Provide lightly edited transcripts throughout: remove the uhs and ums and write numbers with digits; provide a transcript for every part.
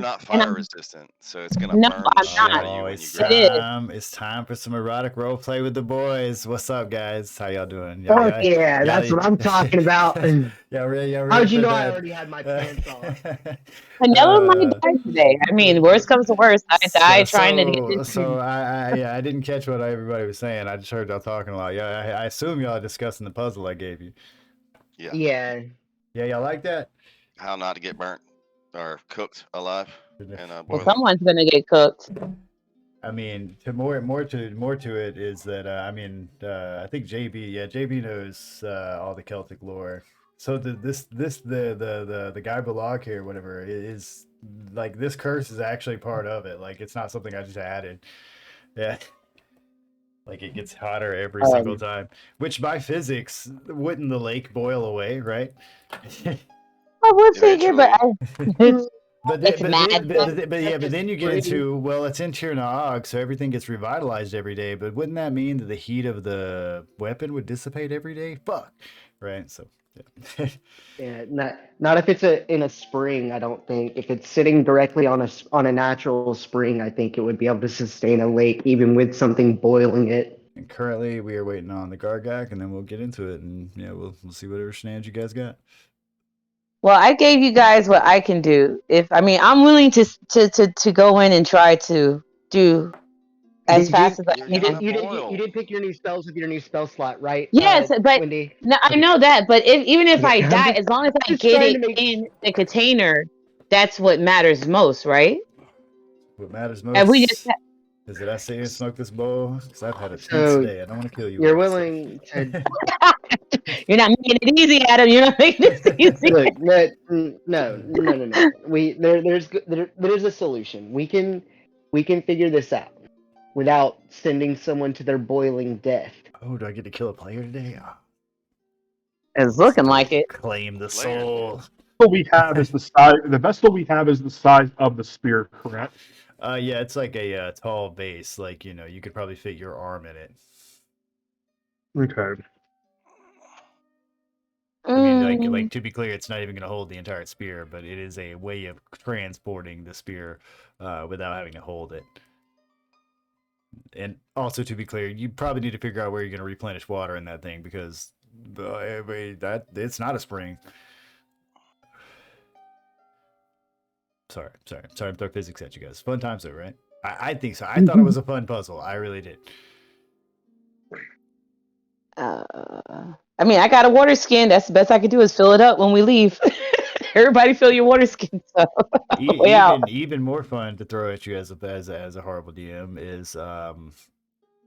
not And fire resistant, so it's gonna no, burn the I'm shit not. out of you when you It grab it. is. It's time for some erotic role play with the boys. What's up, guys? How y'all doing? Fuck yeah, that's what I'm talking about. Y'all ready How'd you for know I that? already had my pants off? Vanilla might die today. I mean, worst comes to worst, I die trying to get this. I didn't catch what everybody was saying. I just heard y'all talking a lot. Yeah, I assume y'all are discussing the puzzle I gave you. Yeah. Yeah. Yeah, y'all like that? How not to get burnt or cooked alive in Well, boiling. someone's gonna get cooked. I mean, more to it is that I think JB knows all the Celtic lore. So the guy Balog here, whatever, is like this curse is actually part of it. Like it's not something I just added. Yeah. Like it gets hotter every single time. Which by physics, wouldn't the lake boil away, right? I would figure, but it's mad. But then you get into, well, it's in Tir na, so everything gets revitalized every day. But wouldn't that mean that the heat of the weapon would dissipate every day? Fuck, right? So, yeah. Yeah, not if it's in a spring. I don't think if it's sitting directly on a natural spring, I think it would be able to sustain a lake even with something boiling it. And currently, we are waiting on the Gargak, and then we'll get into it, and we'll see whatever shenanigans you guys got. Well, I gave you guys what I can do. I'm willing to go in and try to do as fast as I can. You did pick your new spells with your new spell slot, right? Yes, but Wendy. no, I know that. But even if I I'm die, as long as I just get trying it to make in the container, that's what matters most, right? What matters And we most just is that I sit here and smoke this bowl because I've had a tense So day. I don't want to kill you. you're guys. willing to you're not making it easy, Adam. You're not making it easy. look. No. There's a solution. We can figure this out without sending someone to their boiling death. Oh, do I get to kill a player today? Oh, It's looking like it. claim the soul. We have is the size. The vessel we have is the size of the spear, correct? Yeah, it's like a tall base. Like you could probably fit your arm in it. Okay. I mean, like to be clear, it's not even going to hold the entire spear, but it is a way of transporting the spear without having to hold it. And also, to be clear, you probably need to figure out where you're going to replenish water in that thing because that it's not a spring. Sorry, I'm throwing physics at you guys. Fun times though, right? I think so. I thought it was a fun puzzle. I really did. I mean, I got a water skin. That's the best I could do is fill it up when we leave. Everybody fill your water skin. So even more fun to throw at you as a horrible DM is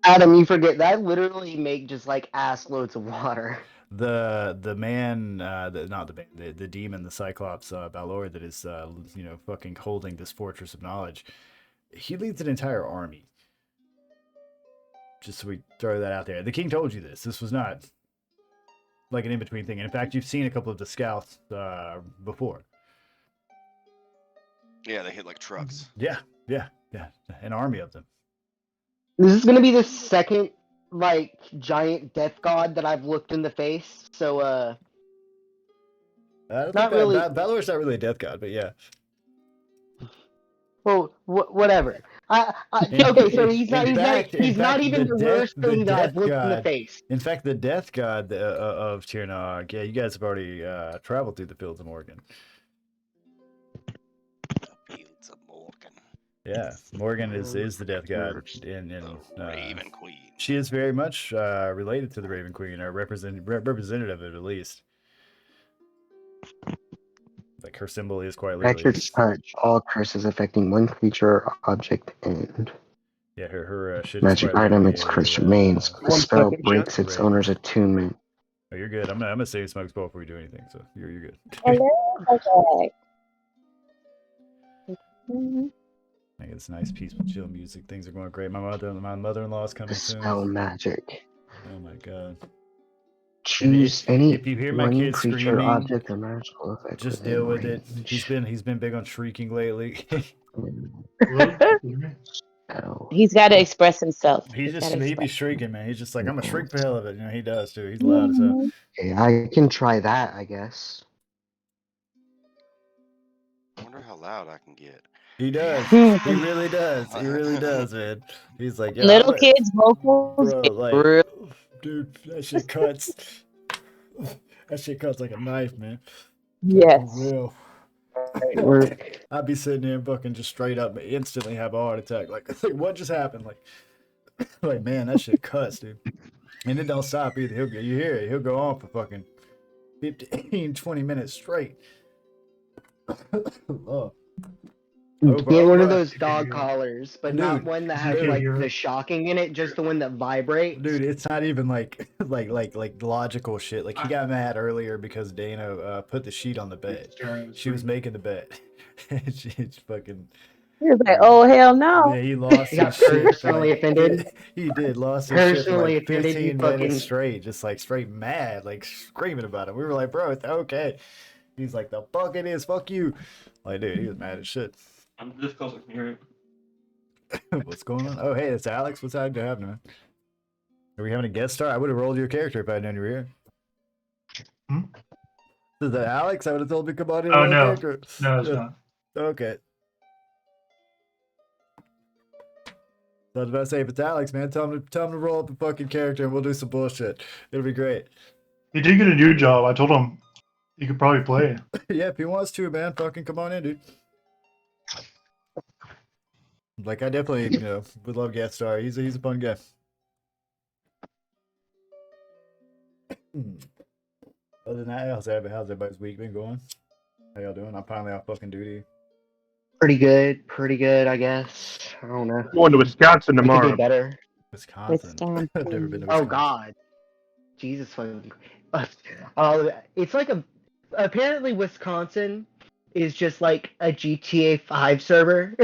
Adam, you forget that literally make just like ass loads of water. The man, the demon, the Cyclops Balor that is fucking holding this fortress of knowledge. He leads an entire army. Just so we throw that out there. The king told you this. This was not like an in-between thing. And in fact, you've seen a couple of the scouts before. Yeah, they hit like trucks. Yeah. An army of them. This is gonna be the second like giant death god that I've looked in the face. So I don't not think really. Balor's not really a death god, but yeah. Well, whatever. Okay, so he's not even the worst thing that I've looked in the face. In fact, the death god of Tir na, yeah, you guys have already traveled through the fields of Morgan. Fields of Morgan. Yeah, Morgan is the death god in Raven Queen. She is very much related to the Raven Queen, or representative of it at least. Like her symbol is quite literally. Accurate touch. All curses affecting one creature or object end. Yeah, her shit magic item. Its curse remains. The spell breaks its owner's attunement. Oh, you're good. I'm gonna save smoke spell before we do anything, so you're good. Hello. Okay. I get this nice, peaceful, chill music. Things are going great. My mother-in-law is coming soon. Spell magic. Oh my god. Choose any if you hear my kids creature, screaming, object, or magical effect. Just deal with it. He's been big on shrieking lately. He's got to express himself. He'd be shrieking, man. He's just like, I'm a shriek for hell of it. He does too. He's loud as hell. Okay, I can try that, I guess. I wonder how loud I can get. He does. He really does. He really does, man. He's like, yo, Little kids' vocals bro, get like, real. dude, that shit cuts. That shit cuts like a knife, man. Like, for Yes. real. Right, work. I'd be sitting there and fucking just straight up instantly have a heart attack. Like what just happened? Like man, that shit cuts, dude. And it don't stop either. You hear it, he'll go on for fucking 15, 20 minutes straight. Oh. Get one of Over. those dog collars, but not Dude, one that has dude. like the shocking in it, just the one that vibrates. Dude, it's not even like logical shit. Like he got mad earlier because Dana put the sheet on the bed. She was making the bed. She's fucking. He was like, "Oh hell no!" Yeah, he lost He got his shit. personally offended. He did lost his shit for Personally like offended, 15 you minutes fucking. straight, just like straight mad, like screaming about it. We were like, bro, it's okay. He's like, the fuck it is, fuck you. Like, dude, he was mad as shit. I'm this close, I can hear it. What's going on? Oh, hey, it's Alex. What's happening, man? Are we having a guest star? I would have rolled your character if I had known you were here. Hmm? Is that Alex? I would have told him to come on in and Oh, roll a no. character. No, it's Yeah. not. Okay. So I was about to say, if it's Alex, man, tell him to roll up a fucking character and we'll do some bullshit. It'll be great. He did get a new job. I told him he could probably play. Yeah, if he wants to, man, fucking come on in, dude. Like, I definitely, would love guest star. He's a fun guy. Other than that, how's everybody's week been going? How y'all doing? I'm finally off fucking duty. Pretty good, I guess. I don't know. Going to Wisconsin We could tomorrow. do better. Wisconsin. I've never been to Wisconsin. Oh God, Jesus fucking. It's like apparently Wisconsin is just like a GTA 5 server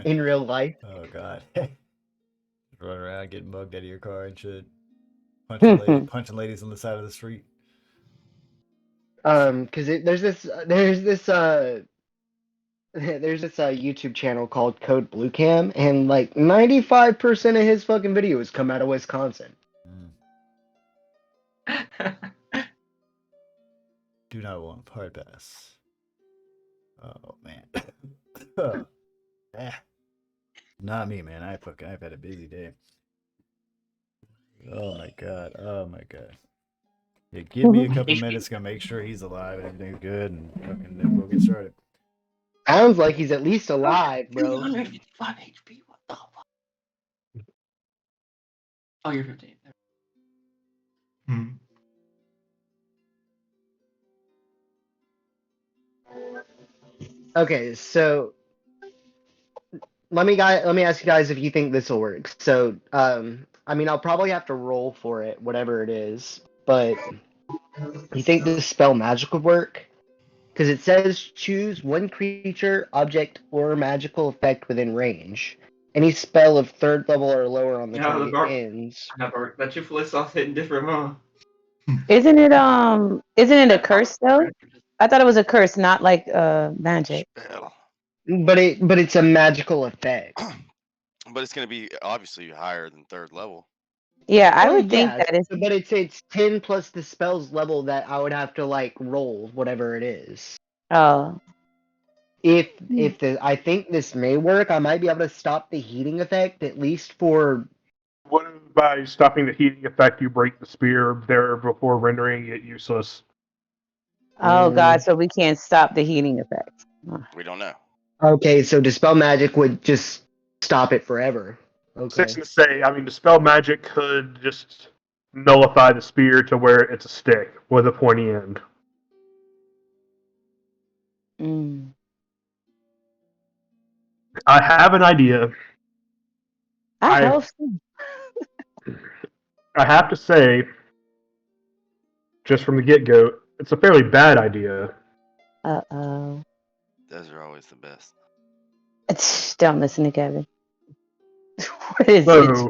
in real life. Oh god. Running around getting mugged out of your car and shit. Punching ladies on the side of the street. Because there's this YouTube channel called Code Blue Cam, and like 95% of his fucking videos come out of Wisconsin. Do not want hard pass. Oh man. Not me, man. I've had a busy day. Oh my god. Yeah, give me a couple minutes, gonna make sure he's alive and everything's good, and fucking then we'll get started. Sounds like he's at least alive, bro. 255 HP. What the fuck? Oh, you're 15. Hmm. Okay, so let me ask you guys if you think this will work. So, I mean, I'll probably have to roll for it, whatever it is. But you think this spell magic would work? Because it says choose one creature, object, or magical effect within range. Any spell of 3rd level or lower on the Yeah, target the ends. that Chick-fil-A sauce hitting different, huh? Isn't it a curse though? I thought it was a curse, not like magic. Spell. But it's a magical effect. But it's going to be obviously higher than 3rd level. Yeah, I Well, would think yeah, that is. but it's 10 plus the spell's level that I would have to like roll whatever it is. Oh, If I think this may work, I might be able to stop the heating effect at least for. What if by stopping the heating effect, you break the spear there before rendering it useless? oh God! So we can't stop the heating effect. We don't know. Okay, so dispel magic would just stop it forever. Okay. Six to say, I mean, dispel magic could just nullify the spear to where it's a stick with a pointy end. Mm. I have an idea. I hope so. I have to say, just from the get-go, it's a fairly bad idea. Uh-oh. Those are always the best. Don't listen to Kevin. What is So,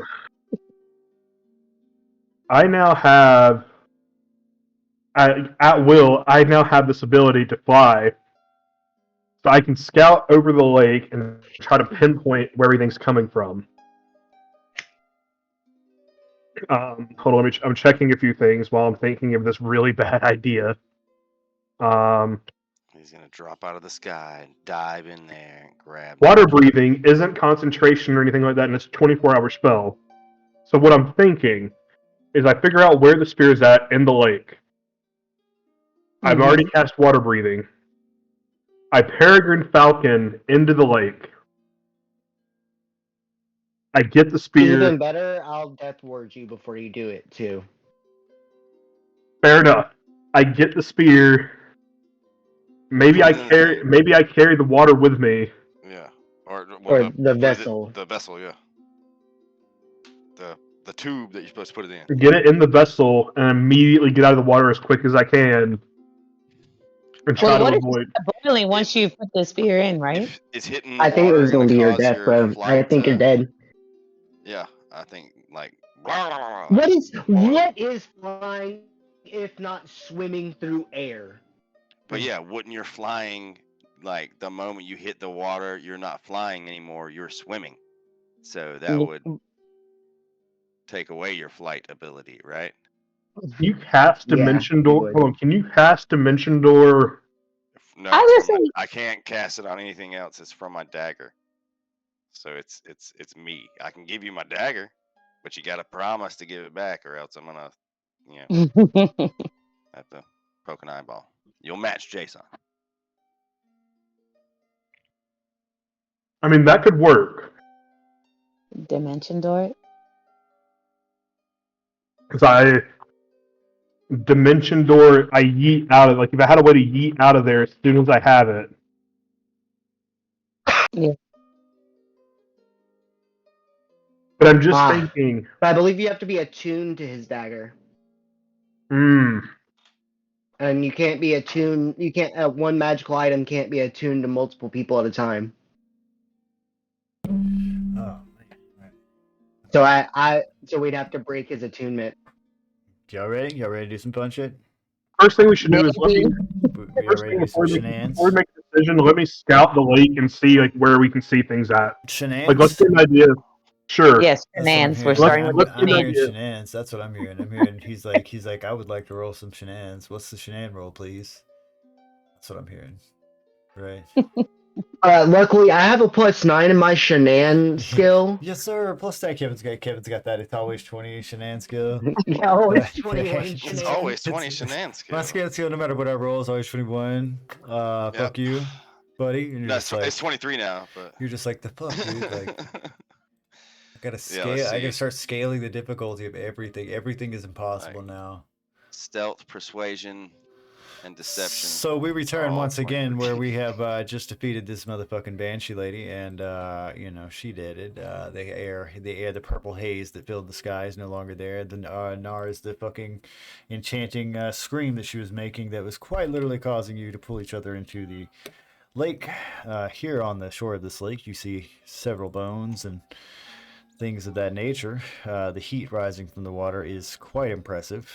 I now have, at will, I now have this ability to fly. So I can scout over the lake and try to pinpoint where everything's coming from. Hold on, I'm checking a few things while I'm thinking of this really bad idea. He's He's gonna drop out of the sky and dive in there and grab. Water breathing isn't concentration or anything like that, and it's a 24-hour spell. So what I'm thinking is I figure out where the spear is at in the lake. I've already cast water breathing. I peregrine falcon into the lake. I get the spear. Even better, I'll death ward you before you do it too. Fair enough. I get the spear. Maybe I carry the water with me. Yeah, Or the vessel. The vessel, yeah. The tube that you're supposed to put it in. Get it in the vessel and immediately get out of the water as quick as I can. And try Well, to the water's avoid. boiling once you put the spear in, right? If it's hitting the I think it water was going to be your death, bro. I flight think you're dead. Yeah, I think like. What is flying if not swimming through air? But yeah, wouldn't you're flying, like the moment you hit the water, you're not flying anymore, you're swimming. So that would take away your flight ability, right? You cast Dimension Door. would. Hold on, can you cast Dimension Door? No, I it's was from saying- I can't cast it on anything else. It's from my dagger. So it's me. I can give you my dagger, but you got to promise to give it back, or else I'm gonna, have to poke an eyeball. You'll match Jason. I mean, that could work. Dimension door. Because I Dimension Door, I yeet out of, like, if I had a way to yeet out of there as soon as I have it. Yeah. But I'm just thinking. But I believe you have to be attuned to his dagger. And you can't be attuned. You can't. One magical item can't be attuned to multiple people at a time. Oh, man. Right. So we'd have to break his attunement. Y'all ready? Y'all ready to do some fun shit? First thing we should do is We first ready thing to do some before shenanigans? we make a decision, let me scout the lake and see like where we can see things at. Shenanigans? Like, let's get an idea. Sure. Yes, That's what I'm shenanigans. We're hearing. starting I'm, with I'm hearing shenanigans. shenanigans. That's what I'm hearing. I'm hearing. He's like, I would like to roll some shenanigans. What's the shenan roll, please? That's what I'm hearing. Right. Luckily, I have a +9 in my shenan skill. Yes, sir. Plus that, Kevin's got that. It's always 20 shenan skill. Always 21 It's It's shenan. always 20 shenanigans. My skill, no matter what I roll, is always 21. Fuck you, buddy. And you're That's just like, it's 23 now, but you're just like the fuck, dude. Like, I gotta scale. let's I gotta see. start scaling the difficulty of everything. Everything is impossible Like, now. stealth, persuasion, and deception. So we return all once again 23. where we have just defeated this motherfucking banshee lady, and she did it. The purple haze that filled the sky is no longer there. The Nars, the fucking enchanting scream that she was making that was quite literally causing you to pull each other into the lake. Here on the shore of this lake, you see several bones and things of that nature. The heat rising from the water is quite impressive.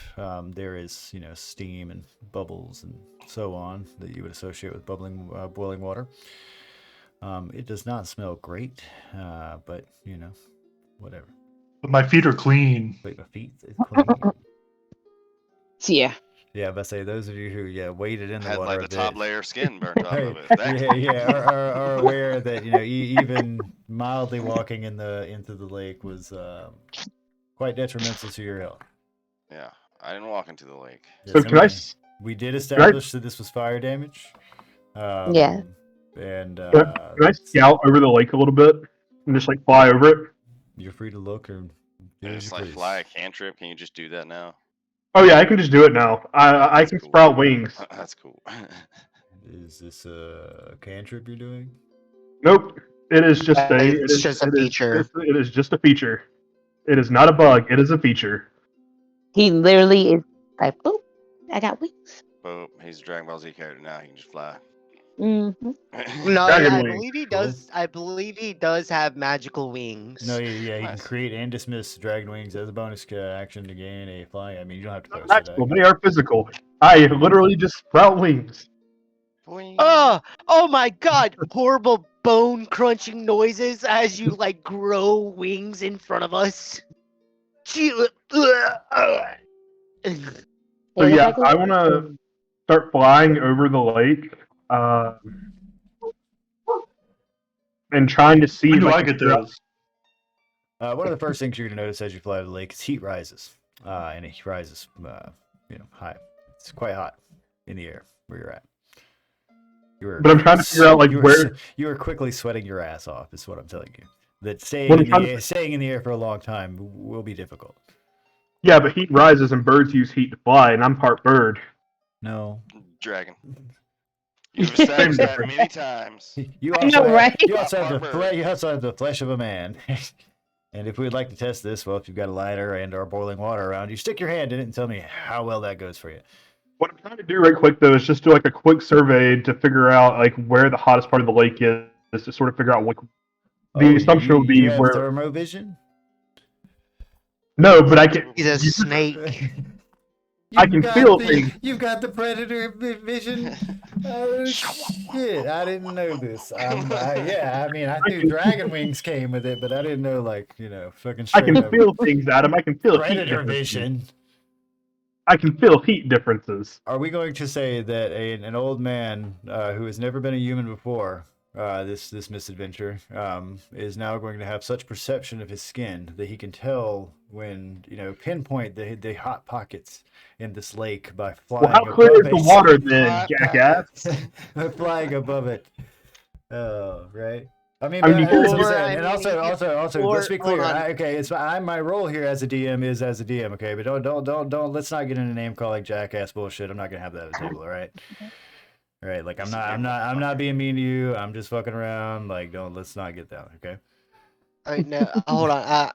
There is, steam and bubbles and so on that you would associate with boiling water. It does not smell great, but whatever. But my feet are clean. Wait, my feet is clean. Yeah. Yeah, but say those of you who waded in the Had water like a the bit, top layer of skin burnt off of it. are aware that even mildly walking into the lake was quite detrimental to your health. Yeah, I didn't walk into the lake. So can I? We did establish that this was fire damage. Yeah. And Can I scout over the lake a little bit and just like fly over it? you're free to look or do as It's you like please. fly a cantrip. Can you just do that now? Oh yeah, I can just do it now. I That's can cool. sprout wings. That's cool. Is this a cantrip you're doing? Nope. It is just It's just a feature. It is just a feature. It is not a bug. It is a feature. He literally is like, boop, I got wings. Boop, he's a Dragon Ball Z character now. He can just fly. Mm-hmm. No, Dragon I wings. believe he Cool. does. I believe he does have magical wings. No, yeah, you can Nice. create and dismiss dragon wings as a bonus action to gain a flying. I mean, you don't have to post Magical. it. They are physical. I literally just sprout wings. Boing. Oh my God! Horrible bone crunching noises as you like grow wings in front of us. So yeah, I want to start flying over the lake and trying to see. When if do I can get figure out- those? One of the first things you're going to notice as you fly over the lake is heat rises, and it rises, high. It's quite hot in the air where you're at. But I'm trying to figure out like where you are quickly sweating your ass off. Is what I'm telling you. That What I'm staying in the air for a long time will be difficult. Yeah, but heat rises and birds use heat to fly, and I'm part bird. No. Dragon. You've established that many times. You I know, right? You also have the flesh of a man. And if we'd like to test this, well, if you've got a lighter and or boiling water around, you stick your hand in it and tell me how well that goes for you. What I'm trying to do right quick though is just do like a quick survey to figure out like where the hottest part of the lake is to sort of figure out what the assumption would be you have where. thermovision? No, but I can. He's a snake. I can feel things. You've got the predator vision. Oh shit! I didn't know this. I knew dragon wings came with it, but I didn't know fucking. I can feel things, Adam. I can feel predator heat vision. I can feel heat differences. Are we going to say that an old man who has never been a human before, this misadventure, is now going to have such perception of his skin that he can tell when pinpoint the hot pockets in this lake by flying? Well, how clear is the water then, jackass? Flying above it. Oh, right. I mean, I mean, that's what I'm or, saying. I And mean, also, or- let's be clear. hold on. It's my role here as a DM is as a DM. Okay, but don't. Let's not get into name calling jackass bullshit. I'm not gonna have that at the table. All right. All right. Like I'm not being mean to you. I'm just fucking around. Like let's not get that. Okay. No, hold on.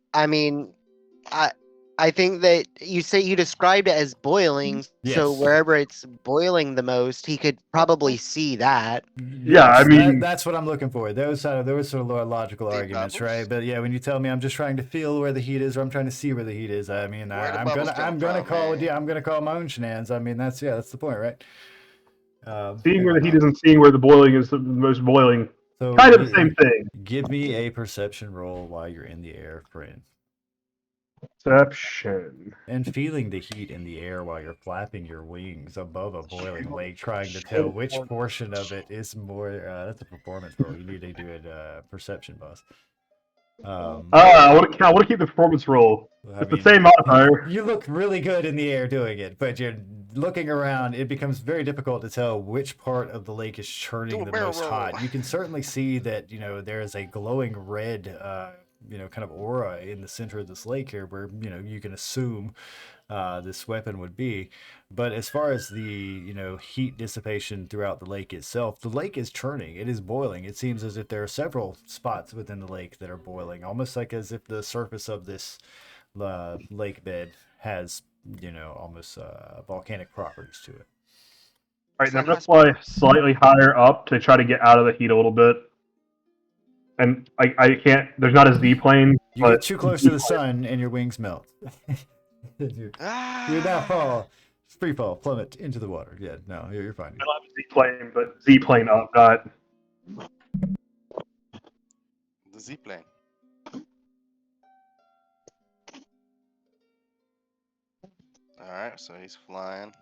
I think that you described it as boiling, so Yes. wherever it's boiling the most, he could probably see that. Yeah, I mean- that's what I'm looking for. Those sort of logical Big arguments, bubbles? right? But yeah, when you tell me I'm just trying to feel where the heat is, or I'm trying to see where the heat is, I mean, Where the I'm bubbles gonna come I'm gonna from, call man? I'm gonna call my own shenanigans. I mean, that's the point, right? Seeing where the heat isn't seeing where the boiling is the most boiling. So Kind of the same thing. Give me a perception roll while you're in the air, friend. Perception. And feeling the heat in the air while you're flapping your wings above a boiling lake, trying to tell which portion of it is more. That's a performance roll. You need to do a perception, boss. I want to keep the performance roll. It's the same modifier. You look really good in the air doing it, but you're looking around. It becomes very difficult to tell which part of the lake is churning the barrel most roll. hot. You can certainly see that there is a glowing red, kind of aura in the center of this lake here, where you can assume this weapon would be. But as far as the heat dissipation throughout the lake itself, the lake is churning. It is boiling. It seems as if there are several spots within the lake that are boiling, almost like as if the surface of this lake bed has almost volcanic properties to it. Alright, now I'm going to fly slightly higher up to try to get out of the heat a little bit. And I can't, there's not a Z plane. You get too close to the sun and your wings melt. you now fall, free fall, plummet into the water. Yeah, no, you're fine. I don't have a Z plane, but Z plane up, not. The Z plane. All right, so he's flying.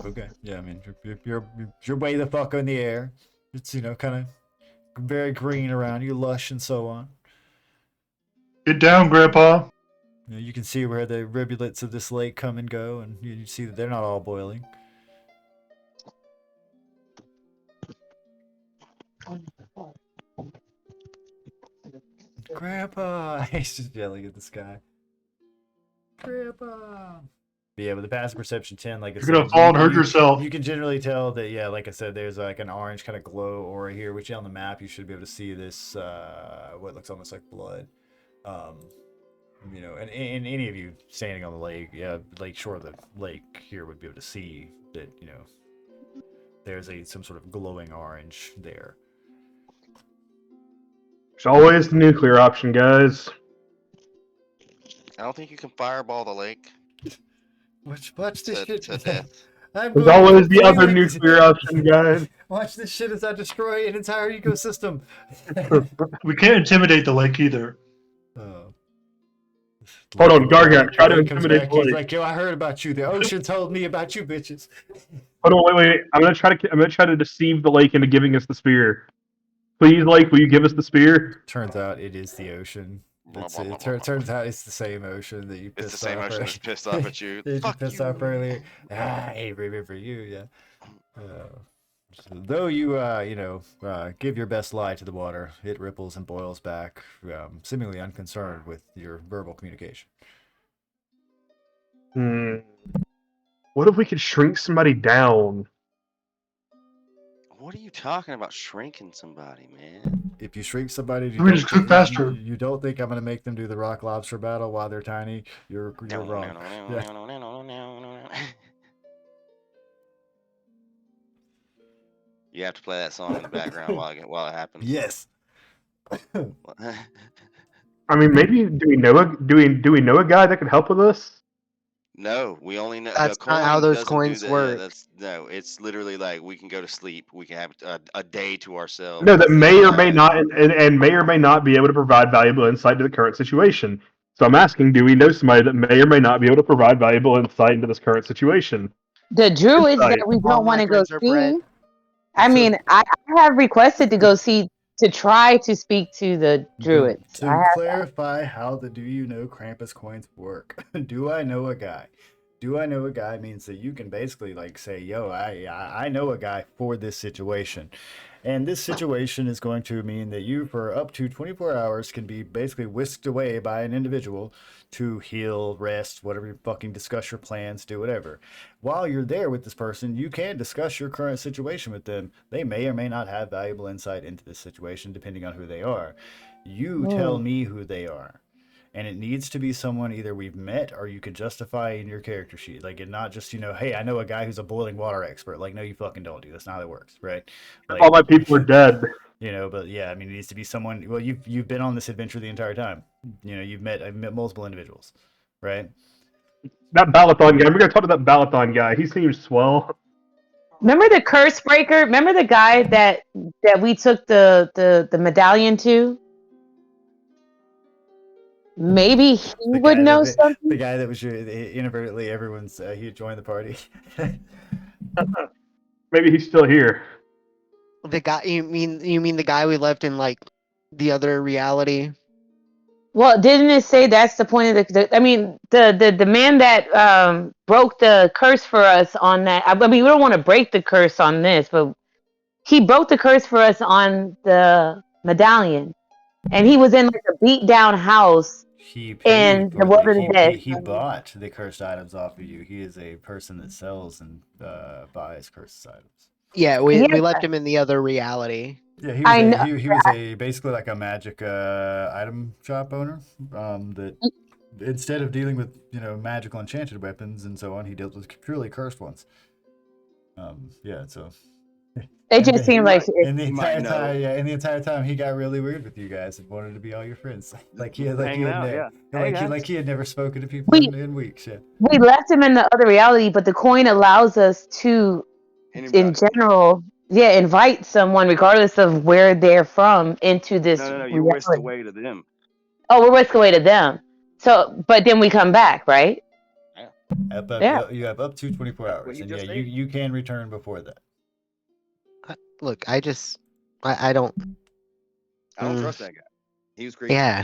Okay, yeah, I mean, you're way the fuck in the air. It's kind of very green around you, lush and so on. Get down, Grandpa. You can see where the rivulets of this lake come and go, and you see that they're not all boiling. Grandpa! He's just yelling at the sky. Grandpa! But yeah, with the passive perception 10, like I said, You're gonna fall and hurt yourself. You can generally tell that, yeah, like I said, there's like an orange kind of glow aura here, which on the map you should be able to see this, what looks almost like blood. And any of you standing on the lake, lake shore of the lake here would be able to see that, there's some sort of glowing orange there. There's always the nuclear option, guys. I don't think you can fireball the lake. Watch this To shit. death. There's always the other nuclear option, guys. Watch this shit as I destroy an entire ecosystem. We can't intimidate the lake either. Hold on, Gargant, try to Lake comes intimidate back, the he's lake. like, yo, I heard about you. The ocean told me about you, bitches. Hold on, wait. I'm gonna try to deceive the lake into giving us the spear. Please, lake, will you give us the spear? Turns out it is the ocean. Turns out it's the same ocean that you It's the pissed same off. ocean that's pissed off at you. that you Fuck pissed you. off earlier. I remember you. Yeah. So though you give your best lie to the water, it ripples and boils back, seemingly unconcerned with your verbal communication. What if we could shrink somebody down? What are you talking about shrinking somebody, man? If you shrink somebody, We just cook faster. You don't think I'm going to make them do the rock lobster battle while they're tiny? You're wrong. You have to play that song in the background while it happens. Yes. I mean, maybe do we know a guy that could help with us? No, we only know That's the not how coin those doesn't do coins that. work. Yeah, it's literally like we can go to sleep. We can have a day to ourselves. No, that may or may not, and may or may not be able to provide valuable insight to the current situation. So I'm asking, do we know somebody that may or may not be able to provide valuable insight into this current situation? The druids Insight. that we All don't want my to go friends are bred. see. I mean, I have requested to go see to try to speak to the druids. To clarify how the do you know Krampus coins work, do I know a guy? Do I know a guy means that you can basically like say, yo, I know a guy for this situation. And this situation is going to mean that you, for up to 24 hours, can be basically whisked away by an individual to heal, rest, whatever you fucking discuss your plans, do whatever. While you're there with this person, you can discuss your current situation with them. They may or may not have valuable insight into this situation, depending on who they are. You tell me who they are. And it needs to be someone either we've met or you can justify in your character sheet. Like, and not just, hey, I know a guy who's a boiling water expert. Like, no, you fucking don't, dude. That's not how it works, right? Like, All my people are dead. But yeah, I mean, it needs to be someone. Well, you've been on this adventure the entire time. I've met multiple individuals, right? That Balathon guy. We're gonna talk to that Balathon guy. He seems swell. Remember the curse breaker? Remember the guy that we took the medallion to? Maybe he would know something. The guy that was inadvertently everyone's he joined the party. Maybe he's still here. The guy you mean the guy we left in like the other reality? Well, didn't it say that's the point of the man that broke the curse for us on that? I mean, we don't want to break the curse on this, but he broke the curse for us on the medallion, and he was in like a beat down house. He in the wilderness. He bought the cursed items off of you. He is a person that sells and buys cursed items. Yeah, we left him in the other reality. Yeah, he was basically like a magic item shop owner. That instead of dealing with magical enchanted weapons and so on, he dealt with purely cursed ones. So. It just seemed like in the entire time he got really weird with you guys and wanted to be all your friends. Like he had never spoken to people in weeks. Yeah. We left him in the other reality, but the coin allows us to, in general, invite someone regardless of where they're from into this. No, you whisked away to them. Oh, we're whisked away to them. So, but then we come back, right? Yeah. You have up to 24 hours, and you can return before that. Look, I don't trust that guy. He was creepy. Yeah,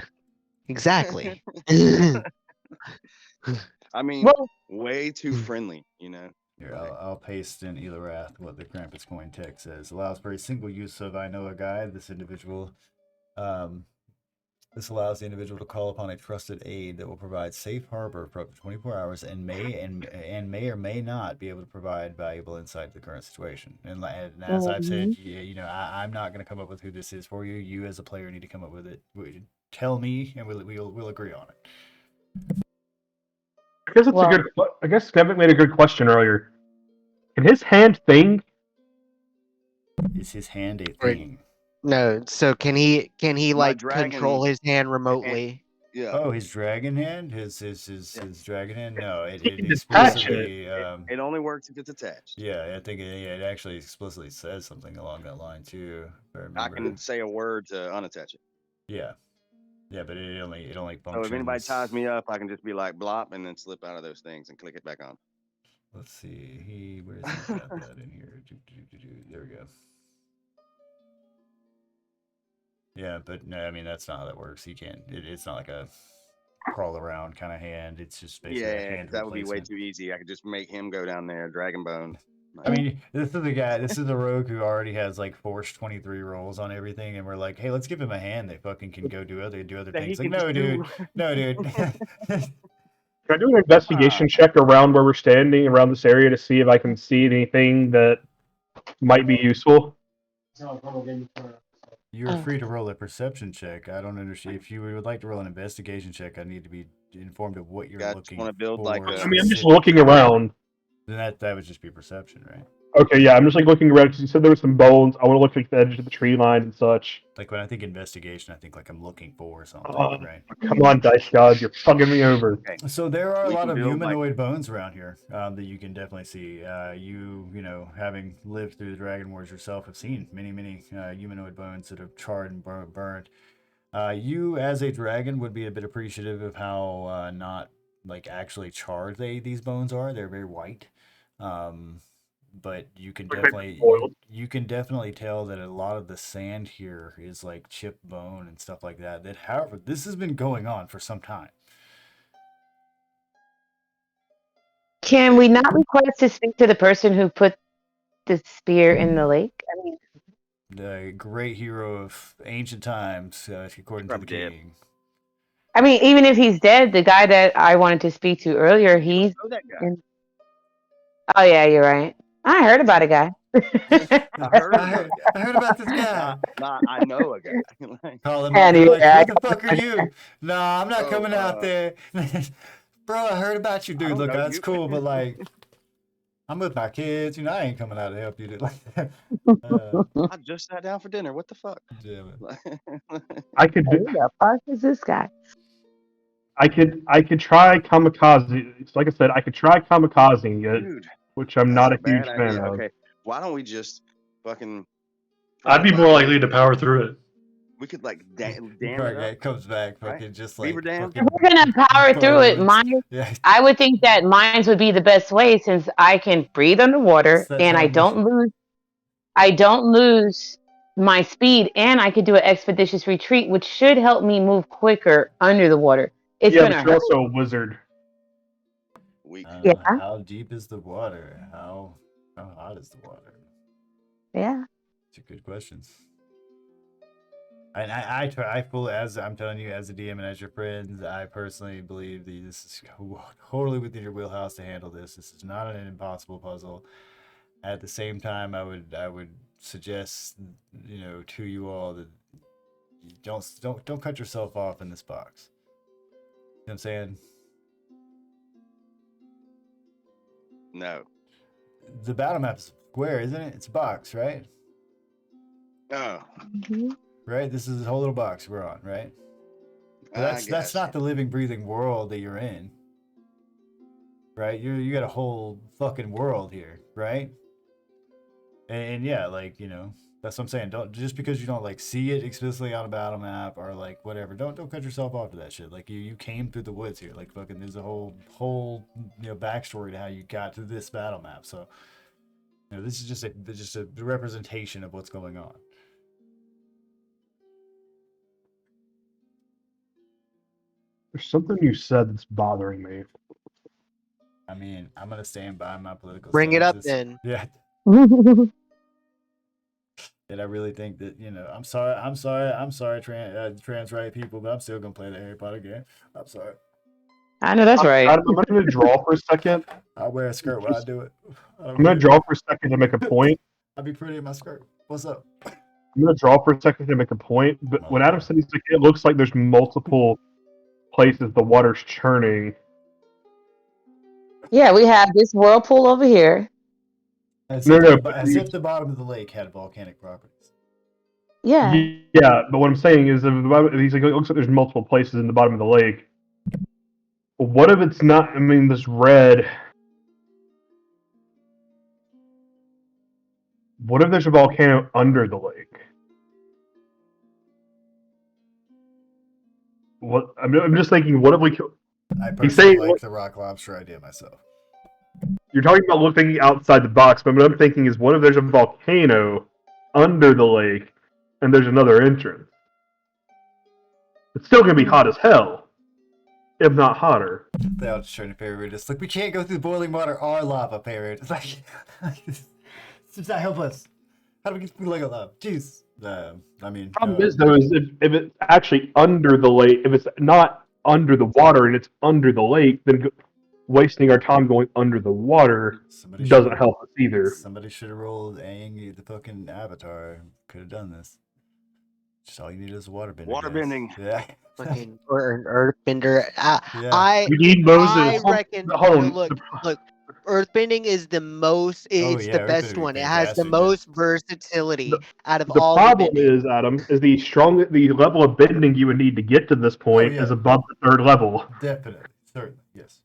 exactly. I mean, way too friendly, Here, I'll paste in Elorath what the Krampus coin text says. Allows for a single use of I know a guy. This allows the individual to call upon a trusted aid that will provide safe harbor for up to 24 hours and may or may not be able to provide valuable insight to the current situation. And as I've said, I'm not going to come up with who this is for you. You as a player need to come up with it. Tell me, and we'll agree on it. I guess Kevin made a good question earlier. Can his hand think? Is his hand a thing? No, so can he like control his hand remotely? Yeah. Oh, his dragon hand? His dragon hand? No, it explicitly it only works if it's attached. Yeah, I think it actually explicitly says something along that line too. I can say a word to unattach it. Yeah. Yeah, but it only functions. So if anybody ties me up, I can just be like blop and then slip out of those things and click it back on. Let's see. Where's he got that in here? There we go. Yeah, but no, I mean that's not how that works. He can't. It's not like a crawl around kind of hand. It's just basically a Yeah, hand that would be way replacement. too easy. I could just make him go down there, Dragon Bone. I mean, this is a guy. This is a rogue who already has like Force 23 rolls on everything, and we're like, hey, let's give him a hand that fucking can go do other That he things. Like, can just do. no, dude. Can I do an investigation check around where we're standing around this area to see if I can see anything that might be useful? You're free to roll a perception check. I don't understand. If you would like to roll an investigation check, I need to be informed of what you're Guys looking wanna build for. like a- I mean, I'm just looking around. Then that would just be perception, right? Okay, yeah, I'm just like looking around because you said there were some bones. I want to look at the edge of the tree line and such. Like when I think investigation, I think like I'm looking for something, right? Come on, Dice God, you're fucking me over. Okay. So there are a We lot can of build, like- humanoid bones around here that you can definitely see. You know, having lived through the Dragon Wars yourself, have seen many humanoid bones that have charred and burned. You, as a dragon, would be a bit appreciative of how not like actually charred these bones are. They're very white. But you can Like definitely boiled. you can definitely tell that a lot of the sand here is like chipped bone and stuff like that. That, however, this has been going on for some time. Can we not request to speak to the person who put the spear in the lake? I mean, The great hero of ancient times, according to the Probably dead. king. even if he's dead, the guy that I wanted to speak to earlier, he's. Oh, that guy. Oh yeah, you're right. I heard about a guy. I heard. I heard about this guy. I know a guy. Like, Call him And up. You're yeah, like, who the fuck are you? No, I'm not Oh, coming out there. Bro, I heard about you, I dude. don't Look, know that's you. cool, but like, I'm with my kids. You know, I ain't coming out to help you. Dude. I just sat down for dinner. What the fuck? Damn it. I could who do, the fuck is this guy? I could try kamikaze. Like I said, I could try kamikazing it, Dude, which I'm that's not a a huge bad fan idea. of. Okay, why don't we just fucking? I'd be more likely to power through it. We could like dam it Okay, up. comes back, right? fucking just like Beaver dam? fucking If we're gonna power through it, bones. mine. Yeah, I would think that mines would be the best way since I can breathe underwater That's and how I don't lose. I don't lose my speed, and I could do an expeditious retreat, which should help me move quicker under the water. It's Yeah, gonna but you're hurt. also a wizard. We could. Yeah. How deep is the water? How hot is the water? Yeah. These are good questions. And I fully, as I'm telling you, as a DM and as your friends, I personally believe that this is totally within your wheelhouse to handle this. This is not an impossible puzzle. At the same time, I would suggest, you know, to you all that you don't cut yourself off in this box. You know what I'm saying? No. The battle map is square, isn't it? It's a box, right? Oh. Mhm. Right? This is a whole little box we're on, right? But I that's guess. not the living, breathing world that you're in. Right? You got a whole fucking world here, right? And yeah, like, you know, that's what I'm saying. Don't, just because you don't like see it explicitly on a battle map or like whatever, don't cut yourself off to that shit. Like you came through the woods here. Like fucking there's a whole you know backstory to how you got to this battle map. So you know, this is just a representation of what's going on. There's something you said that's bothering me. I mean, I'm gonna stand by my political Bring it up stances. then. Yeah. And I really think that, you know, I'm sorry, trans right people, but I'm still gonna play the Harry Potter game. I'm sorry. I know that's right. I'm going to draw for a second. I'll wear a skirt when I do it. I'm going to draw for a second to make a point. I'll be pretty in my skirt. What's up? I'm going to draw for a second to make a point. But when Adam said he's like, it looks like there's multiple places the water's churning. Yeah, we have this whirlpool over here. As No, if no, the bottom of the lake had volcanic properties. Yeah. Yeah, but what I'm saying is, he's like, it looks like there's multiple places in the bottom of the lake. But what if it's not? I mean, this red. What if there's a volcano under the lake? What I'm just thinking. What if we? I He's personally saying, like the rock lobster idea myself. You're talking about looking outside the box, but what I'm thinking is, what if there's a volcano under the lake, and there's another entrance? It's still gonna be hot as hell, if not hotter. They all just trying to parrot us. Like, we can't go through boiling water or lava, parrot. It's like, this does not help us. How do we get through like a lava? Jeez. I mean, Problem is though, is if it's actually under the lake, if it's not under the water and it's under the lake, then wasting our time going under the water doesn't help us either. Somebody should have rolled Aang, the fucking Avatar. Could have done this. Just all you need is water bending. Water bending. Yeah. Fucking or an earthbender. Yeah. We need Moses. I reckon. Hold on. Look. Earthbending is the most. It's the best Earthbending would one. be It has the fantastic, most versatility out of The all. problem the bending. is, Adam, is the level of bending you would need to get to this point yeah. is above the third level. Definitely. Certainly. Yes.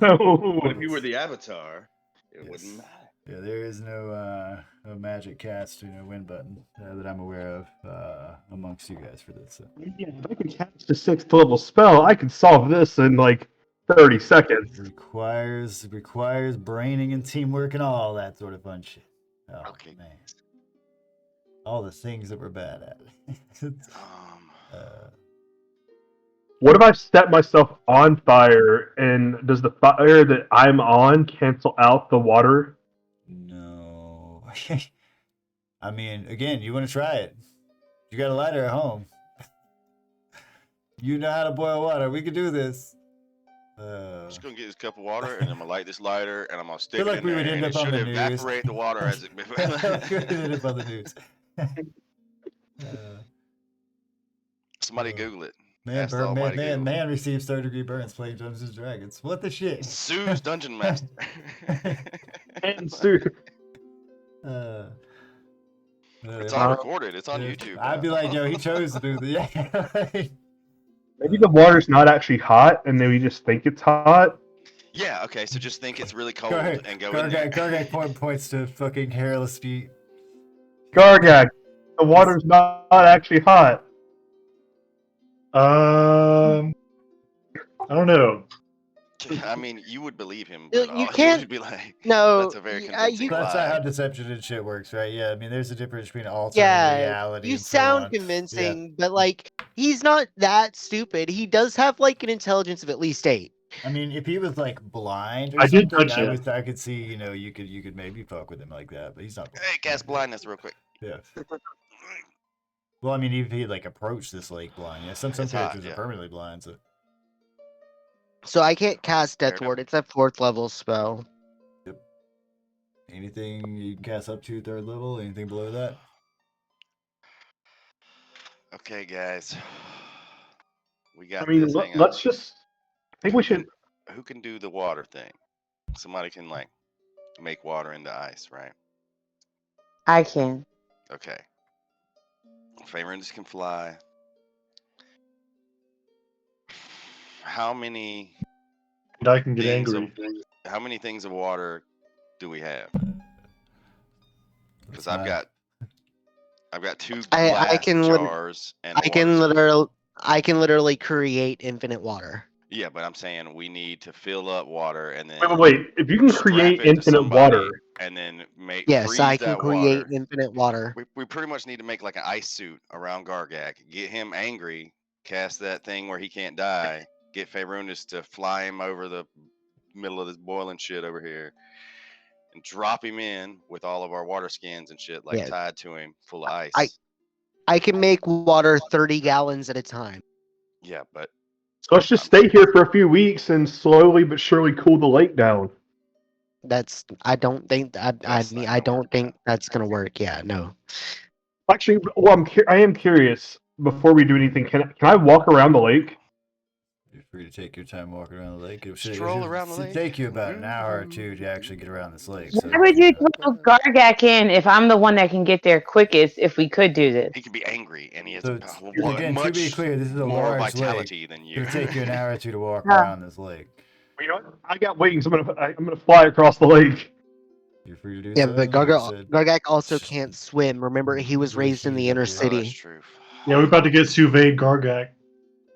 So, But if you were the Avatar, it wouldn't matter. Yeah, there is no magic cast or no win button that I'm aware of amongst you guys for this. So. yeah, if I can cast a 6th level spell, I can solve this in like 30 seconds. It requires braining and teamwork and all that sort of fun shit. Oh, Okay. man. All the things that we're bad at. What if I set myself on fire, and does the fire that I'm on cancel out the water? No. I mean, again, you want to try it. You got a lighter at home. You know how to boil water. We can do this. I'm just gonna get this cup of water, and I'm gonna light this lighter, and I'm gonna stick Feel it like in we there, would end and it up on should the news. evaporate the water as it. We would end up on the news. Somebody Google it. Man, Ask the almighty Google. man receives 3rd-degree burns playing Dungeons and Dragons. What the shit? Sue's Dungeon Master. And Sue. It's all recorded. It's on YouTube. I'd be like, yo, he chose to do the. Maybe the water's not actually hot, and then we just think it's hot. Yeah. Okay. So just think it's really cold and go in there. Gargak points to fucking hairless feet. Gargak, the water's not actually hot. I don't know. I mean, you would believe him. You But you can't- would be like, No, that's a very convincing That's lie. not how deception and shit works, right? Yeah, I mean, there's a difference between alternate reality. You and so sound on. convincing, but like he's not that stupid. He does have like an intelligence of at least 8. I mean, if he was like blind or I did something, touch it. I could see, you could maybe fuck with him like that, but he's not. Hey, cast blindness real quick. Yeah. Well, I mean, even if he like approached this lake blind, yeah, some It's hot, characters yeah. are permanently blind, so. So I can't cast Fair Death enough. Ward. It's a 4th level spell. Anything you can cast up to 3rd level? Anything below that? Okay, guys. We got I mean, this. Hang on. let's just. I think we should. Who can do the water thing? Somebody can like make water into ice, right? I can. Okay. Faerunds can fly. How many And I can get things angry. how many things of water do we have? Because I've That's got 2 I glass can jars and I can one- literally create infinite water. Yeah, but I'm saying we need to fill up water and then Wait. If you can strap create it to infinite somebody water, and then Yes, freeze I can that create water. infinite water. We pretty much need to make like an ice suit around Gargak, get him angry, cast that thing where he can't die, get Faerunus to fly him over the middle of this boiling shit over here, and drop him in with all of our water skins and shit like Yeah. tied to him, full of ice. I can make water 30 gallons at a time. Yeah, but so let's just stay here for a few weeks and slowly but surely cool the lake down. I don't think That's not I gonna don't work think out. that's gonna work. Yeah, no. Actually, well, I am curious. Before we do anything, can I walk around the lake? You're free to take your time walking around the lake. It should Stroll around the lake. take you about an hour or 2 to actually get around this lake. So. Why would you throw Gargak in if I'm the one that can get there quickest if we could do this? he can be angry and he has So, again, to much be clear, this is a more large vitality lake. than It's you. gonna take you an hour or 2 to walk Yeah. around this lake. You know what? I got wings. I'm gonna fly across the lake. You're free to do Yeah, so. but like I said. Gargak also can't swim. Remember, he was raised in the inner Oh, that's city. true. Yeah, we're about to get Suvade Gargak.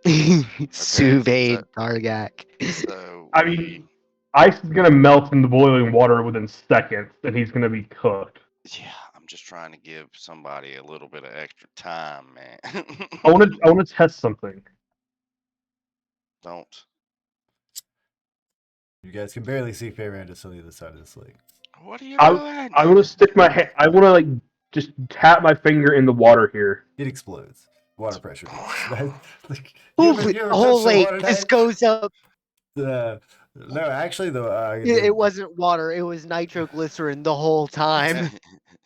Suvade so- Gargak. So I we- mean, ice is gonna melt in the boiling water within seconds, and he's gonna be cooked. Yeah, I'm just trying to give somebody a little bit of extra time, man. I want to test something. Don't. You guys can barely see Fairandus on the other side of this lake. What are you I doing? I want to stick my hand. I want to like just tap my finger in the water here. It explodes. Water pressure. Like, Holy, you ever the whole touched the lake water just tank? goes up. No, actually, It wasn't water. It was nitroglycerin the whole time.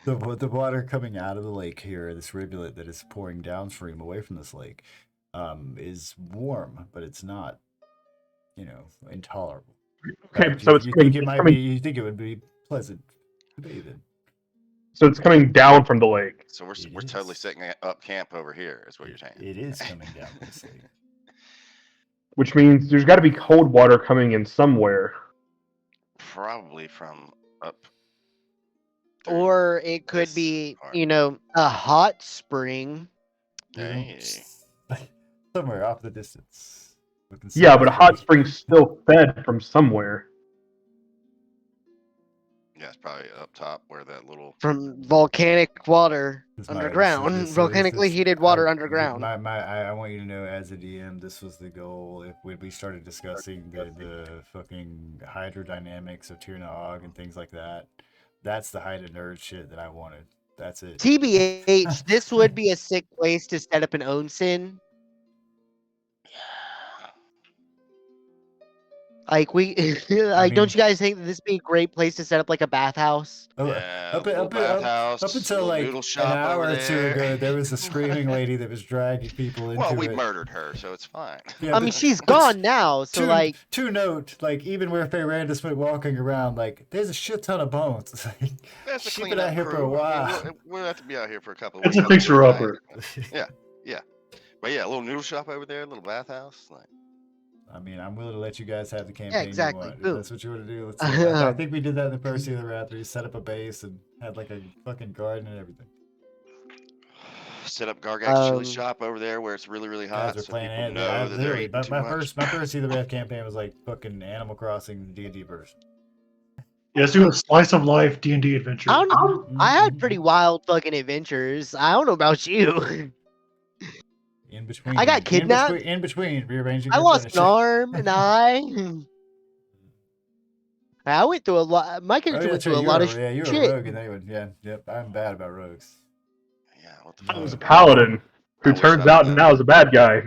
the water coming out of the lake here, this rivulet that is pouring downstream away from this lake, is warm, but it's not, intolerable. Okay, Right? so you it's think coming. it It's might coming. be? You think it would be pleasant to bathe in? So it's coming down from the lake. So we're It totally is. setting up camp over here, is what you're saying. It is coming down this lake. Which means there's got to be cold water coming in somewhere. Probably from up. through Or it could this be, part. a hot spring. Hey. Somewhere off the distance. Yeah, but a hot spring's still fed from somewhere. Yeah, it's probably up top where that little. From volcanic water underground. Volcanically heated water I underground. want you to know, as a DM, this was the goal. If we started discussing the fucking hydrodynamics of Tir na Og and things like that, that's the height of nerd shit that I wanted. That's it. TBH, this would be a sick place to set up an onsen. Like don't you guys think that this would be a great place to set up like a bathhouse? Yeah, little bathhouse. Up until little like noodle an shop hour over or two there. ago, there was a screaming lady that was dragging people into Well, we it. murdered her, so it's fine. Yeah, I mean, she's gone now, so like. To note, like even where Fayrandus went walking around, like there's a shit ton of bones. That's the She's been cleanup out here for a crew. I while. mean, we'll have to be out here for a couple of It's weeks. a fixer-upper. Yeah. But yeah, a little noodle shop over there, a little bathhouse. Like. I mean, I'm willing to let you guys have the campaign exactly. you want. Boom. If that's what you want to do, let's do it. I think we did that in the first year of the Wrath. We set up a base and had like a fucking garden and everything. Set up Gargax chili shop over there where it's really, really hot. Guys are So playing people it. know that they're eating too my much. first year of the Wrath campaign was like fucking Animal Crossing D&D version. Yeah, let's do a slice of life D&D adventure. I had pretty wild fucking adventures. I don't know about you. In between, I got kidnapped. In between, rearranging. I your lost an furniture. arm, and I went through a lot. My character went through a lot of yeah, you're shit. a rogue, and they would, yep. I'm bad about rogues. Yeah, what the I fuck? was a paladin who I wish turns I out was now is a bad guy.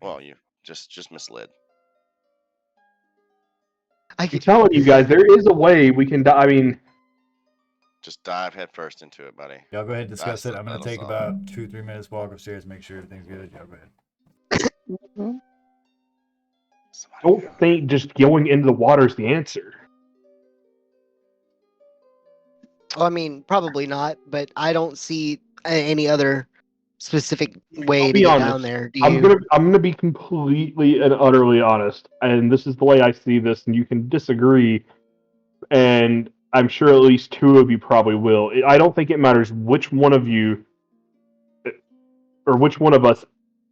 Well, you just misled. I'm telling you guys, there is a way we can. I mean, Just dive headfirst into it, buddy. Y'all go ahead and discuss That's it. I'm gonna that'll take solve about 2-3 minutes walk upstairs, make sure everything's good. Y'all go ahead. don't think just going into the water is the answer. I mean, probably not, but I don't see any other specific way I'll to be get honest. down there. Do I'm you? gonna be completely and utterly honest, and this is the way I see this, and you can disagree, and I'm sure at least two of you probably will. I don't think it matters which one of you or which one of us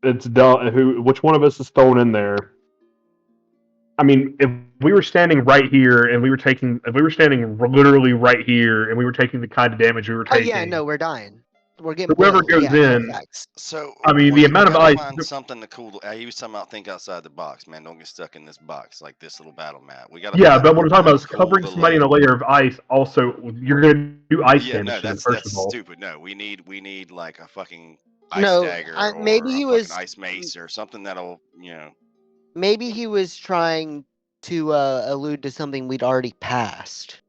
it's done. Which one of us is thrown in there. I mean, if we were standing right here and if we were standing literally right here and we were taking the kind of damage we were Oh taking, yeah, no, we're dying. We're getting whoever boiled. goes Yeah, no, in. facts. So I mean, the we amount of gotta ice. find something to cool. He was talking about think outside the box, man. Don't get stuck in this box like this little battle map. We gotta. Yeah, find but what I'm talking about is cool covering the somebody in a lake. layer of ice. Also, you're gonna do ice Yeah, damage no, to them, that's first of all. stupid. No, we need like a fucking ice No, dagger or maybe a he fucking was. ice mace or something that'll Maybe he was trying to allude to something we'd already passed.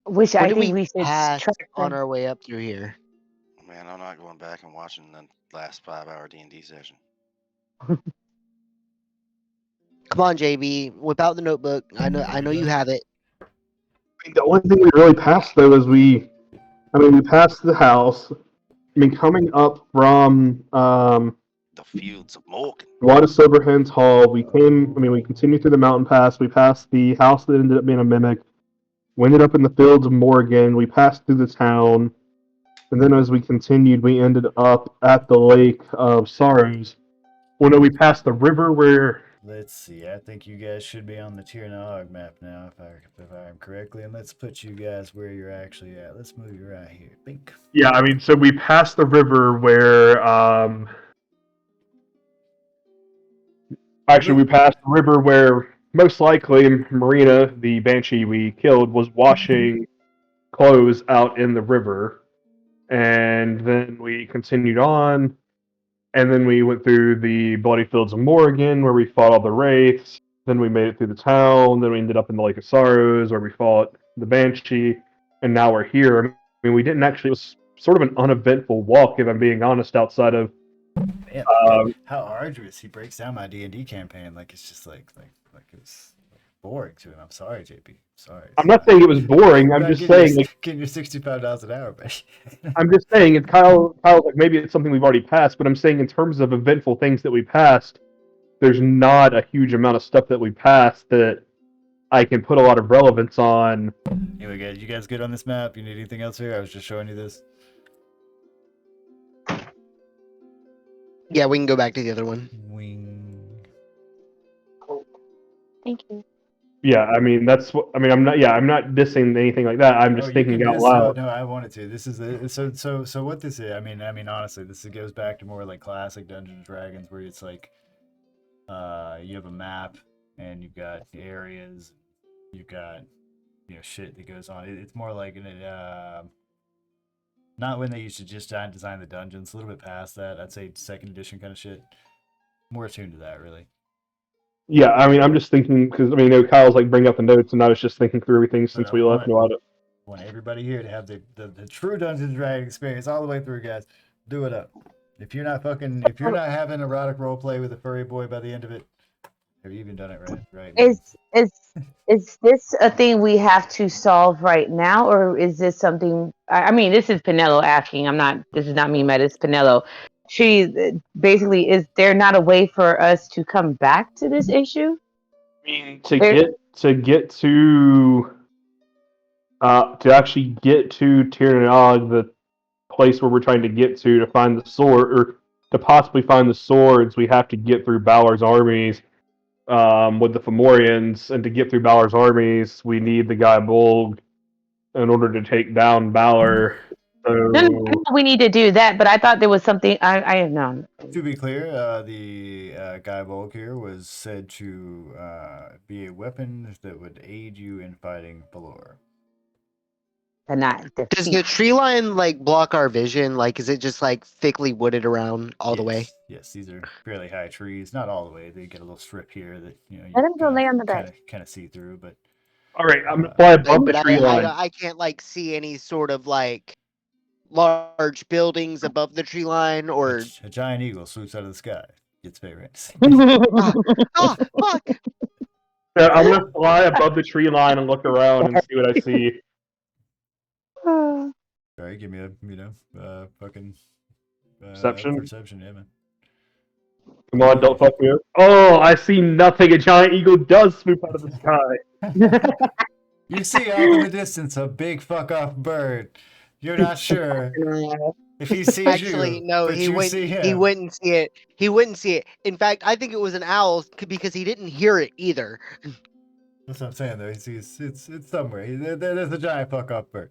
Which What I did think we we should pass try. on our way up through here? Man, I'm not going back and watching the last 5-hour D&D session. Come on, JB, whip out the notebook. I know you have it. The only thing we really passed though is we passed the house. I mean, coming up from The fields of Morgan. Water Silverhand's Hall, we continued through the mountain pass. We passed the house that ended up being a mimic. We ended up in the fields of Morgan. We passed through the town. And then as we continued, we ended up at the Lake of Sorrows. Well, no, we passed the river where Let's see. I think you guys should be on the Tirnaog map now, if I am correctly. And let's put you guys where you're actually at. Let's move you right here. Bink. Yeah, I mean, so we passed the river where actually we passed the river where most likely Marina, the banshee we killed, was washing clothes out in the river, and then we continued on. And then we went through the bloody fields of Morrigan, where we fought all the wraiths. Then we made it through the town. Then we ended up in the Lake of Sorrows, where we fought the Banshee. And now we're here. I mean, we didn't actually. It was sort of an uneventful walk, if I'm being honest. Outside of Man, how arduous he breaks down my D&D campaign. Like it's just like it was boring to him. I'm sorry, JP. Sorry. I'm not saying it was boring. I'm just saying like getting your $65 an hour, buddy. I'm just saying, and Kyle's like maybe it's something we've already passed, but I'm saying in terms of eventful things that we passed, there's not a huge amount of stuff that we passed that I can put a lot of relevance on. Anyway, guys, you guys good on this map? You need anything else here? I was just showing you this. Yeah, we can go back to the other one. Wing. Thank you. Yeah, I mean that's what I mean. I'm not dissing anything like that. I'm just you thinking can out miss- loud. No, I wanted to. This is so what this is. I mean, honestly, this goes back to more like classic Dungeons and Dragons, where it's like, you have a map and you've got areas, you've got shit that goes on. It's more like not when they used to just design the dungeons. A little bit past that, I'd say second edition kind of shit. More attuned to that, really. Yeah, I mean, I'm just thinking because I mean, Kyle's like bring up the notes, and I was just thinking through everything since we left. I want everybody here to have the true Dungeons and Dragons experience all the way through, guys. Do it up. If you're not having erotic role play with a furry boy by the end of it, have you even done it right? Is this a thing we have to solve right now, or is this something? I mean, this is Pinello asking. This is not me, Meta. It's Pinello. She basically, is there not a way for us to come back to this issue? I mean, to actually get to Tirnanog, the place where we're trying to get to find the sword, or to possibly find the swords, we have to get through Balor's armies with the Fomorians, and to get through Balor's armies, we need the guy Bolg in order to take down Balor. So No, we need to do that, but I thought there was something. I know. To be clear, the guy Volk here was said to be a weapon that would aid you in fighting Balor. And not Does the tree line like block our vision? Like, is it just like thickly wooded around all the way? Yes, these are fairly high trees. Not all the way. They get a little strip here that you Let him go lay on the bed. kind of see through. But all right, I'm gonna fly above But the tree line. I can't like see any sort of like large buildings above the tree line or a giant eagle swoops out of the sky. Gets favorites. oh fuck! Yeah, I'm gonna fly above the tree line and look around and see what I see. Sorry, give me a fucking Perception. Perception, yeah, man. Come on, don't fuck me up. Oh, I see nothing. A giant eagle does swoop out of the sky. You see off in the distance a big fuck off bird. You're not sure if he sees Actually, you. no, but he you wouldn't. see him. He wouldn't see it. He wouldn't see it. In fact, I think it was an owl because he didn't hear it either. That's what I'm saying, though. It's somewhere. There's a giant fuck off bird.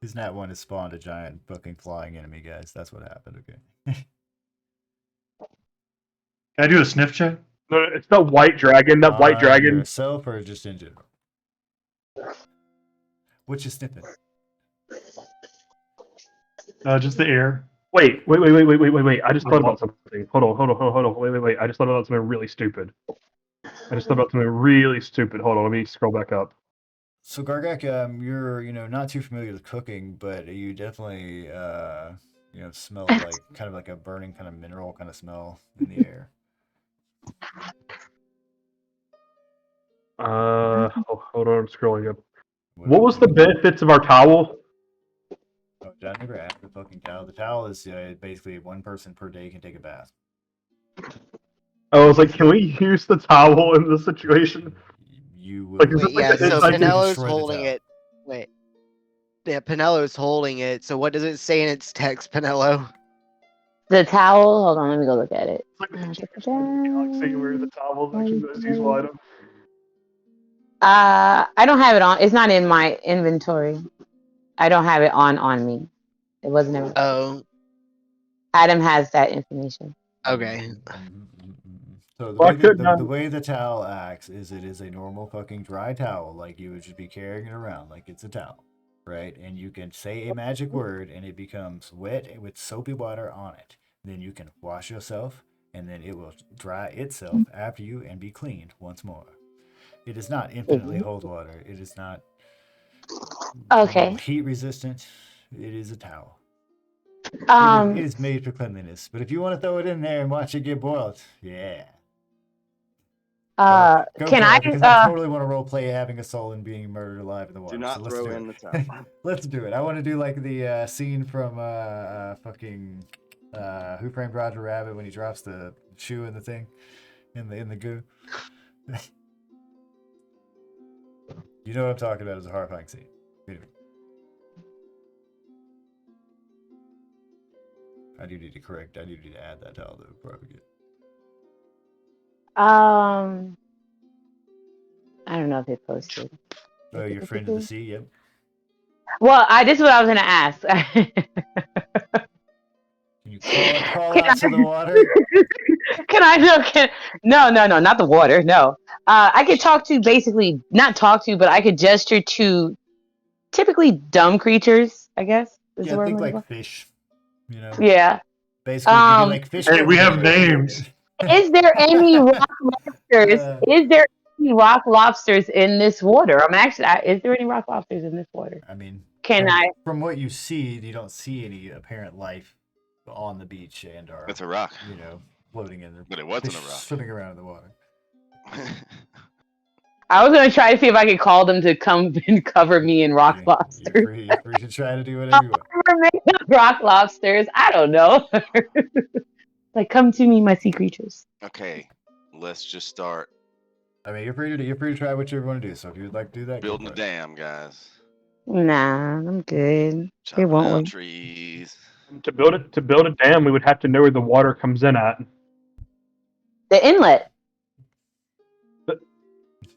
His Nat 1 has spawned a giant fucking flying enemy, guys. That's what happened, okay? Can I do a sniff check? No, it's the white dragon. That white dragon. Yourself or just in general? What you sniffing? Just the air. Wait. I just thought about something. Hold on. Wait. I just thought about something really stupid. Hold on, let me scroll back up. So Gargak, you're not too familiar with cooking, but you definitely smell like kind of like a burning kind of mineral kind of smell in the air. Hold on, I'm scrolling up. What was the benefits of our towel? Oh, did I never ask the fucking towel? The towel is basically one person per day can take a bath. I was like, can we use the towel in this situation? You would. Like, Wait, yeah, so like Pinello's holding it. Wait. Yeah, Pinello's holding it. So what does it say in its text, Pinello? The towel. Hold on, let me go look at it. It's like the cheapest one in the galaxy where the towel is actually the most useful item. I don't have it on. It's not in my inventory. I don't have it on me. It wasn't ever. Oh, Adam has that information. okay. So the Well, way I could the way the towel acts is it is a normal fucking dry towel, like you would just be carrying it around like it's a towel, right? And you can say a magic word and it becomes wet with soapy water on it. Then you can wash yourself and then it will dry itself after you and be cleaned once more. It does not infinitely hold water. It is not Okay. heat resistant. It is a towel. It Um. is made for cleanliness. But if you want to throw it in there and watch it get boiled, yeah. Go Can for I? it, because I totally want to role play having a soul and being murdered alive in the water. Do not so let's throw do in it. the towel. Let's do it. I want to do like the scene from fucking Who Framed Roger Rabbit when he drops the shoe in the thing in the goo. You know what I'm talking about? It's a horrifying scene. Anyway. I do need to add that towel though before I forget. I don't know if it posted. Oh, your friend of the sea, yep. Well, this is what I was gonna ask. Can you crawl Can out to the water? Can I no, not the water. No. I could talk to basically not talk to, but I could gesture to typically dumb creatures, I guess. Is the Yeah, word I'm think looking like for. fish, you know. Yeah. Basically, you could be like fish. Hey, we have Fingers. names. Is there any rock lobsters? Is there any rock lobsters in this water? I'm actually. Is there any rock lobsters in this water? I mean, Can I? from what you see, you don't see any apparent life on the beach and are It's a rock. you know floating in there. But it wasn't Fish a rock. swimming around in the water. I was gonna try to see if I could call them to come and cover me in rock You're lobsters. free to try to do whatever you want. Rock lobsters. I don't know. Like, come to me, my sea creatures. Okay, let's just start I mean, you're free to try whatever you want to do. So if you would like to do that, go building for a it. dam, guys. Nah, I'm good. Chopping won't down wait. trees. To build a dam, we would have to know where the water comes in at. The inlet.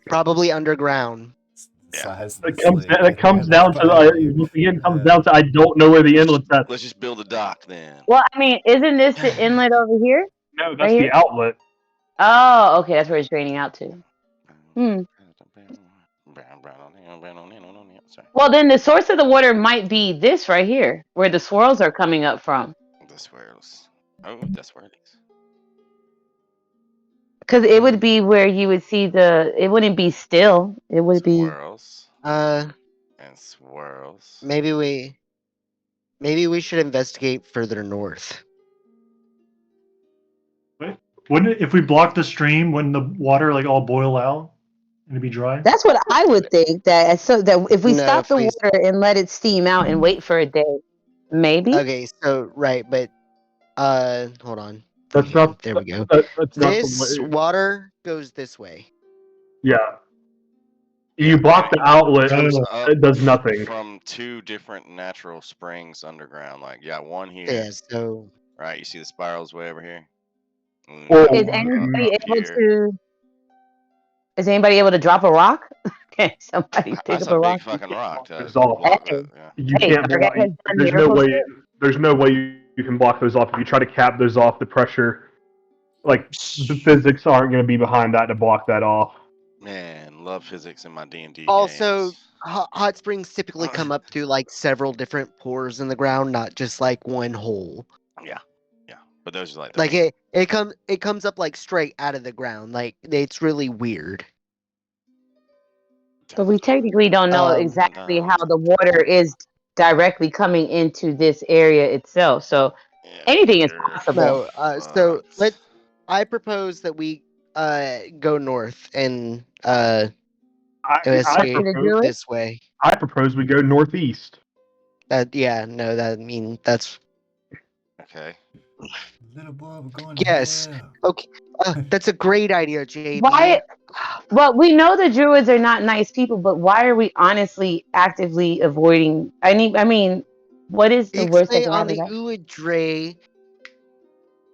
Probably underground. Yeah. It comes down to I don't know where the inlet's at. Let's just build a dock then. Well, I mean, isn't this the inlet over here? No, that's Right the here? outlet. Oh, okay. That's where it's draining out to. Sorry. Well, then the source of the water might be this right here, where the swirls are coming up from. The swirls. Oh, that's where it is. Because it would be where you would see it wouldn't be still. It would be. Swirls Uh, and swirls. maybe we should investigate further north. Wouldn't it, if we block the stream, wouldn't the water like all boil out and it'd be dry? That's what I would think. That if we No, stop if the we- water and let it steam out and wait for a day, maybe. Okay, so right, but hold on. That's not. There we go. That's not This the way. water goes this way. Yeah. You block the outlet, it does nothing. From two different natural springs underground. Like, yeah, one here. Yeah, so Right, you see the spirals way over here. Is anybody able to? Is anybody able to drop a rock? Okay, somebody pick That's up a rock. big fucking rock. To It's all- block that, yeah. You Hey, can't Target block. has done There's no miracles way. too. There's no way you can block those off. If you try to cap those off, the pressure, like the physics, aren't going to be behind that to block that off. Man, love physics in my D&D also games. hot springs typically come up through like several different pores in the ground, not just like one hole. Yeah, but those are like Like it comes up like straight out of the ground. Like it's really weird. But we technically don't know exactly how the water is directly coming into this area itself. So anything is possible. No, so I propose that we go north and investigate this way. I propose we go northeast. That's okay. Little boy, we're going yes. to hell. Okay, that's a great idea, JB. Why? Well, we know the druids are not nice people, but why are we honestly actively avoiding? I mean, what is the worst that can on happen? the Uadre,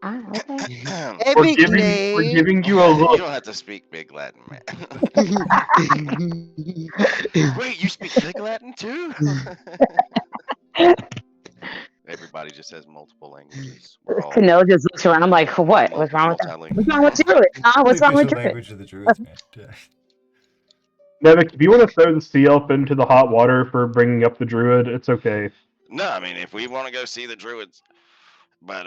Okay. Epic We're name. giving you a You look. don't have to speak Big Latin, man. Wait, you speak Big Latin too? Everybody just has multiple languages. We're all Canelo just looks around. I'm like, what? What's wrong with that? What's wrong with Druid? What's The wrong with official Druid? language of the druids, man. Yeah. Nevik, if you want to throw the sea elf into the hot water for bringing up the druid, it's okay. No, I mean if we want to go see the druids, but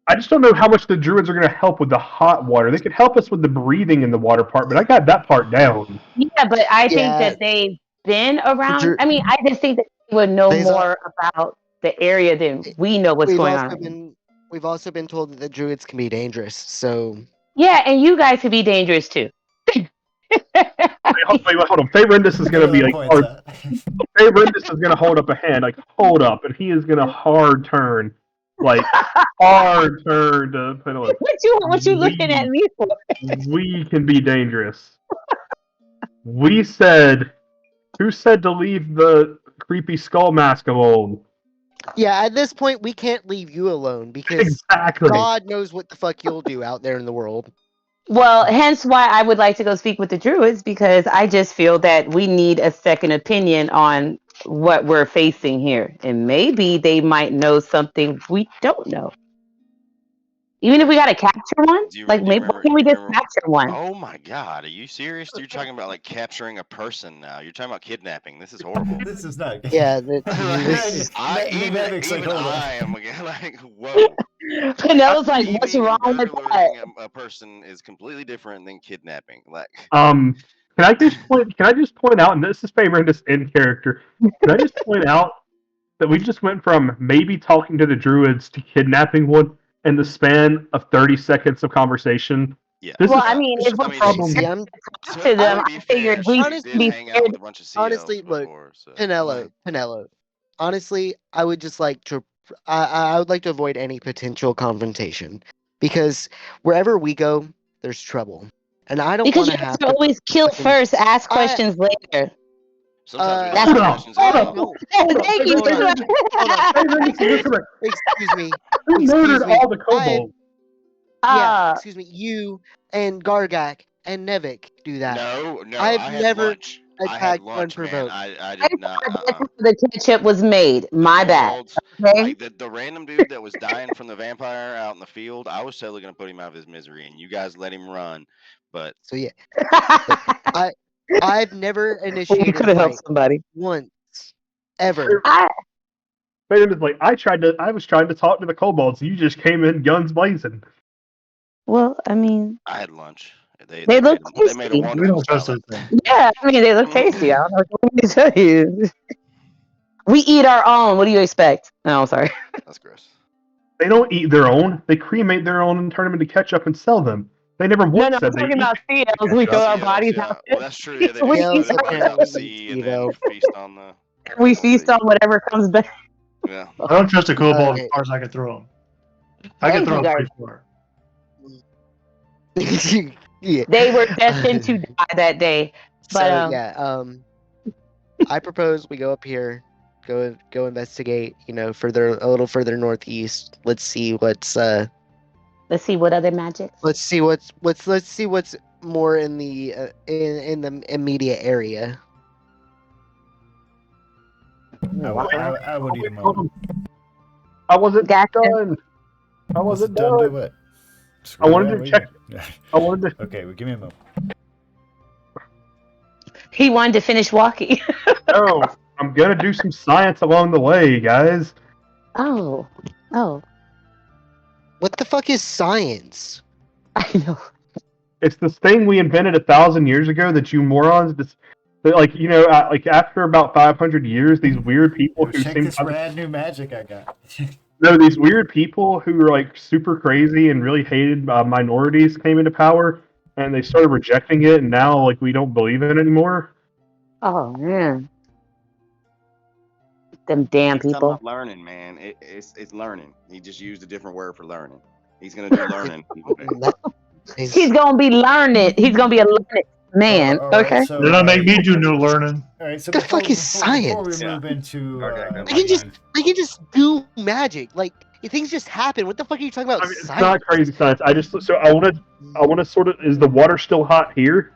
I just don't know how much the druids are going to help with the hot water. They could help us with the breathing in the water part, but I got that part down. Yeah, but I think Yeah. that they've been around. Dru- I mean, I just think that they would know They's al- more about the area than we know what's we've going also on. been told that the druids can be dangerous. So Yeah, and you guys could be dangerous too. Wait, hold on. Faye Rendis is going to be like, Faye Rendis is going to hold up a hand, like, hold up, and he is going to hard turn to put like, what you looking at me for? we can be dangerous. We said, who said to leave the creepy skull mask alone? yeah, at this point we can't leave you alone because Exactly. God knows what the fuck you'll do out there in the world. Well, hence why I would like to go speak with the druids, because I just feel that we need a second opinion on what we're facing here. And maybe they might know something we don't know. Even if we got to capture one, do you like maybe why remember? can't we Do you just remember? capture one? Oh my God, are you serious? You're talking about like capturing a person now. You're talking about kidnapping. This is horrible. This is not good. Yeah, Like, this even like, hold on. I am again like, whoa. Penelope's like, what's Thieving wrong and with that? burglaring a person is completely different than kidnapping. Like, Can I just point out, and this is Faye Rendis in character, can I just point out that we just went from maybe talking to the druids to kidnapping one in the span of 30 seconds of conversation? yeah. This Well, is I mean, if we're problem. See, I'm to them, to I be figured fair, we she honestly- did be hang out scared. with a bunch of sea honestly, elves look, before. So. Penelo. Honestly, I would just like to. I would like to avoid any potential confrontation because wherever we go, there's trouble, and I don't Because want you to have have to to. always kill fucking- first, ask questions later. Sometimes we That's- don't ask questions at all. No, Thank you. Hold on. Faye Rendis, listen, excuse me. who murdered me. all the kobolds? Yeah, excuse me. You and Gargak and Nevik do that. No, I've I had never lunch. I had attacked lunch, man. unprovoked. I did not. The ketchup was made. My bad. Kobolds, Okay. like the random dude that was dying from the vampire out in the field, I was totally gonna put him out of his misery, and you guys let him run. But So yeah, I've never initiated a Could have fight helped somebody. once, ever. Faye Rendis like, I was trying to talk to the kobolds. You just came in guns blazing. Well, I mean, I had lunch. They look They made a tasty. We wonderful don't trust salad. those things. yeah, I mean, they look tasty. I don't know what to tell you. We eat our own. What do you expect? No, sorry. That's gross. They don't eat their own. They cremate their own and turn them into ketchup and sell them. They never once I'm said they talking eat about CLs. We throw our Sea elves, bodies yeah. out Well, there. that's true. Yeah, they We do Yeah, throw their bodies out in the sea and then feast on the. We feast on whatever comes back. Yeah. I don't trust a kobold Okay. as far as I can throw them. I can Thank throw you, them guys. pretty far. Yeah. They were destined to die that day. But So yeah, I propose we go up here, go investigate. You know, a little further northeast. Let's see what's let's see what other magic. let's see what's more in the in the immediate area. I would eat a moment. I wasn't Gotcha. done. I wasn't done. Do done. what? I wanted to What check. you- I wanted to. Okay, well, give me a moment. He wanted to finish walking. No, I'm gonna do some science along the way, guys. Oh. What the fuck is science? I know. It's this thing we invented 1,000 years ago that you morons, like after about 500 years, these weird people Yo, who check seem this rad new magic I got. these weird people who were like super crazy and really hated minorities came into power, and they started rejecting it, and now like we don't believe in it anymore. Oh man. Them damn He's talking people. about learning, man. It's learning. He just used a different word for learning. He's gonna do learning. He's gonna be learned. He's gonna be a learned man. All right, Okay. so, Did not make me do no learning. All right, so The fuck is before we science? move into, Okay, I can just do magic. Like Things just happen. What the fuck are you talking about? I mean, it's Science? not crazy science. I want to sort of. Is the water still hot here?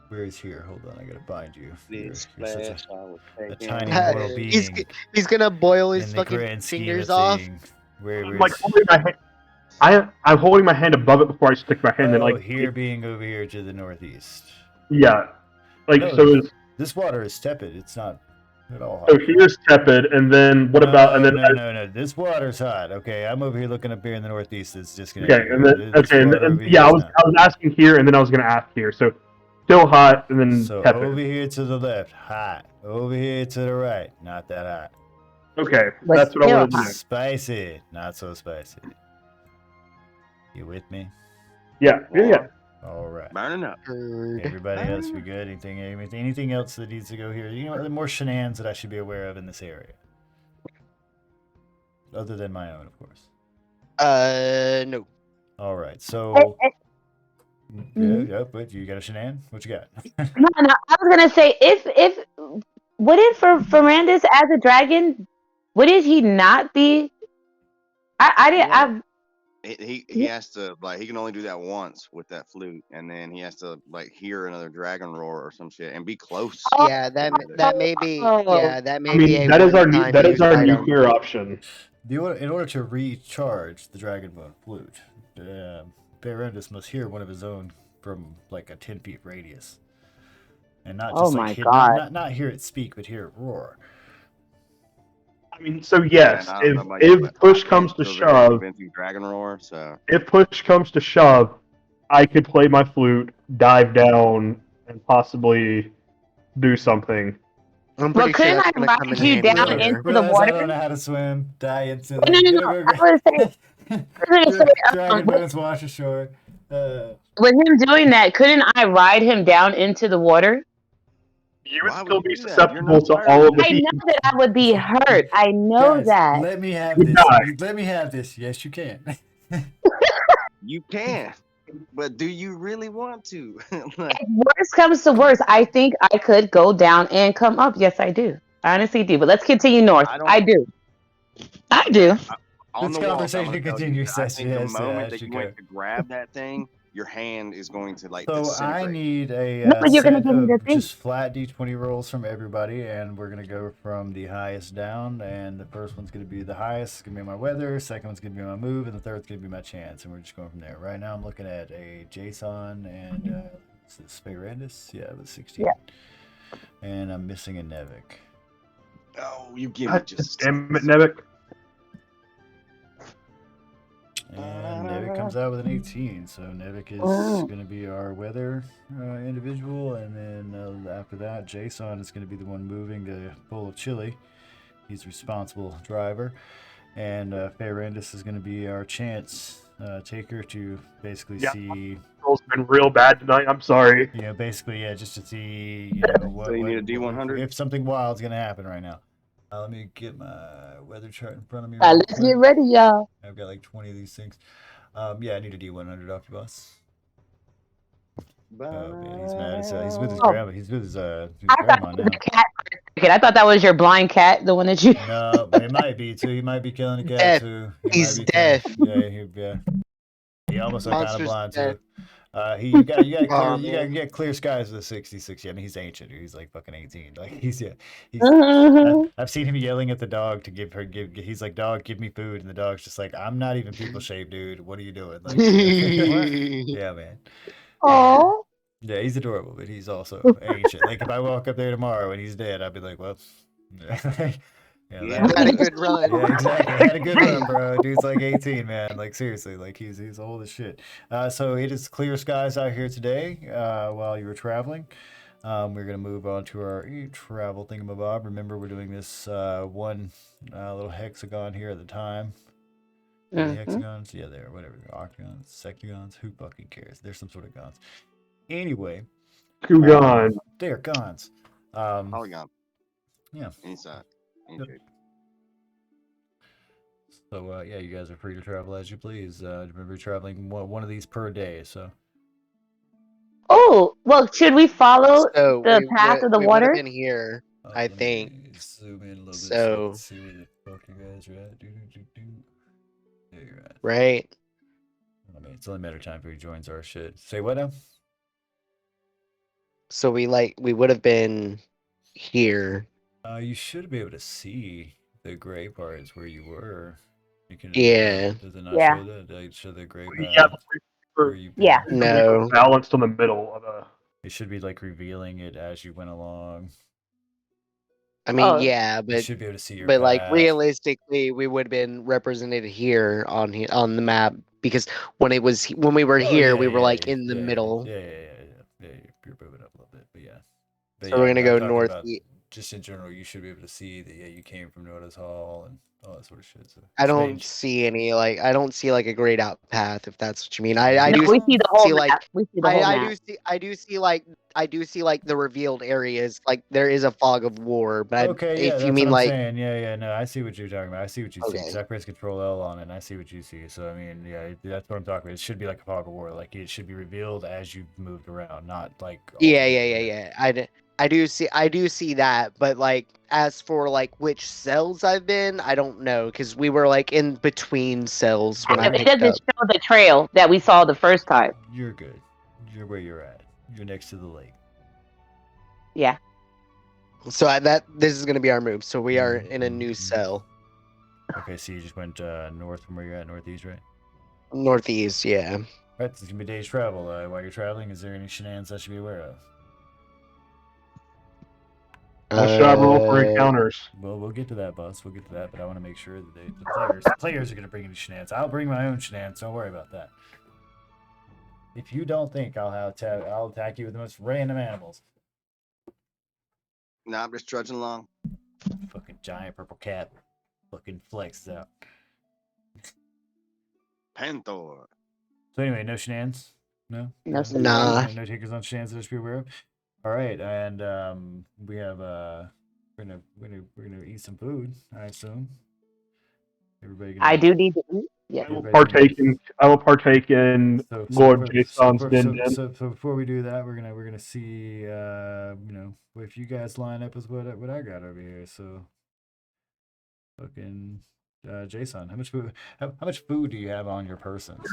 Where is here? Hold on, I gotta find you. You're This such flash I was a taking tiny away. mortal He's being he's gonna boil his in the fucking grand scheme fingers of off. things. I'm Where's like holding my hand. I'm holding my hand above it before I stick my hand in. Like here being over here to the northeast. yeah, like No, so is this water is tepid. It's not at all so hot. here's tepid, and then what about and then no. This water's hot. Okay, I'm over here looking up here in the northeast. It's just gonna. okay, and then This okay, water over yeah, here I is was not. asking here, and then I was gonna ask here. So still hot, and then So tepid. over here to the left, hot. Over here to the right, not that hot. Okay, But that's what I still wanted to know. hot. Spicy, not so spicy. You with me? Yeah. All right. Burning up. Heard. Everybody else, we good? Anything else that needs to go here? You know, the more shenanigans that I should be aware of in this area, other than my own, of course. No. All right. So, Mhm. yeah. But you got a shenan? What you got? No, I was gonna say if would it for Ferrandis as a dragon, would it he not be? I didn't. Well, he Yeah. has to he can only do that once with that flute, and then he has to hear another dragon roar or some shit and be close. Yeah, that may be. Yeah, that may I be mean, a that is one-time that is use our item. nuclear option. In order to recharge the dragon bone flute, Barendis must hear one of his own from like a 10 feet radius, and not Oh just my hear, God. not hear it speak, but hear it roar. I mean, so yes, and I don't know about you, if but push I comes can't to do a very shove, convincing dragon roar. So if push comes to shove, I could play my flute, dive down, and possibly do something. I'm Well, pretty sure couldn't that's I gonna come in ride you handy down later. into the Realize I water? don't know how to swim. Die instantly. No. It'll go I was gonna say, I was gonna say, Dragon bones wash ashore. with him doing that, couldn't I ride him down into the water? You would why would still you be do that? You're susceptible not to fire all of the I heat. know that I would be hurt. I know Guys, that. let me have You this. die. Let me have this. Yes, you can. You can, but do you really want to? If worst comes to worst, I think I could go down and come up. Yes, I do. I honestly do. But let's continue north. I don't. I do. I Okay. do. On This the walk, I'm conversation going to tell you continues that I as think the as moment as that you you go. went to grab that thing, your hand is going to So disintegrate. I need a No, but you're gonna set give me the of thing. just flat D20 rolls from everybody, and we're gonna go from the highest down. And the first one's gonna be the highest. It's gonna be my weather. Second one's gonna be my move, and the third's gonna be my chance. And we're just going from there. Right now, I'm looking at a Jason and is this Spirandus? Yeah, with 16. Yeah. And I'm missing a Nevik. Oh, you give me God just. damn it, Nevik. And Nevik comes out with an 18, so Nevik is Oh. going to be our weather individual, and then after that, Jason is going to be the one moving the bowl of chili. He's responsible driver, and Ferrandis is going to be our chance taker to basically see, Roll's been real bad tonight. I'm sorry. basically, just to see, what, So you need a D100? if something wild's going to happen right now. Let me get my weather chart in front of me. Let's get ready, y'all. I've got like 20 of these things. Yeah, I need a D100 off you, boss. Oh man, he's mad. He's with his grandma. He's with his I grandma thought now. the cat for a second. I thought that was your blind cat, the one that you. No, but it might be too. He might be killing a cat Deaf. too. He's deaf. Yeah. He almost kind of Monster's blind deaf. too. You got Aw, you man. get clear skies with a 66. Yeah, I mean he's ancient. Dude. He's like fucking 18. Like he's. Mhm. I've seen him yelling at the dog to give. He's like, dog, give me food, and the dog's just like, I'm not even people shaped, dude. What are you doing? Like, yeah, man. Aw. Yeah, he's adorable, but he's also ancient. Like if I walk up there tomorrow and he's dead, I'd be like, well, Yeah. Had a good run. yeah, exactly. Had a good run, bro. Dude's like 18, man. Like seriously, like he's old as shit. So it is clear skies out here today. While you were traveling, we're gonna move on to our travel thingamabob. Remember, we're doing this one little hexagon here at the time. The Mhm. hexagons, yeah, they're whatever. They're octagons, sectagons. Who fucking cares? There's some sort of gons. Anyway, Kugan. they're gons. Polygon. Yeah. Inside. Yep. So yeah, you guys are free to travel as you please. Remember, traveling one of these per day. So Oh, well, should we follow So the path of the we would have water? been here. I let me think. zoom in a little bit So- so I can see where the fuck you guys are at. Yeah, you're right. right? I mean, it's only a matter of time before he joins our shit. Say what now? So we would have been here. You should be able to see the gray parts where you were. You can. Yeah. Does it not Yeah. show that? Like, show the gray Yeah, path where you've been? Yeah. No. Balanced on the middle of a. It should be like revealing it as you went along. I mean, Oh. yeah, You but should be able to see your like path. realistically, we would have been represented here on the map because when we were Oh, here, yeah, we were yeah, like in the yeah, middle. Yeah, you're moving up a little bit, but yeah. But So yeah, we're gonna I'm go talking north. about just in general, you should be able to see that, yeah, you came from Notice Hall and all that sort of shit. So I just don't making see any I don't see like a grayed out path if that's what you mean. Yeah. I No, do we see the whole see like map. We see the whole I map. do see like the revealed areas. Like there is a fog of war, but Okay, yeah, if you that's what mean I'm like saying. Yeah, no, I see what you're talking about. I see what you see. Because okay, I press Control L on it, and I see what you see. So I mean, yeah, that's what I'm talking about. It should be like a fog of war. Like it should be revealed as you've moved around, not like. yeah. I do see that, but like as for like which cells I've been, I don't know because we were like in between cells when I It picked doesn't up. show the trail that we saw the first time. You're good. You're where you're at. You're next to the lake. Yeah. So this is gonna be our move. So we are in a new cell, Okay, so you just went north from where you're at, northeast, right? northeast. Yeah. Right, it's gonna be a day's travel. While you're traveling, is there any shenanigans I should be aware of? What should I roll for Uh, encounters? Well, we'll get to that, boss. We'll get to that, but I want to make sure that the players are gonna bring any shenanigans. I'll bring my own shenanigans. Don't worry about that. If you don't think I'll attack you with the most random animals. No, I'm just trudging along. Fucking giant purple cat, fucking flexes out. Panther. So anyway, no shenanigans. No. No Nah. No takers on shenanigans that I should be aware of. All right, and we have we're gonna eat some food, I assume. Everybody gonna I do need to eat. Yeah. I will partake in Lord Jason's din din. So before we do that, we're gonna see if you guys line up with what I got over here. So fucking Jason, how much food do you have on your persons?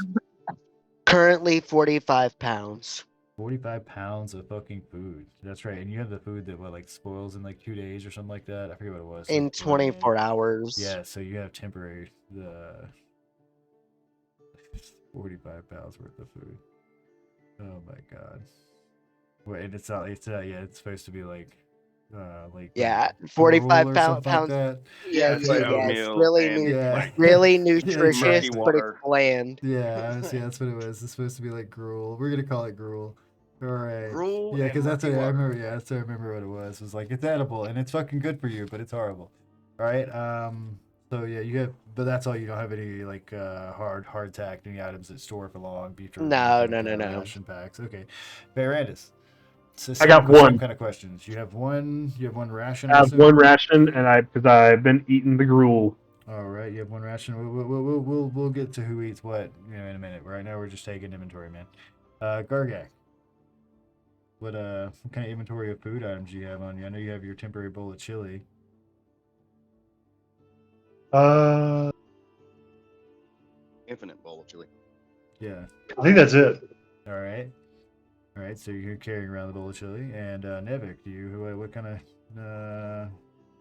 Currently 45 pounds. 45 pounds of fucking food. That's right. And you have the food that like spoils in like 2 days or something like that. I forget what it was. In Like, 24 hours. yeah, so you have temporary 45 pounds worth of food. Oh my god. Wait, and it's not yeah, it's supposed to be like yeah, gruel 45 or pounds. something like that. Yeah, it's like it's oatmeal really and like really murky nutritious, but it's water. bland. Yeah, honestly, that's what it was. It's supposed to be like gruel. We're gonna call it gruel. All right. Gruel Yeah, and because that's what murky I water. remember. Yeah, that's what I remember what it was. It was like it's edible and it's fucking good for you, but it's horrible. All right. So yeah, you have, but that's all. You don't have any like hard tack, any items that store for long, beef jerky, No. ration packs. Okay, Varandis. So I got same one. kind of questions. You have one. You have one ration. I have assume? one ration, and because I've been eating the gruel. All right, you have one ration. We'll get to who eats what in a minute. Right now, we're just taking inventory, man. Gargak. What kind of inventory of food items do you have on you? I know you have your temporary bowl of chili. Infinite bowl of chili. Yeah. I think that's it. All right. All right. So you're carrying around the bowl of chili, and Nevik, what kind of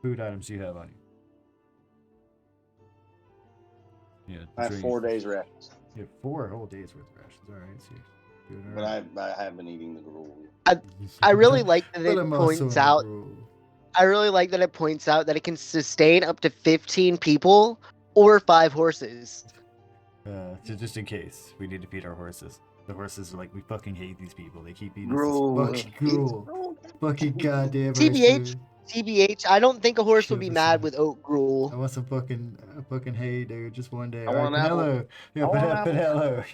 food items do you have on you? Yeah. I have 4 days rations, You have 4 whole days worth of rations. All right. So you're doing but all right. I have been eating the gruel. I really like that But it I'm also points on the out. rule. I really like that it points out that it can sustain up to 15 people or 5 horses. Just in case we need to feed our horses. The horses are like, we fucking hate these people. They keep eating Gruel. this fucking gruel. Fucking goddamn horse TBH, food. TBH, I don't think a horse would be Shit, mad listen. with oat gruel. I want some fucking hay, dude. Just one day. I All right, want apple. Pinello. Yeah, I want apple. Pinello.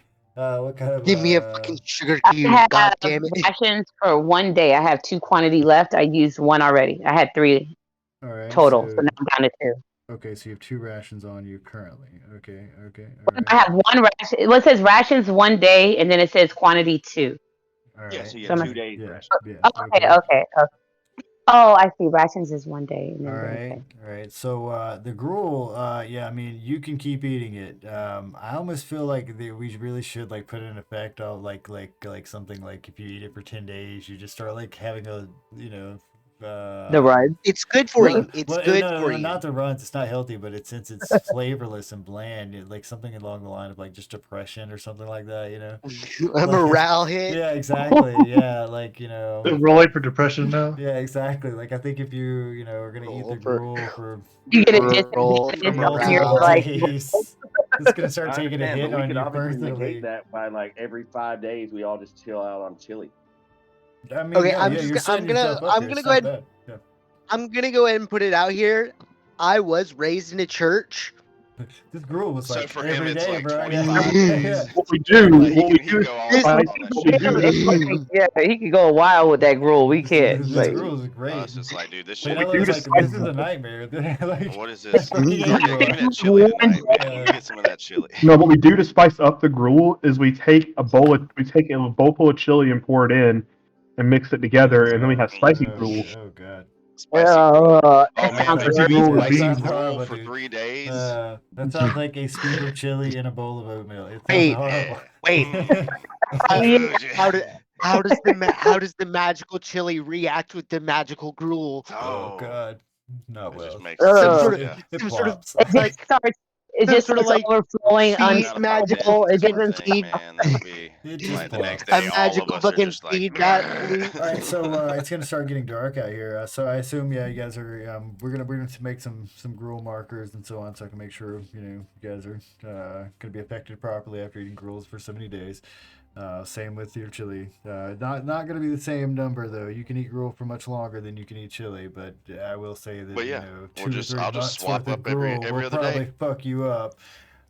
What kind of? Give me a fucking sugar I cube, have god damn it. rations for one day. I have 2 quantity left. I used 1 already. I had 3 All right. total, so So, now I'm down to 2. okay, so you have 2 rations on you currently. Okay. All I right. have 1 ration. Well, it says rations 1 day, and then it says quantity 2. All right. Yeah, so you So have I'm- 2 days Yeah. ration. Yeah. Okay. Oh, I see. Rations is 1 day. And All then right, okay. all right. So the gruel, yeah, I mean, you can keep eating it. I almost feel like we really should like put an effect of like something like if you eat it for 10 days, you just start like having a The run. It's good for well, you. It's well, good no, for no, you. not the runs. It's not healthy, but since it's flavorless and bland, like something along the line of like just depression or something like that, A Like, morale hit. yeah, exactly. Yeah, like Relate for depression now. yeah, exactly. Like I think if you are gonna eat Roll the for gruel for You get a roll for for disadvantage on your multiple morale. like. days, it's gonna start I taking a understand, hit but we on could you obviously negate personally. that by like every 5 days we all just chill out on chili. I mean, Okay, yeah, I'm yeah, just you're I'm setting gonna yourself up I'm here. gonna It's go not ahead. bad. Yeah. I'm gonna go ahead and put it out here. I was raised in a church. This gruel was So like for him, every it's day, like bro. 25 Yeah. days. What we Like, do, like he what we can do is go all This month spice. on that What we shit. do is Yeah, he could go a while with that gruel. We can't. This Like, gruel is great. It's just like, dude, this But shit. in other do words, to like spice this is a nightmare. Like, What is I this? fucking hate Oh yeah, give gruel. me that chili tonight, man. Let me Uh, get some of that chili. no. What we do to spice up the gruel is we take a bowl full of chili and pour it in, and mix it together, and then we have spicy gruel. oh god. Spicy gruel. Oh that man, sounds but if Spicy you good. eat gruel with That spicy sounds beans. gruel horrible, for dude. 3 days, That sounds like a scoop of chili in a bowl of oatmeal. It sounds Wait, horrible. wait. Yeah. How does the magical chili react with the magical gruel? Oh oh, god. Not it just well. makes Some sense. sort of Yeah, It some sort of plops. It just like starts. It some just sort of starts like overflowing, feed not a botanical magical. It sort of doesn't thing, feed man. That would be It just like the next plops. a day. All of magical us are fucking just like. feedback loop. All right, so it's gonna start getting dark out here. So I assume, yeah, you guys are. We're gonna make some gruel markers and so on, so I can make sure you guys are gonna be affected properly after eating gruels for so many days. Same with your chili. Not gonna be the same number though. You can eat gruel for much longer than you can eat chili, but I will say that But yeah, 2 or 3 I'll just months worth swap of up every gruel will other probably day. fuck you up.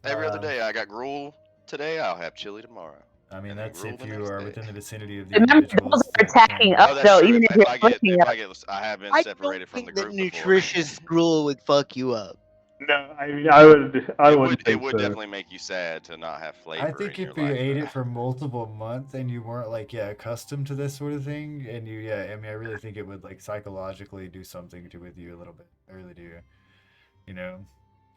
Every other day, I got gruel today. I'll have chili tomorrow. I mean, And then that's gruel if the you next are day. within the vicinity of the remember, those individuals are that can. attacking us Oh, that's though. true. Even if If you're I flicking up. I have been I don't separated from think the that group before. nutritious gruel would fuck you up. No, I mean I wouldn't It think would so. definitely make you sad to not have flavor I think in your if you life. ate it for multiple months and you weren't like accustomed to this sort of thing, and I mean I really think it would like psychologically do something with you a little bit. I really do. You know,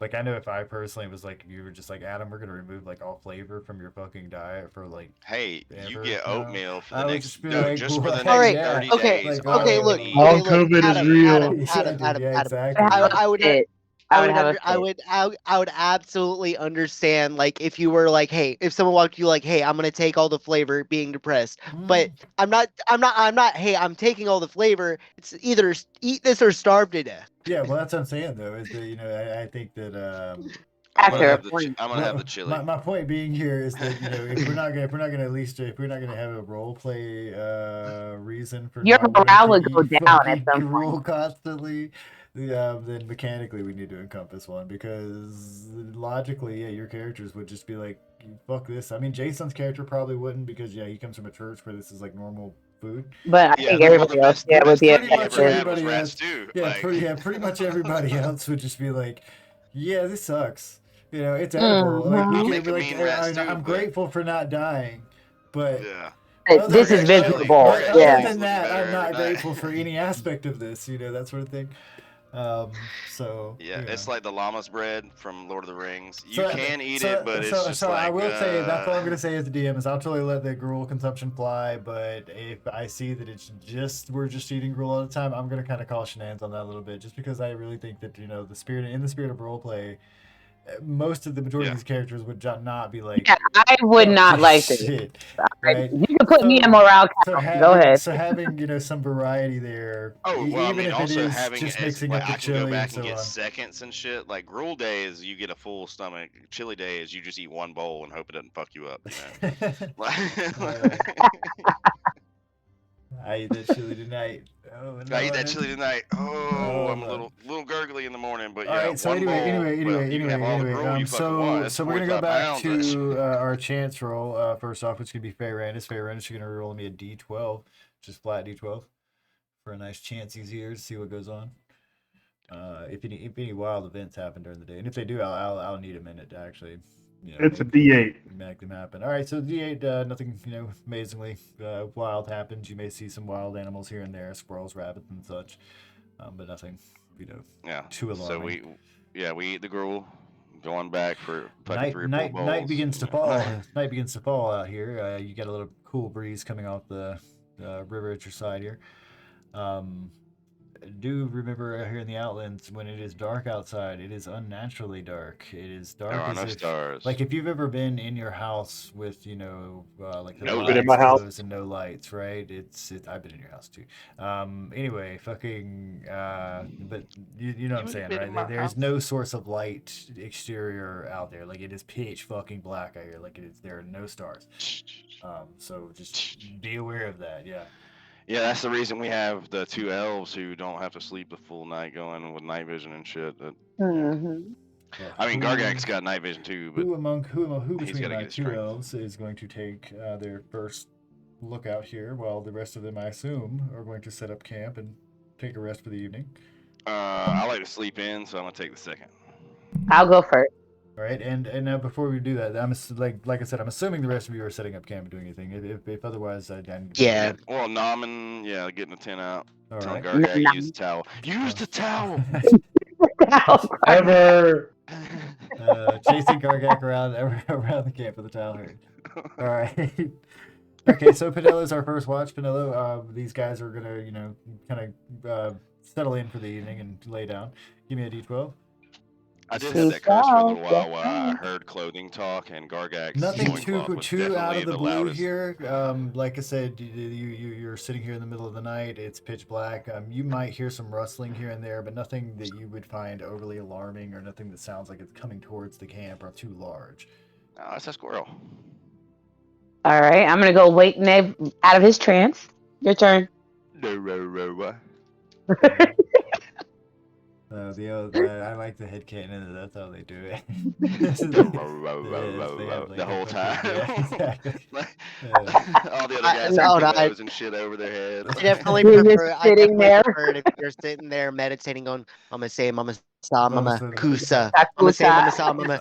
like I know if I personally was like, if you were just like, Adam, we're gonna remove like all flavor from your fucking diet for like Hey, you ever get now, oatmeal for I the would next just be no, like, just for the what? All next right. Yeah, 30 Okay. days. like All Okay. you can Look. eat. Okay. Long Look. COVID is Adam. real. Adam. yeah, Adam. dude, Adam. yeah, Adam. exactly. I would Yeah. I would. fit. I I would would have a under, fit. I would absolutely understand like if you were like, hey, if someone walked you like, hey, I'm gonna take all the flavor being depressed. But I'm not, hey, I'm taking all the flavor. It's either eat this or starve to death. Yeah, well, that's what I'm saying though. Is that I think that I'm gonna After a have the point. I'm gonna have the chili. my point being here is that if we're not gonna at least if we're not gonna have a role play reason for Your not wanting morale to would go eat down at fucking some point. gruel constantly, then mechanically we need to encompass one because logically, yeah, your characters would just be like, fuck this. I mean, Jason's character probably wouldn't because he comes from a church where this is like normal food. But I Yeah, think the everybody else, the would best be food Pretty he much ever affected. had was everybody rat else. stew. Yeah, Like, pretty much everybody else would just be like, yeah, this sucks. It's edible. Like we Mhm. I'll can make be a like, mean rat stew, I'm but grateful for not dying, but yeah, This is miserable. Margaret's Yeah. chili's than looking that, better I'm every not night. grateful for any aspect of this. That sort of thing. So Yeah, it's like the llama's bread from Lord of the Rings. You So, can eat it, but it's just so I like will say that's all I'm gonna say as the DM is I'll totally let the gruel consumption fly. But if I see that we're just eating gruel all the time, I'm gonna kind of call shenanigans on that a little bit, just because I really think that the spirit of role play, most of the majority of these characters would not be like, Yeah, I would fuck not this like this. shit, right? You can put me in morale count. Go ahead. having some variety there, Oh well, I even mean, if it also is having just it as mixing like up the I can go chili and back and so get on. seconds and shit. Like gruel days, you get a full stomach. Chili days, you just eat one bowl and hope it doesn't fuck you up. I ate that chili tonight. Oh no! I eat that chili tonight. Oh, Oh, I'm a no. little gurgly in the morning, but All yeah, right. So one bowl. Well, you can have all the gruel you fucking want. That's So we're gonna go 45 back pounds. Of that shit. to our chance roll. First off, it's gonna be Fayrandis. Fayrandis, you're gonna roll me a D12, just flat D12, for a nice chances here to see what goes on. If any wild events happen during the day, and if they do, I'll need a minute to actually It's a D8. Make them happen. All right, so D8, nothing amazingly wild happens. You may see some wild animals here and there, squirrels, rabbits, and such, but nothing too alarming. So we eat the gruel. Going back for fucking 3 or 4 Night bowls. begins to fall. Night begins to fall out here. You get a little cool breeze coming off the river at your side here. Do remember here in the Outlands, when it is dark outside, it is unnaturally dark. It is dark There are as no if, stars. like if you've ever been in your house with like the No lights in my house. closed and no lights, right? I've been in your house too. Anyway, fucking but you know what I'm saying, right? There's no source of light exterior out there. Like it is pitch fucking black out here. Like there are no stars. So just be aware of that. Yeah. Yeah, that's the reason we have the 2 elves who don't have to sleep the full night going with night vision and shit. Mm-hmm. Well, I mean, Gargak's got night vision too, but who he's between gotta my get his 2 strength. elves is going to take their first look out here, while the rest of them, I assume, are going to set up camp and take a rest for the evening. I like to sleep in, so I'm gonna take the second. I'll go first. All right, and now before we do that, like I said, I'm assuming the rest of you are setting up camp and doing anything. If otherwise, I Yeah. Well, Namen, getting the tent out. All Telling right. Gargak use the towel. Use the towel. Ever. Chasing Gargak around the camp with the towel. All right. Okay, so Pinello's our first watch. Pinello, these guys are gonna, kind of settle in for the evening and lay down. Give me a D12. I did have that curse for a little while where I heard clothing talk and Gargak's Nothing loincloth was too out definitely of the the blue loudest. here. Like I said, you're sitting here in the middle of the night. It's pitch black. You might hear some rustling here and there, but nothing that you would find overly alarming or nothing that sounds like it's coming towards the camp or too large. Oh, it's a squirrel. All right, I'm gonna go wake Nave out of his trance. Your turn. I like the headcanon. That's how they do it. The whole time. Yeah, exactly. All the other guys have pillows and shit over their head. I definitely You're just prefer. I sitting definitely there. prefer it if you're sitting there meditating, going, "I'm gonna say Mama Sa Mama Kusa." Takusa. I'm gonna say Mama Sa Mama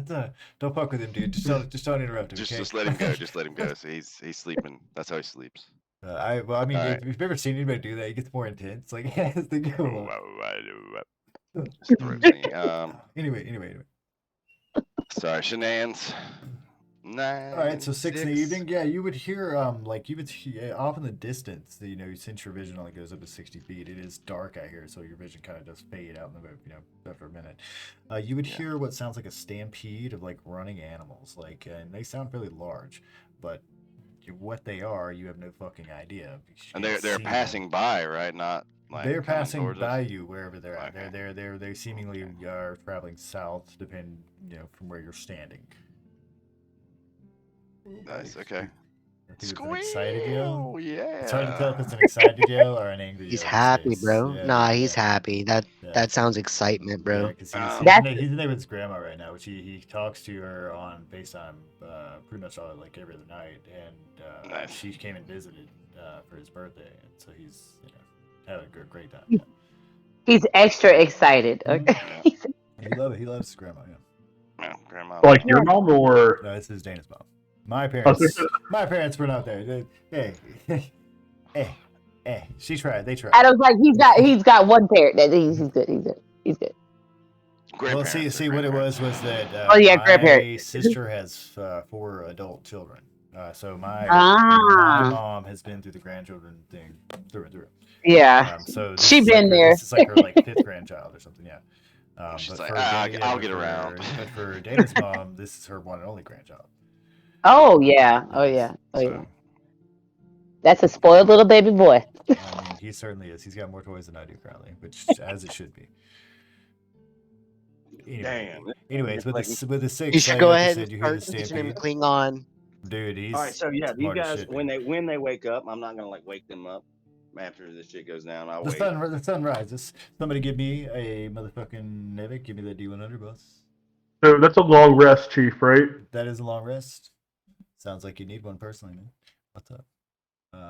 Kusa. Don't fuck with him, dude. Just don't interrupt him. Just let him go. Just let him go. So he's sleeping. That's how he sleeps. If you've ever seen anybody do that, it gets more intense. Like as they go along. Anyway. Sorry, shenanigans. All right, so 6 in the evening. Yeah, you would hear off in the distance. Since your vision only goes up to 60 feet, it is dark out here, so your vision kind of does fade out in the after a minute. You would hear what sounds like a stampede of running animals, and they sound fairly large, but what they are, you have no fucking idea. And they're passing by, right? Not like they're passing by us. You wherever they're at. Okay. They seemingly are traveling south, depending from where you're standing. Nice. Okay. It's an excited yell. Yeah. It's hard to tell if it's an excited yell or an angry yell. He's happy, bro. Yeah, He's happy. That sounds excitement, bro. Yeah, because he's in there with his grandma right now, which he talks to her on FaceTime pretty much every other night, and nice. She came and visited for his birthday, and so he's having a great time. Yeah. He's extra excited. Okay. He loves his grandma. Yeah. Grandma. Like your mom or? No, this is Dana's mom. My parents were not there. Hey, she tried. They tried. Adam's like he's got one parent. He's good. He's good. Well, see, what it was that my sister has 4 adult children. So my mom has been through the grandchildren thing through and through. Yeah. So she's been there. This is like her 5th grandchild or something. Yeah. She's but like, I'll get around. But for Dana's mom, this is her one and only grandchild. Oh yeah. That's a spoiled little baby boy. I mean, he certainly is. He's got more toys than I do currently, which as it should be. Anyways, with the 6, you should go ahead and start teaching him Klingon. Dude, he's all right. So yeah, these guys shit, when they wake up, I'm not gonna wake them up after this shit goes down. I'll wait. The sun rises. Somebody give me a motherfucking Nevik. Give me that D100, boss. So that's a long rest, Chief, right? That is a long rest. Sounds like you need one personally, man. What's up?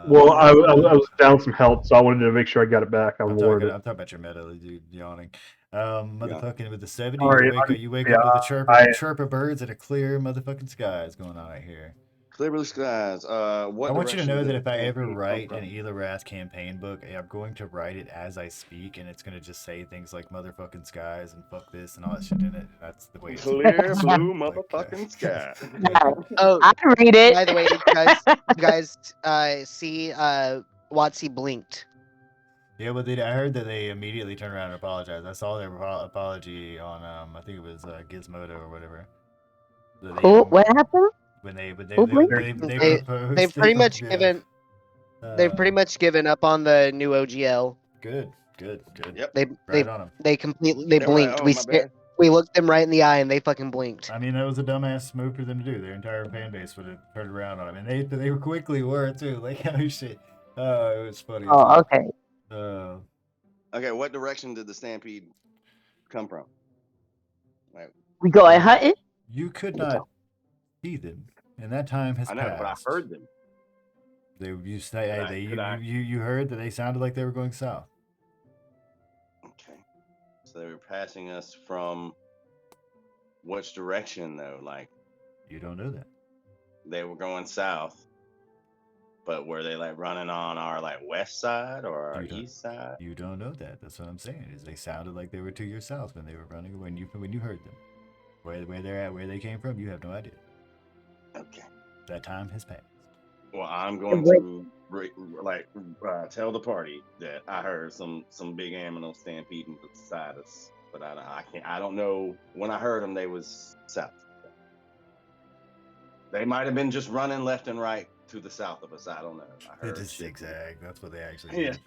Well, I was down some health, so I wanted to make sure I got it back. I'm worried. I'm talking about your meta, dude, yawning. Motherfucking with the 70, Sorry, you wake yeah, up to the chirp of birds and a clear motherfucking sky is going on right here. Clear blue skies. What I want you to direction know did that the if I ever stampede come write from? an Elorath campaign book, I'm going to write it as I speak, and it's going to just say things like motherfucking skies and fuck this and all that shit in it. That's the way it's Clear blue like, motherfucking sky. Oh, I read it. by the way, did you guys see Watsy blinked? Yeah, well, I heard that they immediately turned around and apologized. I saw their apology on, I think it was Gizmodo or whatever. Oh, what happened? When they proposed. They've pretty much yeah. given. They've pretty much given up on the new OGL. Good. Yep. Right on them. They completely They were like, blinked. "Oh, we my bad." we looked them right in the eye and they fucking blinked. I mean, that was a dumbass move for them to do. Their entire fan base would have turned around on them, and they quickly were too. Like, oh shit. Oh, it was funny. Oh, okay. Okay, what direction did the stampede come from? Like, We going hunting? You could not see them, and that time has I know, but I passed. heard them. You heard that they sounded like they were going south. Okay. So they were passing us from which direction though? Like, You don't know that. they were going south, but were they like running on our like west side or our You don't- east side? You don't know that. That's what I'm saying. Is they sounded like they were to your south when they were running when you heard them. Where they're at, where they came from, you have no idea. Okay. That time has passed. Well, I'm going to tell the party that I heard some big animals stampeding beside us, but I don't know. When I heard them, they was south. They might have been just running left and right to the south of us. I don't know. I They heard just shit. zigzag. That's what they actually Yeah. do.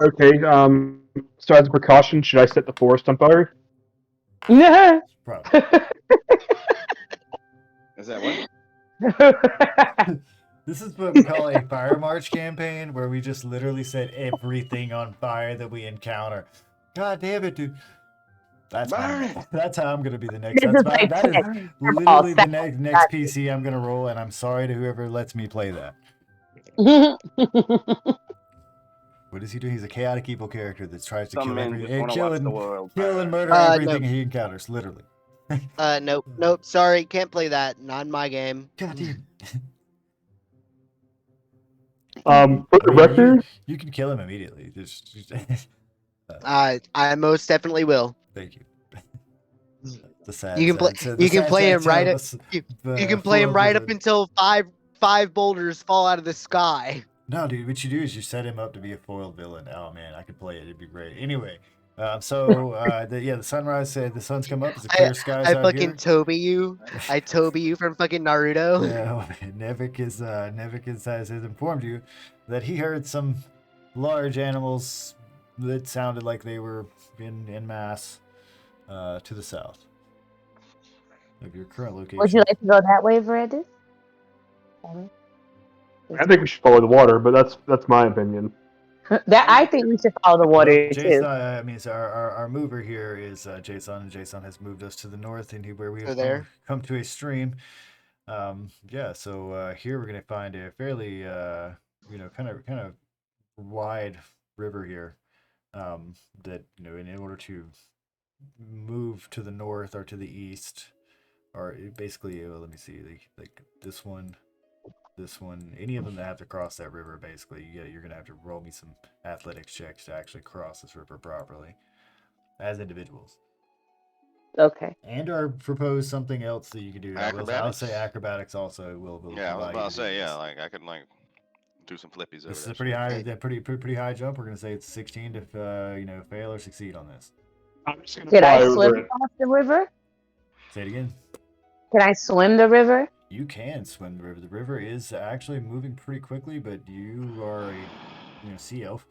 Okay. So as a precaution, should I set the forest on fire? Yeah. Probably. Is that what? This is what we call a fire march campaign, where we just literally set everything on fire that we encounter. God damn it, dude. That's how I'm gonna be the next. This That is like is literally the next PC I'm gonna roll, and I'm sorry to whoever lets me play that. What does he do? He's a chaotic evil character that tries to Some kill men everything, just wanna watch the world kill and burn. murder everything he encounters. Literally. Nope. Sorry, can't play that. Not in my game. God damn. For the record, you can kill him immediately. I most definitely will. Thank you. The sad, You can play. You can play him right up. You can play him right up until five boulders fall out of the sky. No, dude. What you do is you set him up to be a foiled villain. Oh man, I could play it. It'd be great. Anyway, the sunrise said the sun's come up. It's a clear skies I out fucking here. Toby you. I Toby you from fucking Naruto. Yeah, Nevik has informed you that he heard some large animals that sounded like they were in mass to the south of your current location. Would you like to go that way, Brandon? I think we should follow the water, but that's my opinion. I think we should follow the water Jason, too. I mean, so our mover here is Jason, and Jason has moved us to the north, and where we have come to a stream. So here we're gonna find a fairly kind of wide river here. That in order to move to the north or to the east, or basically, let me see, like this one, any of them that have to cross that river, basically, you're gonna have to roll me some athletics checks to actually cross this river properly as individuals. Okay. And or propose something else that you can do. I'll say acrobatics also will. Yeah, I was about to say, like I could do some flippies over This is there. a pretty high, pretty high jump. We're gonna say it's 16 to fail or succeed on this. I'm just gonna Can fly I over swim it. across the river? Say it again. Can I swim the river? You can swim the river. The river is actually moving pretty quickly, but you are a sea elf.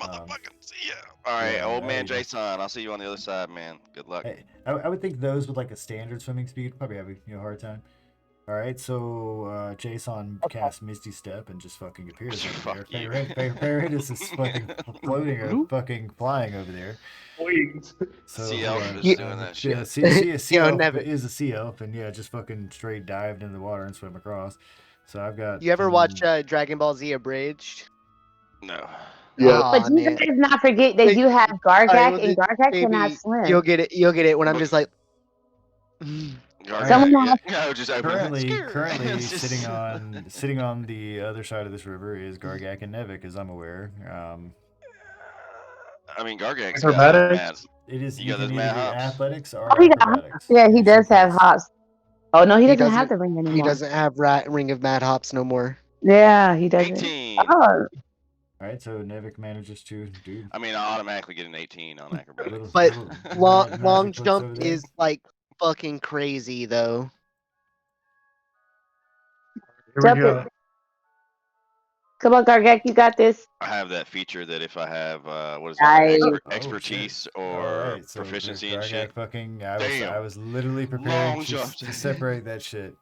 Motherfucking sea elf. All right, old man Jason, I'll see you on the other side, man. Good luck. I would think those with like a standard swimming speed probably have a hard time. All right, so Jason casts Misty Step and just fucking appears over there. Favorite is just fucking floating or fucking flying over there. Please. So, sea elf is doing that shit. Yeah, sea elf is a sea elf, and just fucking straight dived in the water and swim across. So I've got. You ever watch Dragon Ball Z Abridged? No. Yeah. But you man. guys not forget that Wait, you have Alright, Gargak, well, and Gargak cannot maybe swim. you'll get it. You'll get it when I'm Look- just like. Gargak, Someone yeah. No, just open Currently, it. currently It's just- sitting on the other side of this river is Gargak and Nevik, as I'm aware. I mean, Gargak's got mad. Acrobatics. It is You got can those either mad do hops? athletics or Oh, he got acrobatics. yeah, he It's does your have choice. hops. Oh no, he He doesn't have doesn't- the ring anymore. He doesn't have Ring of Mad Hops no more. Yeah, he doesn't. 18. Oh, All right, so Nevik manages to do. I mean, I automatically get an 18 on acrobatics. But long magic long looks jump over there. is like fucking crazy though. Here Jump we go. it. Come on, Gargak, you got this. I have that feature that if I have what is Nice. it, Oh, expertise shit. or Alright, so proficiency and Gargak shit. fucking. I Damn. was literally preparing Long jump. to separate that shit.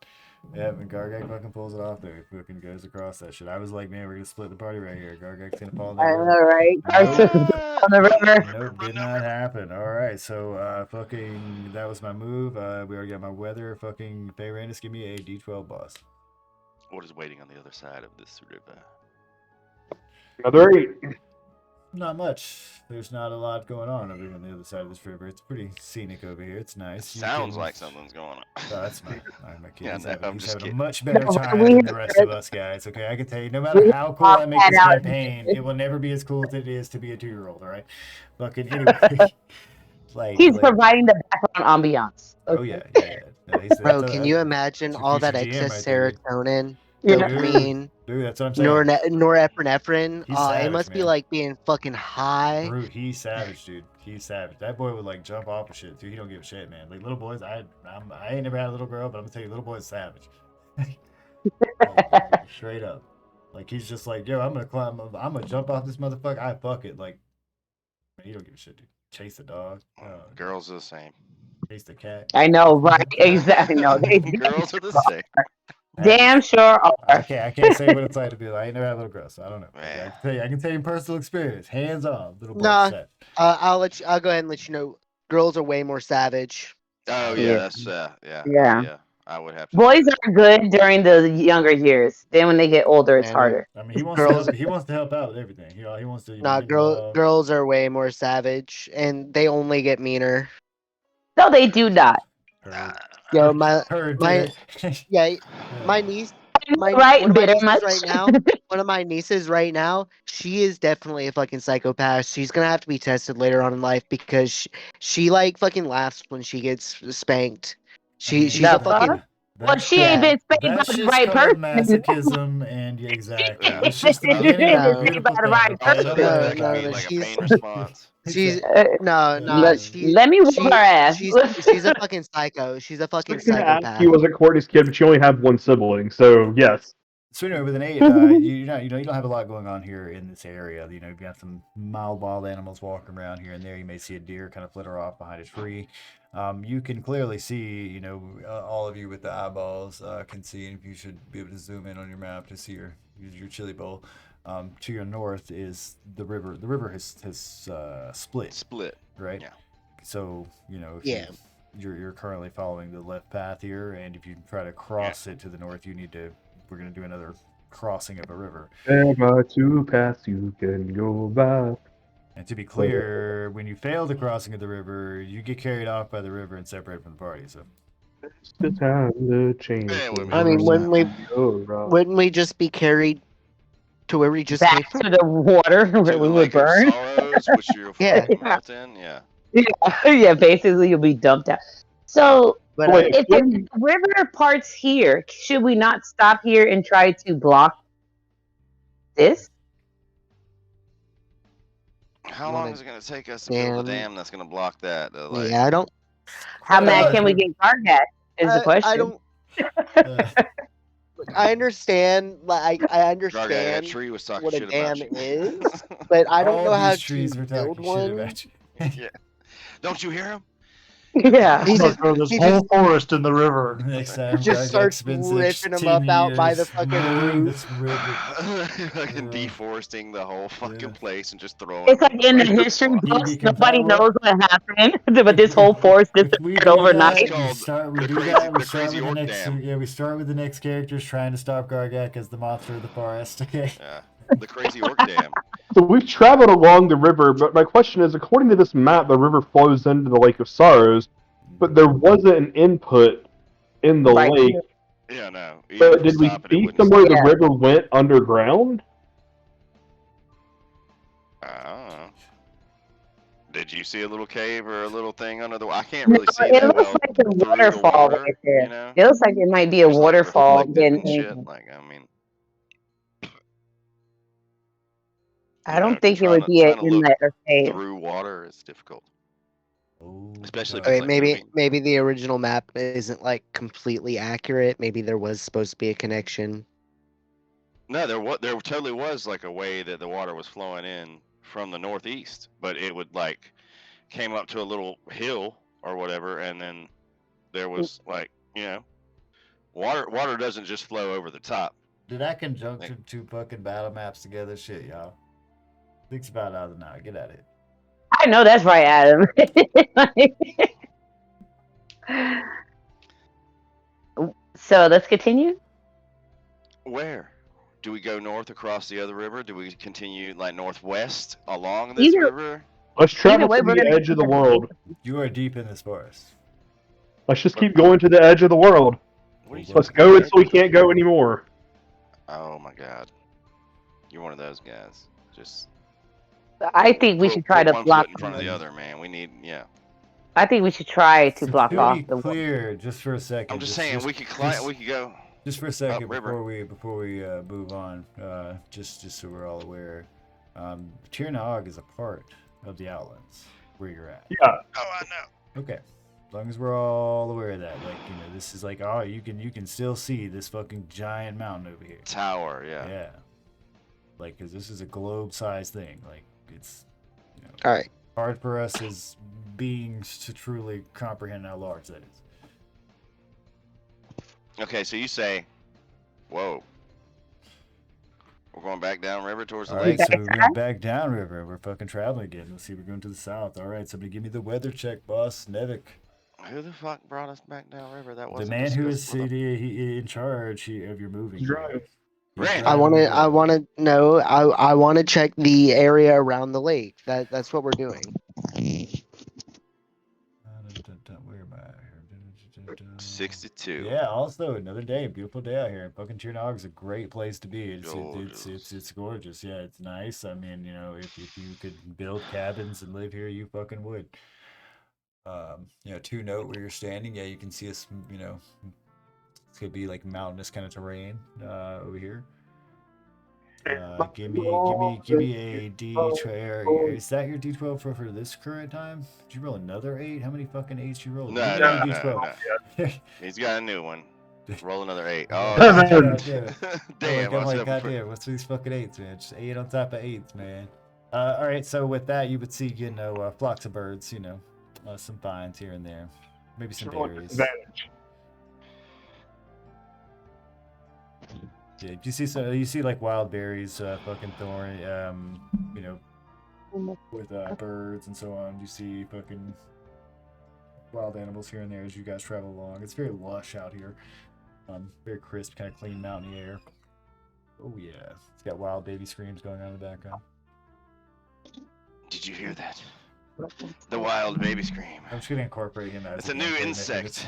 Yeah, and Gargak fucking pulls it off there. Fucking goes across that shit. I was like, man, we're gonna split the party right here. Gargak's gonna fall in that I river. know, right? Nope. On the river. Nope, did not happen. All right, so fucking that was my move. We already got my weather. Fucking Fayrandis, give me a D12 boss. What is waiting on the other side of this river? Another 8. Not much. There's not a lot going on over on the other side of this river. It's pretty scenic over here. It's nice. You Sounds can- like something's going on. Oh, that's my kid. Yeah, He's no, having, I'm he's just having a kidding. much better No, time we- than the rest of us guys. Okay, I can tell you, no matter how cool I make this campaign, it will never be as cool as it is to be a 2-year-old. All right, fucking anyway. He's providing the background ambiance. Oh yeah. No, Bro, can you imagine that's a all that future GM excess right there, dude. serotonin, Yeah. dopamine, Dude, that's what I'm saying. norepinephrine? He's It savage, must be man. like being fucking high. Brute, he's savage, dude. He's savage. That boy would like jump off of shit too. He don't give a shit, man. Like little boys, I ain't never had a little girl, but I'm gonna tell you, little boy's savage. Like, straight up. Like he's just like, yo, I'm gonna jump off this motherfucker. I fuck it. Like, man, he don't give a shit, dude. Chase the dog. Girls are the same. Chase the cat. I know, right? Exactly. No, they Girls are the same. damn sure are. I can't say what it's like to be like. I ain't never had a little girl, so I don't know. Man. I can tell you in personal experience, hands on, little boy Nah. set. I'll go ahead and let you know. Girls are way more savage. Oh Yeah. yeah, that's Yeah. yeah. I would have to. Boys are good during the younger years. Then when they get older, it's Man, harder. I mean, he wants Girls- to help. He wants to help out with everything. He wants to. Nah, get involved. girls are way more savage, and they only get meaner. No, they do not. Heard. Yo, my Heard, my- did yeah, it. my niece, Right, one of my bitter nieces much. right now. One of my nieces right now. She is definitely a fucking psychopath. She's gonna have to be tested later on in life because she like fucking laughs when she gets spanked. She's The a fucking. Well, she ain't been spanked by That's the just right called person. masochism, and yeah, exactly. Yeah. It's just the She beginning of a ain't been beautiful spanked by the thing. right Also, person. that No, could be no, like a she's- pain response. She's Exactly. no, Yeah. Let me whoop her ass. She's a fucking psycho. She's a fucking I was gonna ask psychopath. you wasn't Courtney's kid, but you only have one sibling, so yes. So anyway, with an 8, you don't have a lot going on here in this area. You know, you've got some mild wild animals walking around here and there. You may see a deer kind of flitter off behind a tree. You can clearly see, you know, all of you with the eyeballs can see, and if you should be able to zoom in on your map to see your chili bowl. To your north is the river. The river has split, right? Yeah. So you know, if Yeah. you're currently following the left path here, and if you try to cross it to the north, we're gonna do another crossing of a river. There are 2 paths you can go by. And to be clear, when you fail the crossing of the river, you get carried off by the river and separated from the party. So It's the time to change. Yeah, the I mean, world. wouldn't we just be carried to where we just came Back from? to the water To where the we lake would of burn. sorrows, which you're Yeah. melt in. Yeah. Yeah, basically you'll be dumped out. So But Wait, if the river parts here, should we not stop here and try to block this? How You long wanna is it going to take us to build the dam- dam that's going to block that? Like, yeah, I don't. How mad Uh, can we get Gargat? Is the question. I don't. uh, I understand. Like I Gargak, that understand tree was talking what a shit about dam you. is, but I don't all know how these trees to were build talking shit one. about you. Yeah. Don't you hear him? Yeah. He I'm gonna just throw this he whole just forest in the river. Next time, just Gargak starts spends ripping them 10 up out by the years fucking mowing roof. this river. Fucking Uh, deforesting the whole fucking yeah. place and just throwing It's them like in the right in the history water. books, You can nobody well, knows what happened, but this if, whole forest if we disappeared do overnight. that, It's called we the do crazy- that. We the start crazy with the orc next. dam. Yeah, we start with the next characters trying to stop Gargak as the monster of the forest. Okay. Yeah, the crazy orc dam. So we've traveled along the river, but my question is, according to this map, the river flows into the Lake of Sorrows, but there wasn't an input in the Right. lake. Yeah, no. Even But if you did we stop it, it see wouldn't somewhere stop. the river went underground? I don't know. Did you see a little cave or a little thing under the? I can't No, really see it that looks well like a through the waterfall water. right there. You know, It looks like it might be a there's like waterfall. reflective and Then shit. Like, I mean, I you know, don't think it trying would to be an trying to look inlet or cave. through water is difficult, Oh, especially if God. it's Okay, like moving. maybe the original map isn't like completely accurate. Maybe there was supposed to be a connection. No, there totally was like a way that the water was flowing in from the northeast, but it would like came up to a little hill or whatever, and then there was like water doesn't just flow over the top. Did that conjunction two fucking battle maps together? Shit, y'all. Thinks about it out of the night. Get at it. I know that's right, Adam. So let's continue. Where? Do we go north across the other river? Do we continue like northwest along this Either river? Let's travel way, to we're the gonna edge of the world. You are deep in this forest. Let's just keep going to the edge of the world. What are you Let's talking go about? until we can't go anymore. Oh my god, you're one of those guys. Just I think we should try put to one block. foot in front of the other, man. We need I think we should try to So block to off be the. clear, just for a second. I'm just saying we could climb. We could go. Just for a second upriver. before we move on, just so we're all aware, Tirnog is a part of the Outlands where you're at. Yeah. Oh, I know. Okay, as long as we're all aware of that, like this is like, oh, you can still see this fucking giant mountain over here. Tower, yeah. Yeah, like because this is a globe-sized thing. Like it's All right. hard for us as beings to truly comprehend how large that is. Okay, so you say, whoa. We're going back downriver towards the All lake. right, so we're going back downriver. We're fucking traveling again. Let's see, we're going to the south. All right, somebody give me the weather check, boss. Nevik. Who the fuck brought us back downriver? That The wasn't man who is discussed with in charge of your moving. He's driving. He's Randy. I driving want the to. I boat. want to know. I want to check the area around the lake. That's what we're doing. Where am I here? 62. Yeah, also another day, beautiful day out here. Fucking Tirnog is a great place to be. It's gorgeous. Yeah, it's nice. I mean, if you could build cabins and live here, you fucking would. To note where you're standing, yeah, you can see us. It's gonna be like mountainous kind of terrain over here. Give me a D12. Is that your D12 for this current time? Did you roll another 8? How many fucking 8s you rolled? No, Give me no, a no, D12. no. He's got a new one. Roll another 8. Oh, God that's- damn it. damn. I'm I like, said God for- damn, what's these fucking 8s, man? Just 8 on top of 8s, man. All right, so with that, you would see, flocks of birds, some vines here and there, maybe some berries. Yeah, you see like wild berries, fucking thorn, with birds and so on. You see fucking wild animals here and there as you guys travel along. It's very lush out here. Very crisp, kind of clean mountain air. Oh yeah, it's got wild baby screams going on in the background. Did you hear that? The wild baby scream. I'm just gonna incorporate him as It's a new insect.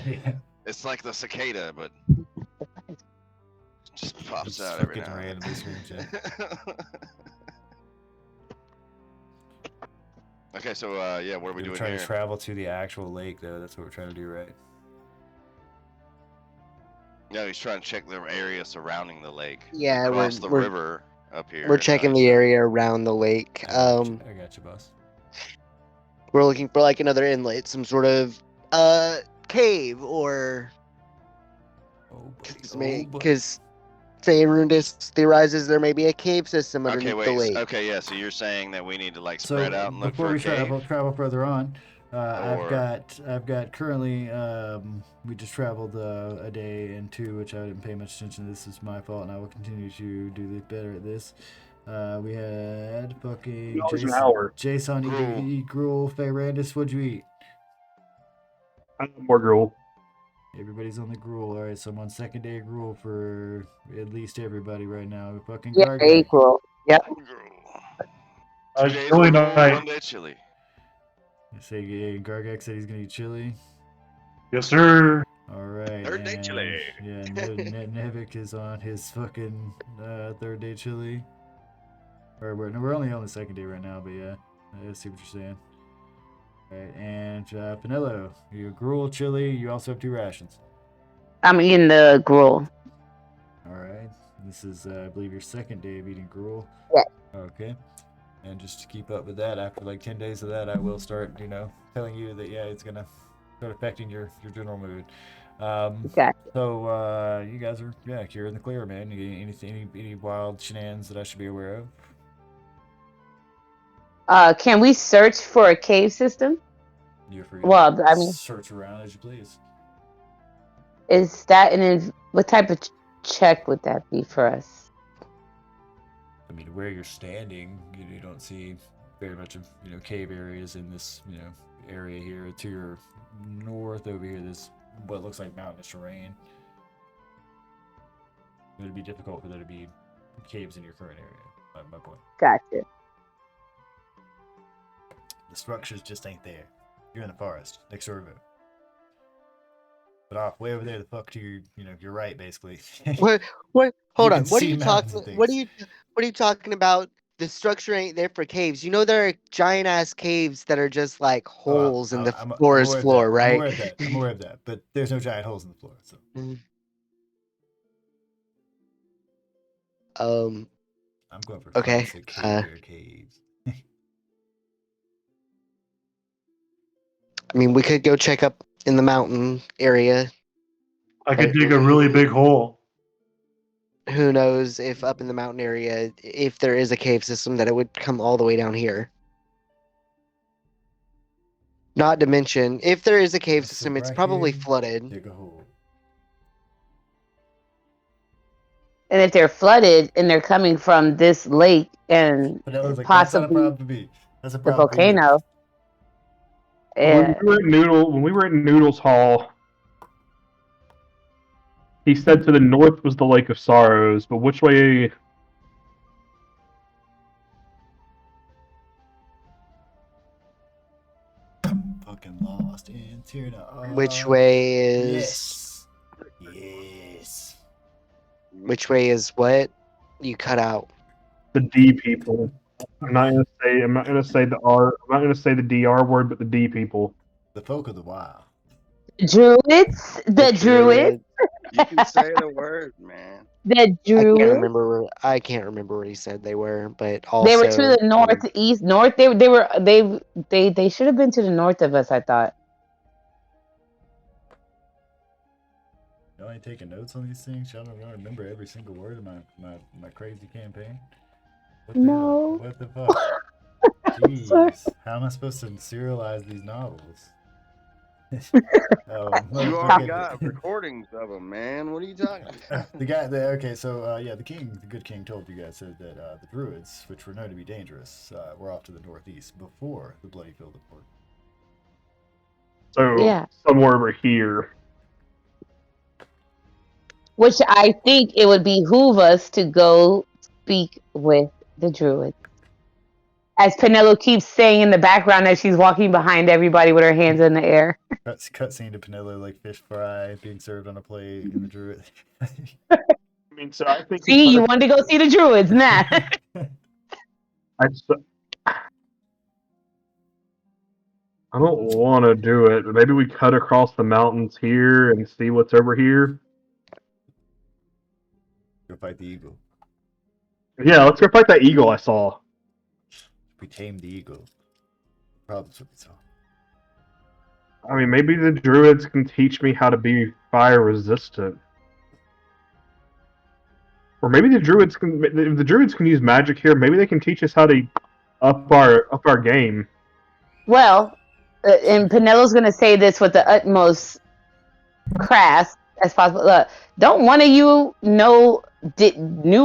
It's like the cicada, but just pops out every fucking now and randomly screams. Yeah. Okay, so yeah, what are we We're doing trying here? to travel to the actual lake, though. That's what we're trying to do, right? No, he's trying to check the area surrounding the lake. Yeah, Across the we're river up here. we're checking the area around the lake. I got you, boss. We're looking for like another inlet, some sort of cave or because Faerundis theorizes there may be a cave system underneath Okay, the wait. lake. Okay, yeah. So you're saying that we need to like So spread out and look before for a we cave. travel further on, I've Or got currently. We just traveled a day and two, which I didn't pay much attention. This is my fault, and I will continue to do better at this. We had fucking $2 an hour. Jason Gruel. eat gruel. Ferrandis, what'd you eat? I have more gruel. Everybody's on the gruel. All right, so I'm on second day of gruel for at least everybody right now. Fucking Yeah, Gargant. equal. Yep. Two days chili of gruel, night. 1 day chili. Say Gargak said he's gonna eat chili. Yes, sir. All right. Third day and, chili. Yeah, Nevik is on his fucking third day chili. Or we're only on the second day right now, but yeah, I see what you're saying. All right, and Pinello, you gruel chili. You also have 2 rations. I'm eating the gruel. All right. This is, I believe, your second day of eating gruel. Yeah. Okay. And just to keep up with that, after like 10 days of that, I will start, telling you that yeah, it's gonna start affecting your general mood. Okay. So you guys are you're in the clear, man. You got any wild shenanigans that I should be aware of? Can we search for a cave system? You're free. Well, I mean, search around as you please. is that what type of check would that be for us? I mean, where you're standing, you don't see very much of cave areas in this area here. To your north over here, there's what looks like mountainous terrain. It would be difficult for there to be caves in your current area. My point. Gotcha. The structures just ain't there. You're in the forest next door to it. But off way over there, the fuck to your right, basically. What? Hold You on. can What are see you mountains talking? and What are things. you? What are you talking about? The structure ain't there for caves. You know there are giant ass caves that are just like holes in the I'm forest aware of floor, that. I'm right? aware of that. I'm aware of that. But there's no giant holes in the floor. So Um. I'm going for Okay. classic cave caves. I mean, we could go check up in the mountain area. I could But dig a really big hole. who knows if up in the mountain area, if there is a cave system, that it would come all the way down here. Not to mention, if there is a cave So system, it's right probably here, flooded. dig a hole. And if they're flooded and they're coming from this lake and But that was like, that's not a possibly problem to be. That's a the problem for you. volcano, When we were at Noodles Hall, he said to the north was the Lake of Sorrows, but which way? Fucking lost in Tierna. Which way is? Yes. Yes. Which way is what? You cut out. The D people. I'm not gonna say the R. I'm not gonna say the DR word, but the D people. The folk of the wild. druids, the druids, You can say the word, man. the druids. I can't remember what he said they were, but They were also to the northeast, north. They should have been to the north of us. I thought. Y'all ain't taking notes on these things? Y'all don't remember every single word of my crazy campaign? What the No. hell? What the fuck? Sorry. Jeez. How am I supposed to serialize these novels? You already got recordings of them, man. What are you talking about? the good king told you guys said that the druids, which were known to be dangerous, were off to the northeast before the Bloody Field of Port. So Yeah. somewhere over here. Which I think it would behoove us to go speak with the druids. As Penelope keeps saying in the background as she's walking behind everybody with her hands in the air. Cutscene to Penelope like fish fry being served on a plate in the druid. I mean, so I think. See, you wanted to go see the druids, nah. I don't want to do it, but maybe we cut across the mountains here and see what's over here. Go fight the eagle. Yeah, let's go fight that eagle I saw. We tamed the eagle. Problems what we saw. I mean, maybe the druids can teach me how to be fire resistant. Or maybe if the druids can use magic here, maybe they can teach us how to up our game. Well, and Penelo's gonna say this with the utmost crass as possible. Don't one of you knew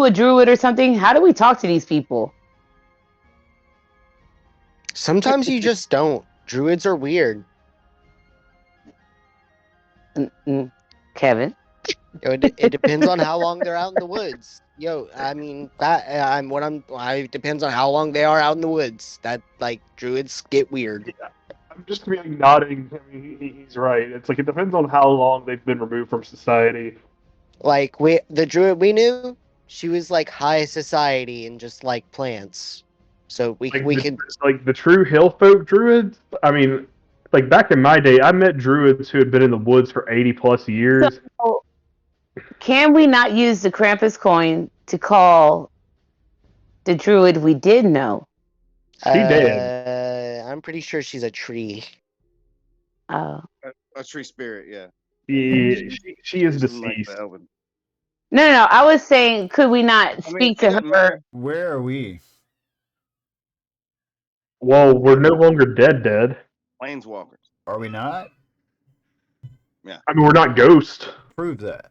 a druid or something? How do we talk to these people? Sometimes you just don't. Druids are weird. Kevin. It depends on how long they're out in the woods. I mean it depends on how long they are out in the woods. That like druids get weird. I'm just really nodding. I mean, he's right. It's like it depends on how long they've been removed from society. Like the druid we knew, she was like high society and just like plants. So we could like the true hill folk druids. I mean, like back in my day, I met druids who had been in the woods for 80+ years. So, can we not use the Krampus coin to call the druid we did know? She did. I'm pretty sure she's a tree. Oh. A tree spirit, yeah. Yeah, she is She's like deceased. the elven. No. I was saying, could we not speak to her? Where are we? Well, we're no longer dead. Planeswalkers. Are we not? Yeah. I mean, we're not ghosts. Prove that.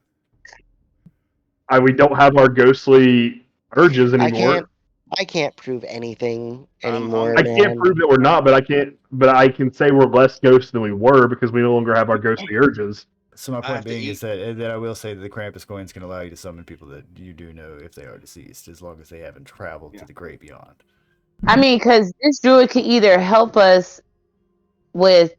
We don't have our ghostly urges anymore. I can't prove anything anymore. I can't prove that we're not, but I can say we're less ghosts than we were because we no longer have our ghostly urges. So my point being is that I will say that the Krampus coins can allow you to summon people that you do know if they are deceased, as long as they haven't traveled to the great beyond. I mean, because this druid could either help us with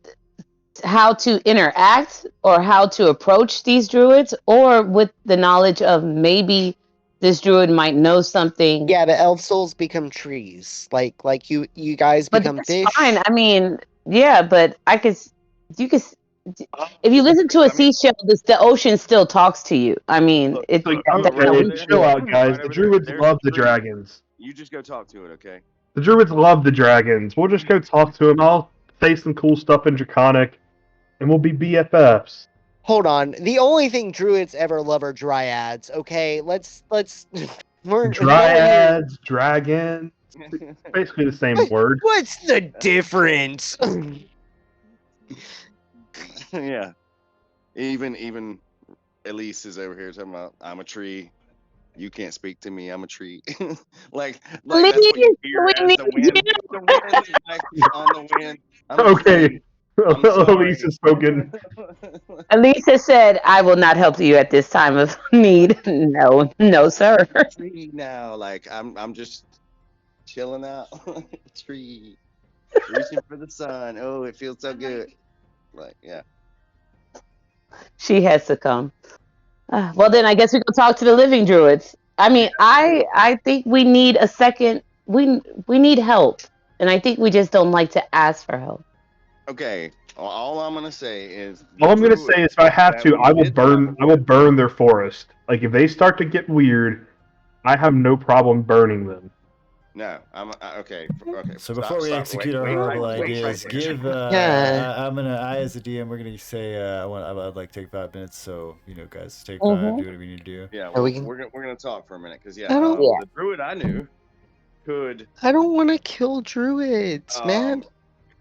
how to interact or how to approach these druids, or with the knowledge of maybe this druid might know something. Yeah, but elf souls become trees. Like you guys become but that's fish. fine. I mean, yeah, but you could. If you listen to a seashell, the ocean still talks to you. I mean, chill out, guys. The druids love the dragons. You just go talk to it, okay? The druids love the dragons. We'll just go talk to them. I'll say some cool stuff in Draconic, and we'll be BFFs. Hold on. The only thing druids ever love are dryads. Okay, let's. Dryads, dragons, basically the same word. What's the difference? Yeah. Even Elise is over here talking about I'm a tree. You can't speak to me. I'm a tree. like that's what you hear as the wind. On the wind. Okay. Elise has spoken. Elisa said, "I will not help you at this time of need." No, sir. Tree now, like I'm just chilling out. Tree, reaching for the sun. Oh, it feels so good. Like, yeah. She has succumbed. Well, then I guess we can talk to the living druids. I mean, I think we need a second. We need help, and I think we just don't like to ask for help. Okay. All I'm gonna say is. All I'm gonna say is, if I have to, I will burn their forest. Like if they start to get weird, I have no problem burning them. No, I'm okay. So before we execute our horrible ideas, give. I as a DM, we're gonna say I'd like to take 5 minutes. So guys, take 5, do whatever you need to do. Yeah, we're gonna talk for a minute because the druid I knew could. I don't want to kill druids, man.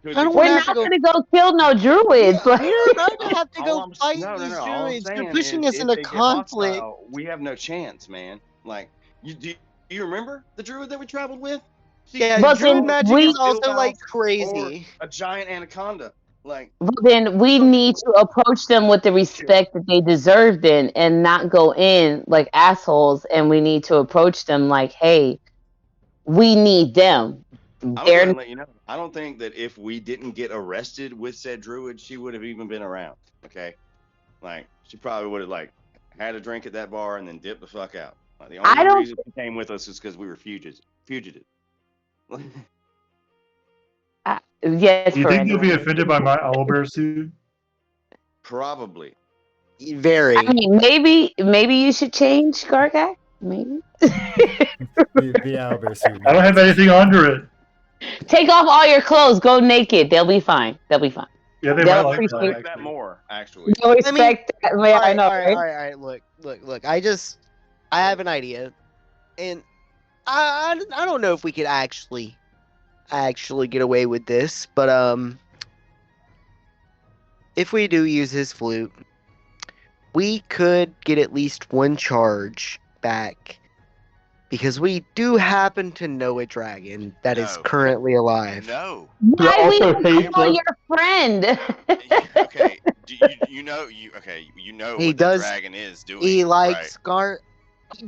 We're not gonna go kill no druids. We're not gonna have to go fight these druids. They're pushing us into conflict. We have no chance, man. Like do you remember the druid that we traveled with? Yeah, but druid magic is also like crazy. A giant anaconda. Like. Well, then we need to approach them with the respect that they deserve, then, and not go in like assholes. And we need to approach them like, hey, we need them. I'm gonna let you know. I don't think that if we didn't get arrested with said druid, she would have even been around. Okay, like she probably would have like had a drink at that bar and then dipped the fuck out. Like, the only reason she came with us is because we were fugitives. Yes. Do you think you'll be offended by my owlbear suit? Probably. Very. I mean, maybe you should change, Gargak. Maybe. The owlbear suit. I don't have anything under it. Take off all your clothes. Go naked. They'll be fine. Yeah, they might like that more, actually. They'll respect that. I know. All right. Look. I have an idea, and I don't know if we could actually get away with this, but if we do use his flute, we could get at least one charge back. Because we do happen to know a dragon that is No. currently alive. No. Why we also don't hates call us. your friend? Okay. You know He what does- the dragon is doing. He right? likes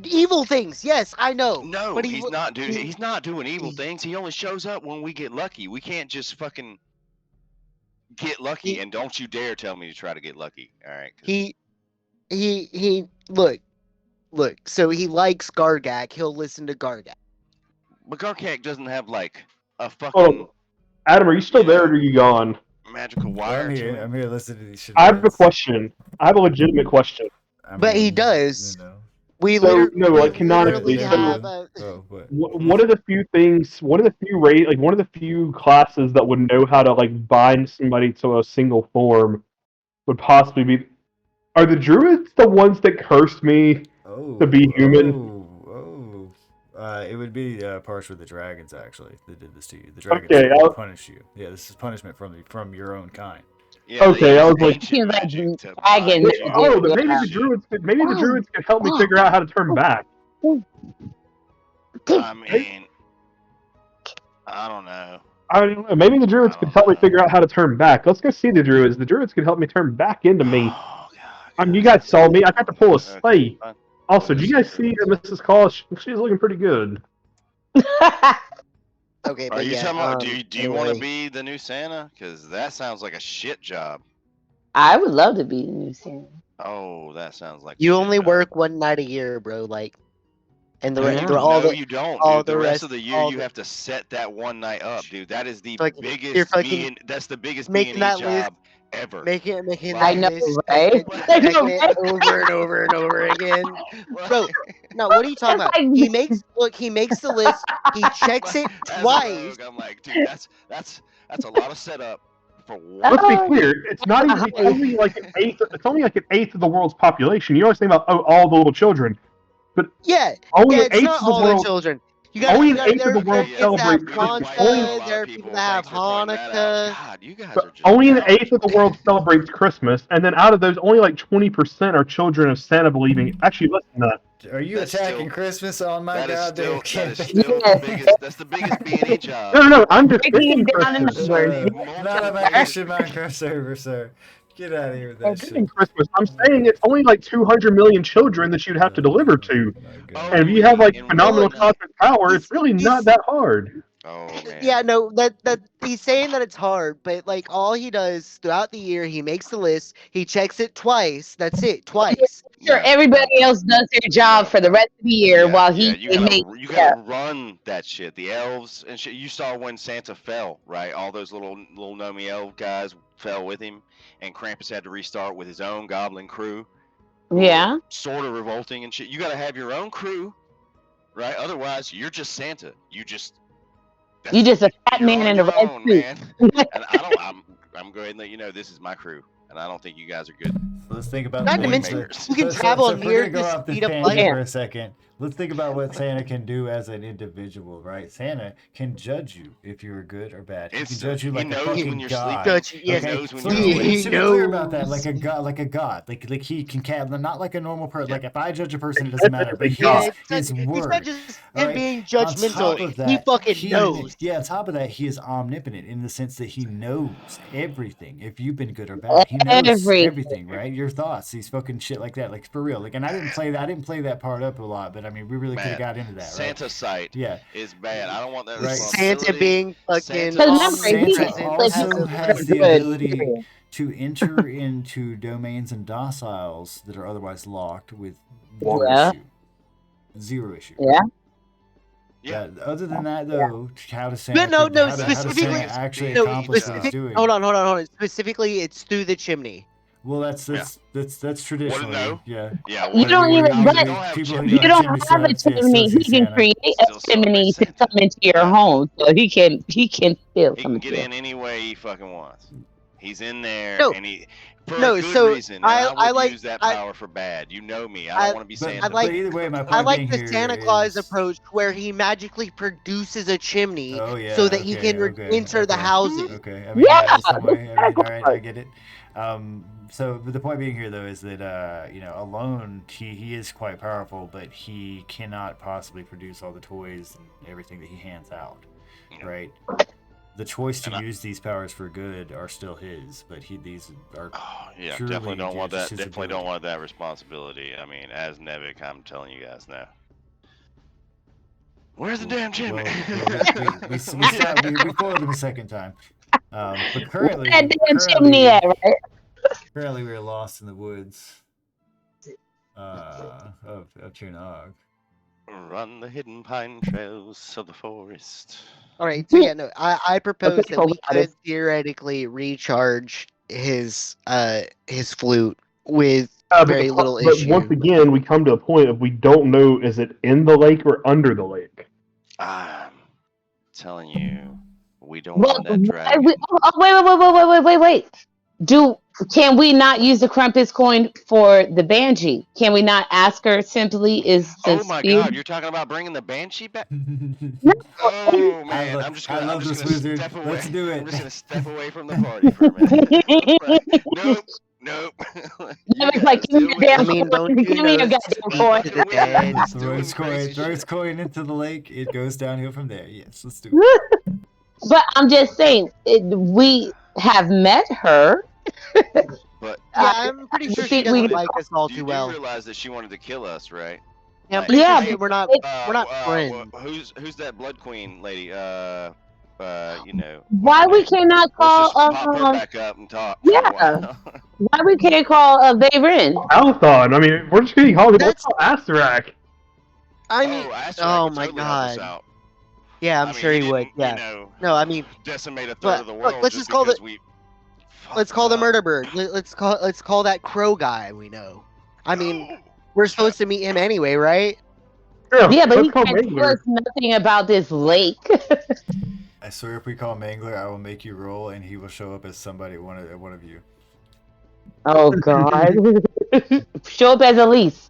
evil things. Yes, I know. No, but he's not doing. he- He's not doing evil he- things. He only shows up when we get lucky. We can't just fucking get lucky. He- And don't you dare tell me to try to get lucky. All right. 'cause- He look. So he likes Gargak. He'll listen to Gargak. But Garkak doesn't have like a fucking Oh, Adam, are you still there or are you gone? magical wire. I'm to here. him. I'm here listening to these shit. I have a question. I have a legitimate question. But he does. You know. We So, literally, no, like, we canonically, literally so- have a, Oh, what? One of the few things, one of the few classes that would know how to like bind somebody to a single form would possibly be. Are the druids the ones that cursed me to be human? It would be partially the dragons actually that did this to you. The dragons Okay, will punish you. Yeah, this is punishment from your own kind. Yeah, Okay, they I use was like- ancient Seems like magic to dragon. bind you. Oh, but maybe Yeah. the druids could help me figure out how to turn back. I mean, I don't know. I don't know. Maybe the druids could help me figure out how to turn back. Let's go see the druids. The druids could help me turn back into me. Oh, God, I mean, you guys saw me. I got to pull a Okay, sleigh. fine. Also, did you guys see Mrs. Call? She's looking pretty good. okay, Are but you yeah, talking about? Do you want to anyway. be the new Santa? Because that sounds like a shit job. I would love to be the new Santa. Oh, that sounds like a You shit only job. work one night a year, bro. Like, and the, Yeah. the all No, the you don't, all dude. The the rest rest- of the year, all you the- have to set that one night up, dude. That is the Fucking- you're biggest. fucking That's the biggest making B&E that job ever. making I that know, list, right? checking I know, it right? over and over and over again. Bro, no, what are you talking about? It's like- He makes the list, he checks it As a twice. rogue, I'm like, dude, that's a lot of setup for one. Let's be Oh. clear. It's not even. It's only like an eighth. It's only like an eighth of the world's population. You always think about all the little children. Yeah, Only yeah, an it's eighth not of the all the world. children. Only an eighth of the world There's kids that have celebrates Christmas. Hanukkah, there are people that have Thanks for pointing that out. Hanukkah. God, you guys But are just only an out. eighth of the world celebrates Christmas, and then out of those, only like 20% are children of Santa believing. Actually, listen to that. Are you That's attacking still- Christmas on my That is still goddamn that is campus? still the biggest. That's the biggest B&E job. No, I'm just Breaking picking it down in Christmas. numbers. Not a vacation Minecraft server, sir. Get out of here with I'm that picking shit. Christmas. I'm saying it's only like 200 million children that you'd have to deliver to. Oh, And if you have like in phenomenal one night. cosmic power, it's really not that hard. Oh man. Yeah, no, that he's saying that it's hard, but like all he does throughout the year, he makes the list, he checks it twice. That's it, twice. Sure, Yeah. everybody else does their job for the rest of the year while he you gotta, makes. you gotta run that shit. The elves and shit. You saw when Santa fell, right? All those little Nomi elf guys fell with him, and Krampus had to restart with his own goblin crew. who Yeah. were sort of revolting and shit. You gotta have your own crew, right? Otherwise, you're just Santa. You just a fat you're man on in a your red own, suit. man. And I'm going to let you know this is my crew, and I don't think you guys are good. Let's think about Not the to things mention, that- you can so- travel so if we're near gonna go the off this speed of tangent light. for a second. Let's think about what Santa can do as an individual, right? Santa can judge you if you're good or bad. He can Instantly. judge you He like a knows fucking when you're god. Judge, yeah, He knows when So you're let's awake. be He super clear about that, knows. like a god, like he can not like a normal person. Yeah. Like if I judge a person, it doesn't matter. But Yeah, his it's not word. just all him right? being On top judgmental. of that, He fucking knows. Yeah, on top of that, he is omnipotent in the sense that he knows everything. If you've been good or bad, he knows Everything. everything, right? Your thoughts, these fucking shit like that, like for real. Like, and I didn't play that part up a lot, but I mean, we really could have Man, got into that, right? Santa sight Yeah. is bad. I don't want that Right. responsibility. Santa being fucking Santa- Because remember, he Santa lives also in has the good. ability to enter into domains and dociles that are otherwise locked with zero Yeah. issue. Zero issue. Yeah. Yeah. Other than that, though, how does Santa, No, no, how does specifically- Santa actually no, accomplish what he's specific- doing? Hold on. Specifically, it's through the chimney. Well, that's traditionally, no? yeah. Yeah. You what- don't what- even- you but- don't have people chimney. who You don't chimney have a sets, yeah, chimney. still He see can Santa. create a Still chimney celebrate to come into your Yeah. home, so he can still He come can into get your in any way he fucking wants. He's in there, No. and he for No, a good so reason. And I would like- use that I- power for bad. You know me. I I- don't want to be But, Santa. like- but either way, my point I like being the here Santa Claus is- approach where he magically produces a chimney Oh, yeah, so that he okay, can okay, enter the okay. houses. Okay, I mean, Yeah. that's the way. I mean, all right, I get it. So, but the point being here, though, is that alone he is quite powerful, but he cannot possibly produce all the toys and everything that he hands out, right? The choice to use these powers for good are still his, but these are definitely don't want that. his Definitely ability. don't want that responsibility. I mean, as Nevik, I'm telling you guys now. Where's the damn chimney? We foiled him a second time. But currently, Where that damn chimney at, right? currently we are lost in the woods of Chernag. Run the hidden pine trails of the forest. All right, so yeah, no, I propose Okay, that we got could it. theoretically recharge his flute with But very little But issue. once again, we come to a point of we don't know, is it in the lake or under the lake? I'm telling you, we don't Well, want that dragon. wait. Can we not use the Krampus coin for the Banshee? Can we not ask her simply, is the Oh my spear? God, you're talking about bringing the banshee back? No, Oh man, I'm just gonna step away. Let's do it. I'm just gonna step away from the party for a minute. Like, nope. You Nevik's like, guys give me deal your with damn I it. mean, don't coin. you Give me your know, goddamn speak coin. to the dead. Wizards Throws doing crazy shit. coin into the lake. It goes downhill from there. Yes, let's do it. But I'm just saying, we have met her. But Yeah, I'm pretty sure she think we doesn't like us all you too do well. realize that she wanted to kill us, right? Yeah, I'm Like, pretty Yeah, sure we're not friends. who's that blood queen lady? What's why her we name? cannot Let's call just pop her back up and talk for a yeah. while. Why we can't call Vayrin? Althon, I mean, we're just getting Hollywood. Let's That's- call Astarak. I mean, Asterak oh could my totally help us god. out. Yeah, I'm I mean, sure he would. didn't, Yeah. No, I mean, decimate a third but of the look, world let's just just call because the we. let's call the fucked murder up. bird. Let's call that crow guy we know. I mean, No. we're supposed to meet him anyway, right? Yeah, but he let's call can't tell Mangler. us nothing about this lake. I swear, if we call Mangler, I will make you roll, and he will show up as somebody, one of you. Oh God! Show up as Elise.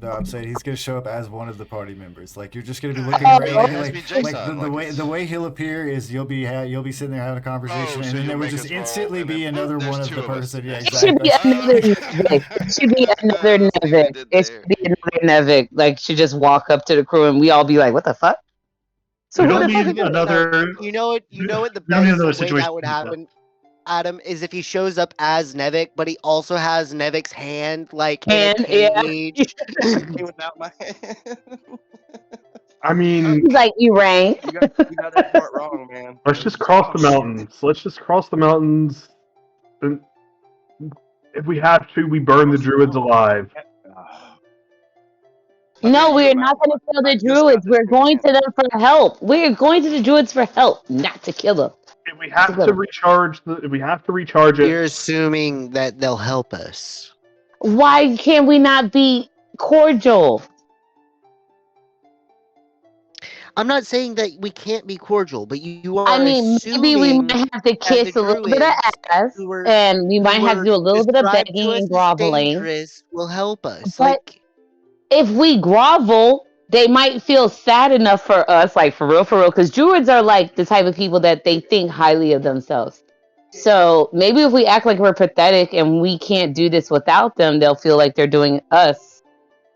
No, I'm saying he's gonna show up as one of the party members. Like you're just gonna be looking Oh, right, It has to be like Jason. the way he'll appear is you'll be sitting there having a conversation, so and then you'll there would make just us roll, instantly and be then, another there's one of two the of us. person. Yeah, It should exactly. be another Nevik. It should be another I see what Nevik. you did It there. should be another Nevik. Like should just walk up to the crew and we all be like, "What the fuck?" So We who don't the fuck is need this? another. You know what? You know what? The We don't need best another way situation. that would happen, Adam, is if he shows up as Nevik, but he also has Nevik's hand like in a And yeah, cage. Without my hand. I mean, he's like, "You rang." You got that part wrong, man. let's just cross the mountains. Let's just cross the mountains. And if we have to, we burn the druids alive. No, we're not going to kill the druids. We're going to them for help. We're going to the druids for help, not to kill them. If we have to recharge it. You're assuming that they'll help us. Why can we not be cordial? I'm not saying that we can't be cordial, but you are I mean, maybe we assuming might have to kiss the a little bit of druids ass, who were and we might have to do a little bit of described to begging us and as groveling. dangerous will help us. But if we grovel, they might feel sad enough for us, like for real, because druids are like the type of people that they think highly of themselves. So maybe if we act like we're pathetic and we can't do this without them, they'll feel like they're doing us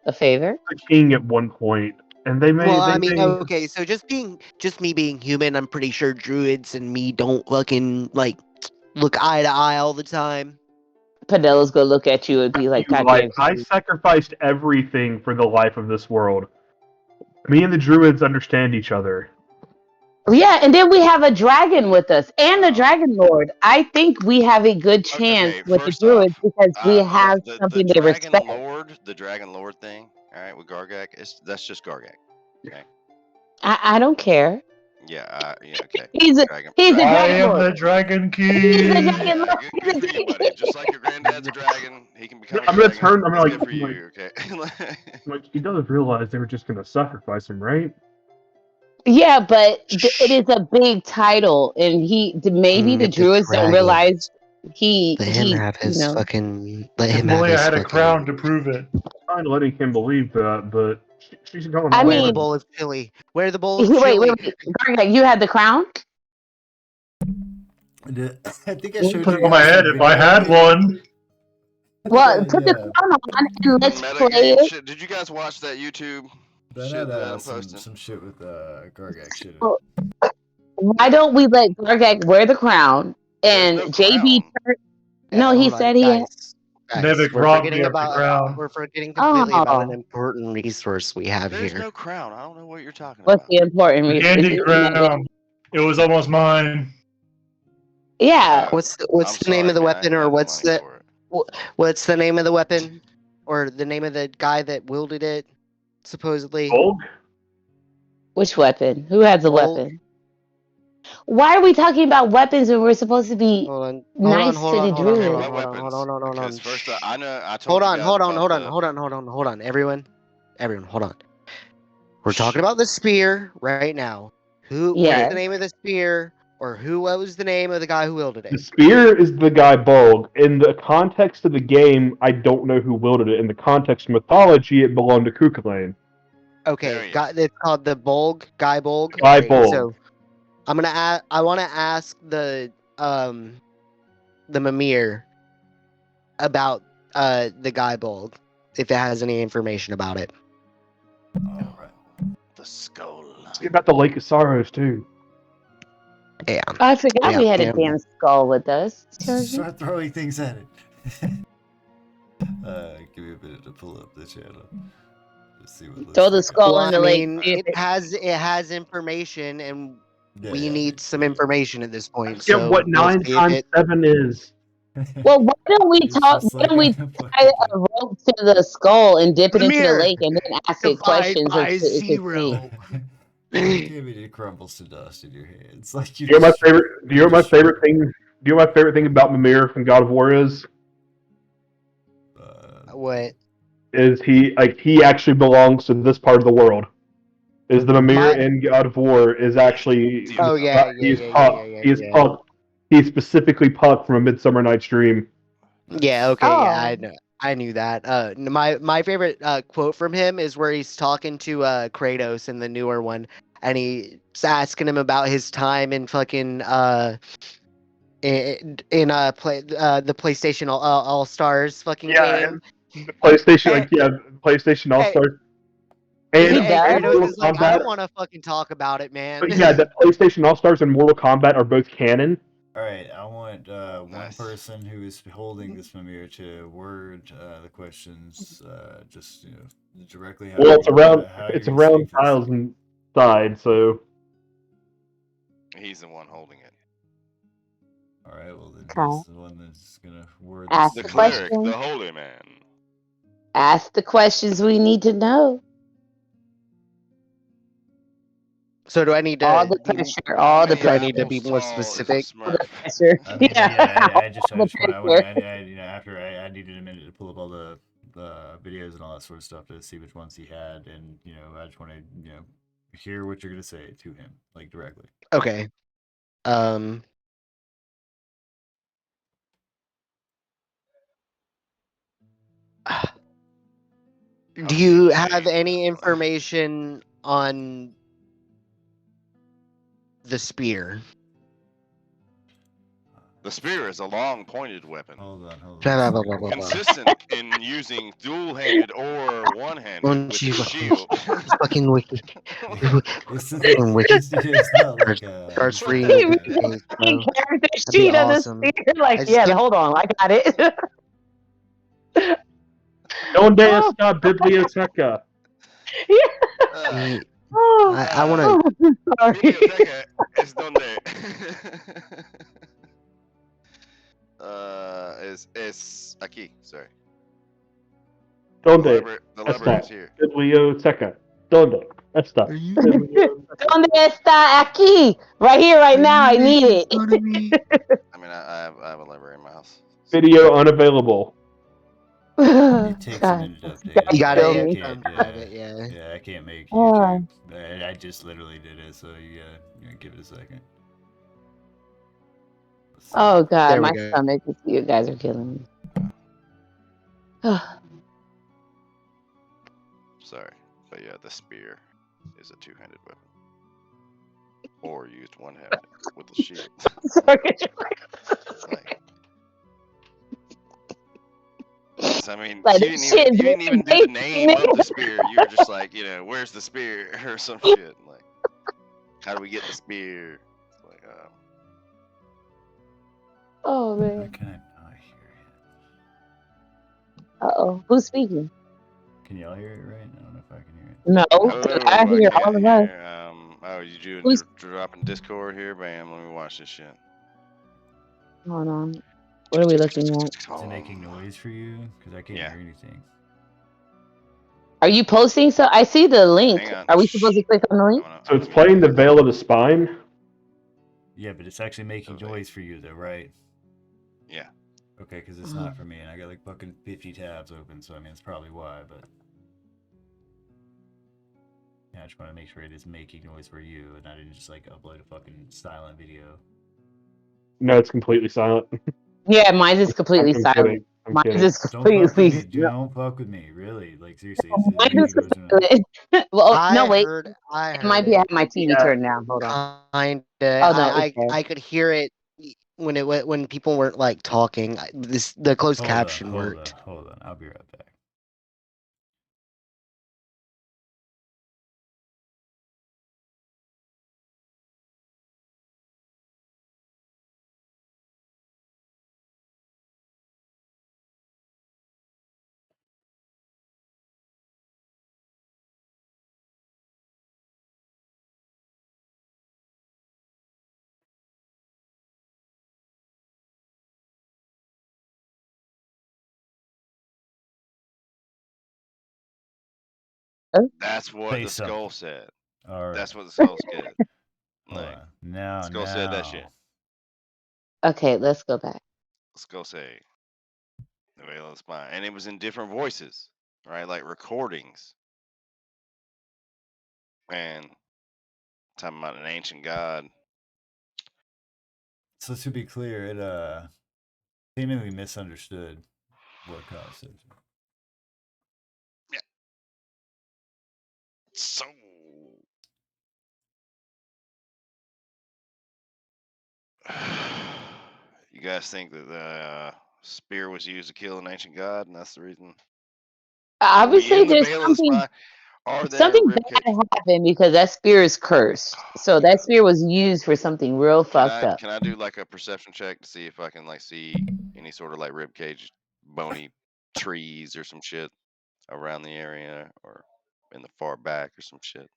a favor. The king at one point, and they may. Well, they I mean, may, okay, so just me being human, I'm pretty sure druids and me don't fucking like look eye to eye all the time. Padella's gonna look at you and be like, "God damn, I sacrificed everything for the life of this world. Me and the druids understand each other. yeah." And then we have a dragon with us and the dragon lord. I think we have a good chance with the first druids off, because we have something they respect. the Dragon Lord thing, all right, with Gargak, that's just Gargak. Okay. I don't care. Yeah, okay. He's a Dragon. he's a I dragon am lord. the Dragon He's a King. dragon lord. Good, He's a for you, dragon. buddy. Just like your granddad's a dragon, he can become a I'm gonna dragon. turn. I'm That's like, good for you, okay? like, he doesn't realize they were just gonna sacrifice him, right? Yeah, but it is a big title, and maybe the druids don't realize he Let him have his fucking. Let If him have Malia his had a fucking. crown to prove it. I'm letting him believe that, but she's going. I Where the mean, bowl of chili? Where the bowl of wait, chili? Gargak, you had the crown. I think I Put showed it you on my guys head that if I video. had one. I think Well, put the yeah. crown on and let's play Metagame it. shit. Did you guys watch that YouTube Then shit had that I'm some posting? shit with Gargak shit. Why don't we let Gargak wear the crown There's and no JB? crown. No, he Hold on, said he had. guys, Nevik robbed me of the crown. we're forgetting completely about an Oh, important resource we have There's here. no crown. I don't know what you're talking what's about. the important The reason? Dandy crown. It was almost mine. Yeah. What's I'm the name sorry, of the man. I weapon, ain't or got no money for it. what's the name of the weapon, or the name of the guy that wielded it, supposedly? Bolg? Which weapon? Who has a Bolg? weapon? Why are we talking about weapons when we're supposed to be nice to the Talking druid? about weapons because first I know I told Hold you on, guys hold on, about hold on, the. hold on, hold on, hold on, everyone, hold on. We're talking about the spear right now. What's Yeah. the name of the spear, or what was the name of the guy who wielded The it? spear is the guy Bolg. In the context of the game, I don't know who wielded it. In the context of mythology, it belonged to Kukulane. Okay, it's called the Bolg, Guy Bolg. Guy Alright, Bolg. so I want to ask the Mimir about the Guy Bolg, if it has any information about it. All right. The skull. Let's get about the Lake of Sorrows too. Yeah. I forgot we had a yeah. damn skull with us. Start throwing things at it. Give me a minute to pull up the channel. Just see what Throw the looks skull Well, in I the lake. mean, See if it has information, and we Yeah, need some information at this point. Get So what we'll 9 see if times it. 7 is. Well, why don't we It's talk? just Why like don't we tie a rope to the skull and dip it into the Mimir, lake and then ask it divide questions of by shit it could see? 0. Give it crumbles to dust in your hands. Like you Do you know my just favorite? Do you know my favorite thing? Do you know my favorite thing about Mimir from God of War is? What? Is he actually belongs to this part of the world? Is the Mimir in God of War is actually Oh yeah, he's Puck. He's Puck. He's specifically Puck from A Midsummer Night's Dream. Yeah, okay, yeah, I Oh. know. I knew that. My favorite quote from him is where he's talking to Kratos in the newer one, and he's asking him about his time in fucking in the PlayStation All Stars fucking game. The PlayStation, PlayStation All Stars, and, He does? and Kratos Mortal is like, I Kombat. don't want to fucking talk about it, man. But yeah, the PlayStation All Stars and Mortal Kombat are both canon. All right, I want one person who is holding this Mimir to word the questions, just directly. How Well, how it's you're around saying for this. tiles inside, so He's the one holding it. All right, well then Okay. he's the one that's gonna word Ask this. The the cleric, question. the holy man. Ask the questions we need to know. So do I need to All the be? pressure. All the Many Do I pressure. need to be apples more tall is a specific? All the smurf. pressure. I mean, Yeah. I just All the want pressure. after I needed a minute to pull up all the videos and all that sort of stuff to see which ones he had, and I just want to hear what you're gonna say to him, like directly. Okay. Do you have any information on the spear? The spear is a long pointed weapon. Hold on. Blah, blah, blah, blah, blah. Consistent in using dual-handed or one-handed with a shield. Fucking wiki. It's Wiki. not like Starts He reading reads the page, the bro. character That'd be sheet of the awesome. spear. Like, I just yeah, can't. hold on. I got it. Donde está biblioteca? I want to. Sorry. Biblioteca es donde es aquí. Sorry. Donde The library is here. biblioteca? Donde está? ¿Dónde está aquí? Right here, right now. I need it. I mean, I have a library in my house. Video unavailable. It takes a minute to update. You got I it. can't. Yeah, I can't make Oh. YouTube. I just literally did it, so you give it a second. Oh God, There we my go. stomach. You guys are killing me. Sorry, but yeah, the spear is a two-handed weapon. or used one-handed with a shield. Sorry. Like, 'cause, I mean, Like you this didn't shit even do the name of the spear. You were just like, where's the spear or some shit. Like, how do we get the spear? It's like, Oh Why man. can I not hear Uh-oh. Who's speaking? it? Can y'all hear it right? I don't know if I can hear it. No. I hello, hear I all can of us. hear. Oh, you Who's dropping Discord here? Bam, let me watch this shit. hold on. What are we looking at? Is it making noise for you? Because I can't Yeah. hear anything. Are you posting so I see the link. Hang on. Are we supposed to click on the link? So it's playing the Veil of the Spine. Yeah, but it's actually making Okay. noise for you, though, right? Yeah. Okay, because it's not for me, and I got like fucking 50 tabs open, so I mean, it's probably why, but. Yeah, I just want to make sure it is making noise for you, and I didn't just like upload a fucking silent video. No, it's completely silent. Yeah, mine's is completely I'm silent. kidding. I'm Mine's kidding. is Don't fuck with completely me. Don't fuck with me. Really. Like, seriously. It's Mine making is noise. silent. Well, no, I wait. heard It might be I have my TV Yeah. turned down. Hold on. Kinda. Oh no, it's I could hear it when people weren't like talking. The closed caption worked. Hold on. I'll be right back. That's what Say the skull something. said. All right. That's what the skull said. Hold Like, on. Now. skull said that shit. okay, let's go back. Skull say the Veil of the Spine, and it was in different voices, right? Like recordings, and talking about an ancient god. So to be clear, it seemingly misunderstood what caused it. Yeah. So. You guys think that the spear was used to kill an ancient god, and that's the reason? Are we Obviously, in the there's Veil of the something Spine? Are there something rib bad cages? happened because that spear is cursed. Oh So my that god! spear was used for something real fucked up. Can I do like a perception check to see if I can like see any sort of like rib cage, bony trees or some shit around the area or in the far back or some shit?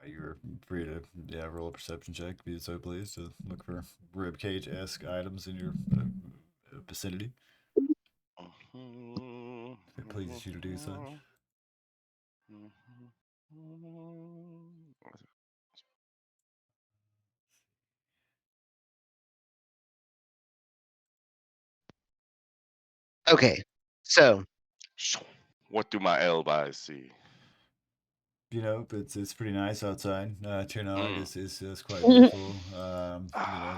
You're free to roll a perception check, be so pleased to look for ribcage-esque items in your vicinity. If it pleases you to do such. Okay, so What do my elbows see? You know, it's pretty nice outside. Tirnog is quite Mhm. beautiful.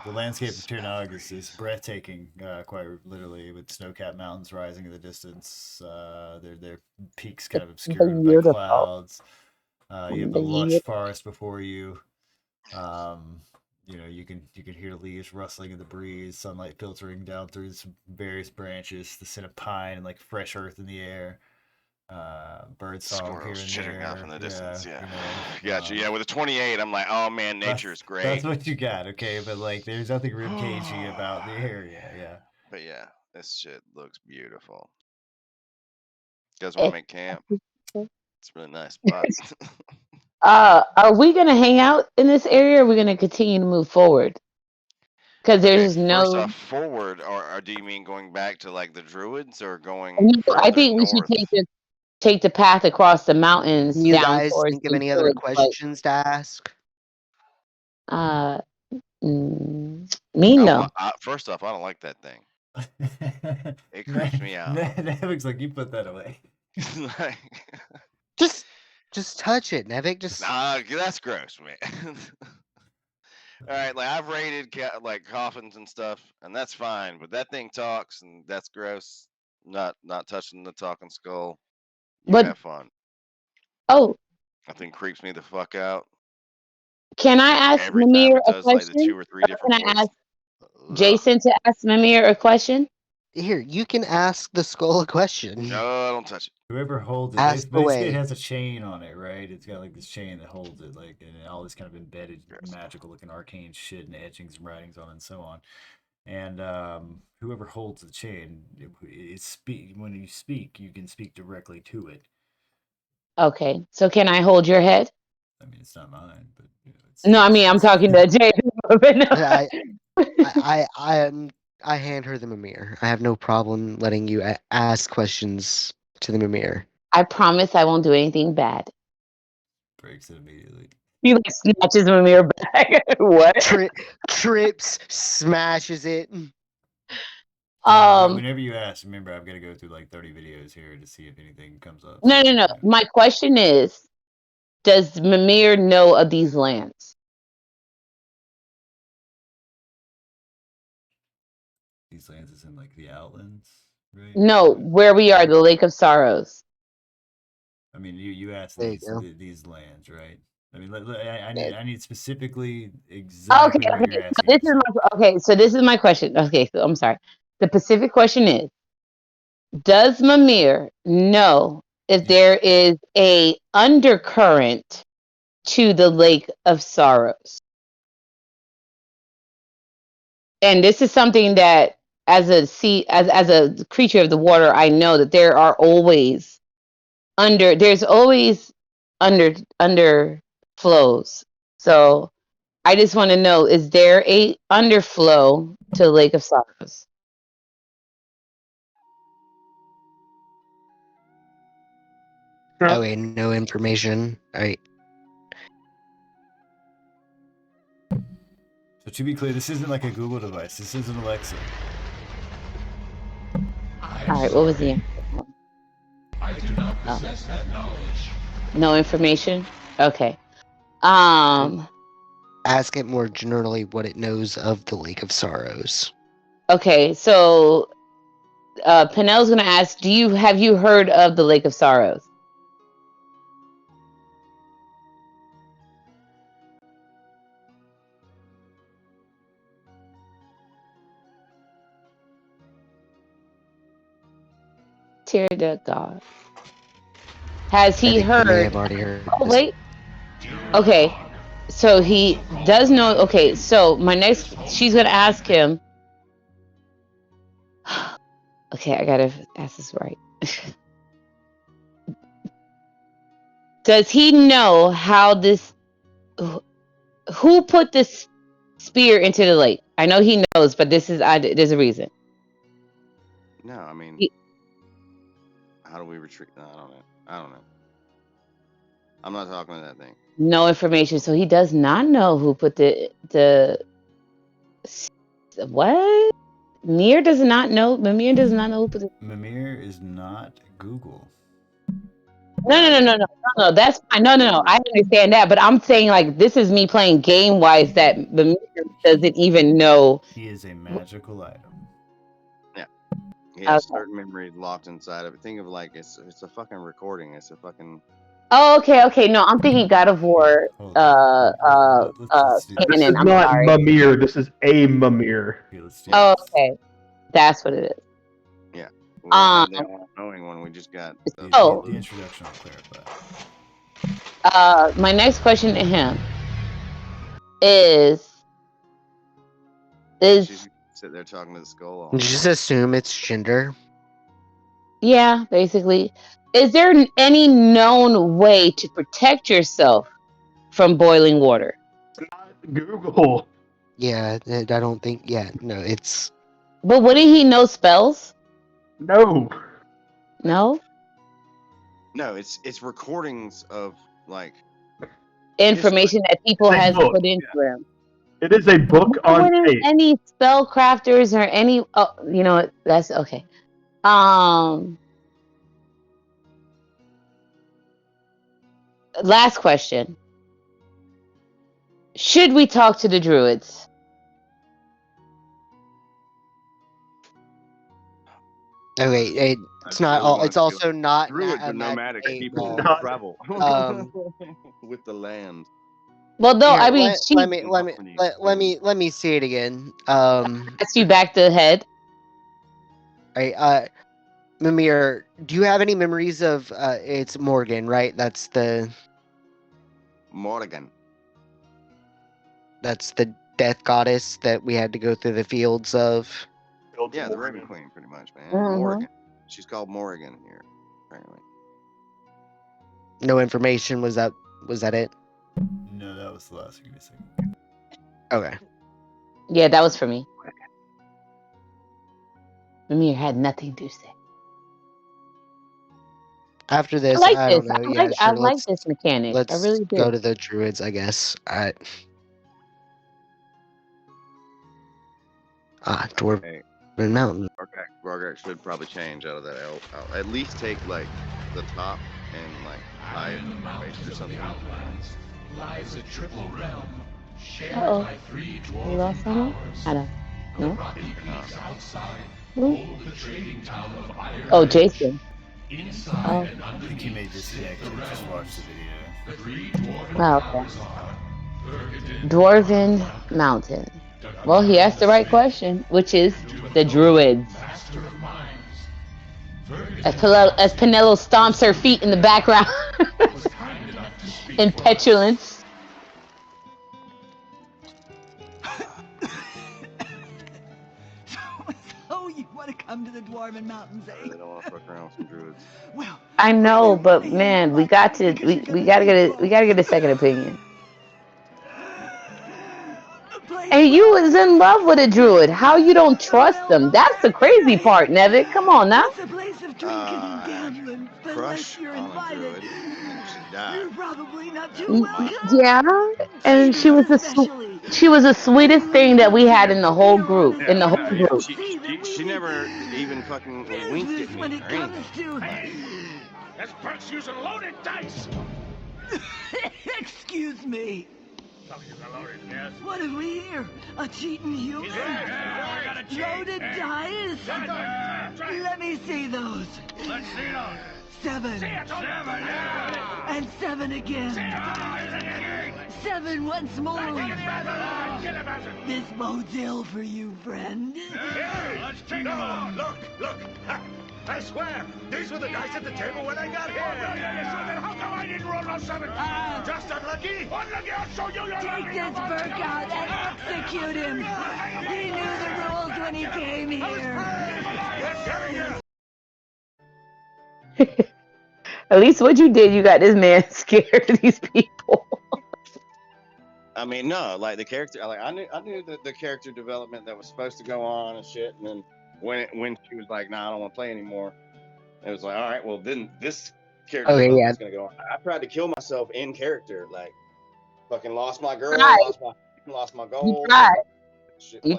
The landscape of Tirnog is breathtaking, quite literally, with snow-capped mountains rising in the distance. Their peaks kind of obscured by Beautiful. clouds. You have the lush Beautiful. forest before you. You can hear leaves rustling in the breeze, sunlight filtering down through some various branches, the scent of pine and like fresh earth in the air. Bird song Squirrels here chittering and out there. from the distance. Yeah, You know, gotcha. Yeah, with a 28, I'm like, oh man, nature is great. That's what you got, okay? But like, there's nothing rib cagey about the area. Yeah. But yeah, this shit looks beautiful. You guys want to make camp? It's a really nice spot. Are we gonna hang out in this area or are we gonna continue to move forward? Because there's First no off, forward, or do you mean going back to like the druids, or going I further think we should north? take the path across the mountains can you down guys towards think of the any other druids, but questions to ask? me no. First off, I don't like that thing. It creeps me out. That looks like you put that away. Like, Just touch it, Nevik. Just nah, that's gross, man. All right, like I've raided like coffins and stuff, and that's fine. But that thing talks, and that's gross. Not touching the talking skull. You But have fun. oh, That thing creeps me the fuck out. Can I ask Every time Mimir it a does like the question? 2 or 3 Or different can I voices. ask Jason to ask Mimir a question? Here, you can ask the skull a question. No, don't touch it. Whoever holds it, Ask basically it away. has a chain on it, right? It's got like this chain that holds it, like, and all this kind of embedded, Yes. magical looking arcane shit and etchings and writings on it and so on. And whoever holds the chain, when you speak, you can speak directly to it. Okay. So can I hold your head? I mean, it's not mine, but it's, No, I mean I'm talking to Jason. But no. I hand her the Mimir. I have no problem letting you ask questions to the Mimir. I promise I won't do anything bad. breaks it immediately. He like snatches Mimir back. What? Trips, smashes it. Whenever you ask, remember I've got to go through like 30 videos here to see if anything comes up. No. Yeah. My question is, does Mimir know of these lands? These lands is in like the Outlands, right? No, where we are, the Lake of Sorrows. I mean, you asked There you these lands, right? I mean, I need specifically Okay. exactly what you're asking. So this is my question. Okay, so I'm sorry. The specific question is, does Mimir know if there is a undercurrent to the Lake of Sorrows? And this is something that as a creature of the water, I know that there's always under flows. So I just want to know, is there a underflow to the Lake of Sorrows? Oh wait, no information. Alright. So to be clear, this isn't like a Google device. This isn't Alexa. All right, what was the answer? I do not possess that knowledge. No information? Okay. Ask it more generally what it knows of the Lake of Sorrows. Okay, so Penel's gonna ask, have you heard of the Lake of Sorrows? Tear to God. Has he I think heard? He may have already heard. Oh wait. Okay. So he does know. Okay, so she's gonna ask him. Okay, I gotta ask this right. Does he know how this? Who put this spear into the lake? I know he knows, but there's a reason. No, I mean, how do we retrieve? No, I don't know. I'm not talking to that thing. No information, so he does not know who put the what? Mimir does not know who put the. Mimir is not Google. No. That's fine. No. I understand that, but I'm saying like this is me playing game wise that Mimir doesn't even know. He is a magical item. Yeah, he has Okay. certain memories locked inside of it. Think of like it's a fucking recording. It's a fucking. Oh, okay. No, I'm thinking God of War. Let's do This is canon. I'm not sorry. Mimir. This is a Mimir. Okay, let's do Oh, this. okay. That's what it is. Yeah. We'll have the all-knowing one. We just got. The introduction will clarify. My next question to him is She's sit there talking to the skull. All Just assume it's gender. yeah, basically. Is there any known way to protect yourself from boiling water? Google. Yeah, I don't think. Yeah, no, it's. But wouldn't he know spells? No. No? No, it's recordings of like Information that people It's a has book, put into him. It is a book Why on wouldn't tape. any spell crafters or any you know what, that's okay. Last question. Should we talk to the druids? Okay, it's not really all. wanted It's to be also not Druids a are magic nomadic eight people ball. who travel with the land. Well, though, Here, I mean, she let me see it again. asked you back the head. Right, Mimir, do you have any memories of it's Morgan, right? That's the Morgan. death goddess that we had to go through the fields of. Yeah, the Raven Queen, pretty much, man. Mhm. Morgan. She's called Morgan here, apparently. No information. Was that it? No, that was the last thing you said. Okay. Yeah, that was for me. Mimir had nothing to say. After this, I like I this. don't know. I Yeah, like sure. this mechanic. I Let's really do. go to the druids, I guess. Dwarven Hey, Mountain. Rorgak should probably change out of that elf. At least take like the top and like tie it or something. Lies a triple realm shared Uh-oh. by 3 We dwarven lost someone? powers. I don't The know. rocky peaks outside Who? hold the trading town of Iron Oh, Ridge. Jason. Inside Oh. and I think underneath you may sit disconnect the and just realms. watch the video. The 3 dwarven Wow, okay. powers are Burgundy, Dwarven Mountain. Well, he asked the right question, which is the druids. Master of Minds. As Penelo stomps her feet in the background Was kind enough to speak in for us. petulance. So you want to come to the Dwarven Mountains, eh? They don't want to fuck around with some druids. Well, I know, but man, we gotta get a second opinion. And you was in love with a druid. How you don't trust them? That's the crazy part, Nevik. Come on now. It's a place of drinking and gambling. But unless Crush you're on a invited, druid, and she died. you're probably not too Mm, welcome. Yeah, and she was Especially the sweetest thing that we had in the whole group. Yeah, In the I whole know. Yeah, group. she never even fucking winked at when me it or comes anything. to. That's Perks using loaded dice. Excuse me. Fucking using loaded, yes. What have we here? A cheating human? Yeah, we got a cheat. Loaded dice? Let me see those. Let's see those. 7. See it, 7, yeah. And 7 again. 7 once more. This bodes ill for you, friend. Hey, let's take them on. Look. I swear, these were the dice at the table when I got here. How come I didn't roll no 7? Just unlucky? Unlucky, I'll show you your Take this Burke out and execute him. He knew the rules when he came here. At least what you did, you got this man scared of these people. I mean, no, like the character, like I knew the character development that was supposed to go on and shit, and then when she was like, "Nah, I don't want to play anymore," it was like, "All right, well then this character development's gonna go on." I tried to kill myself in character, like fucking lost my girl, lost my goal. You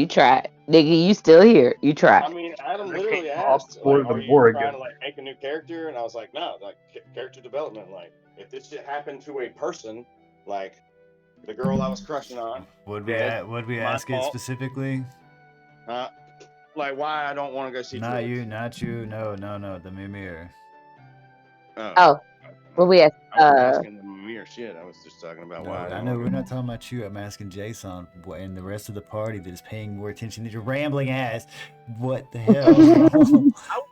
tried. Nigga, you still here. You tried. I mean, Adam literally came asked, off for like, the "Are you Morgan. trying to like make a new character?" And I was like, "No, like character development. Like, if this shit happened to a person, like the girl I was crushing on, Would we ask it specifically? Like why I don't want to go see Not druids. you. No. The Mimir. Oh, what we asked? I wasn't asking the Mimir shit. I was just talking about why. I know we're not talking about you. I'm asking Jason and the rest of the party that is paying more attention to your rambling ass. What the hell?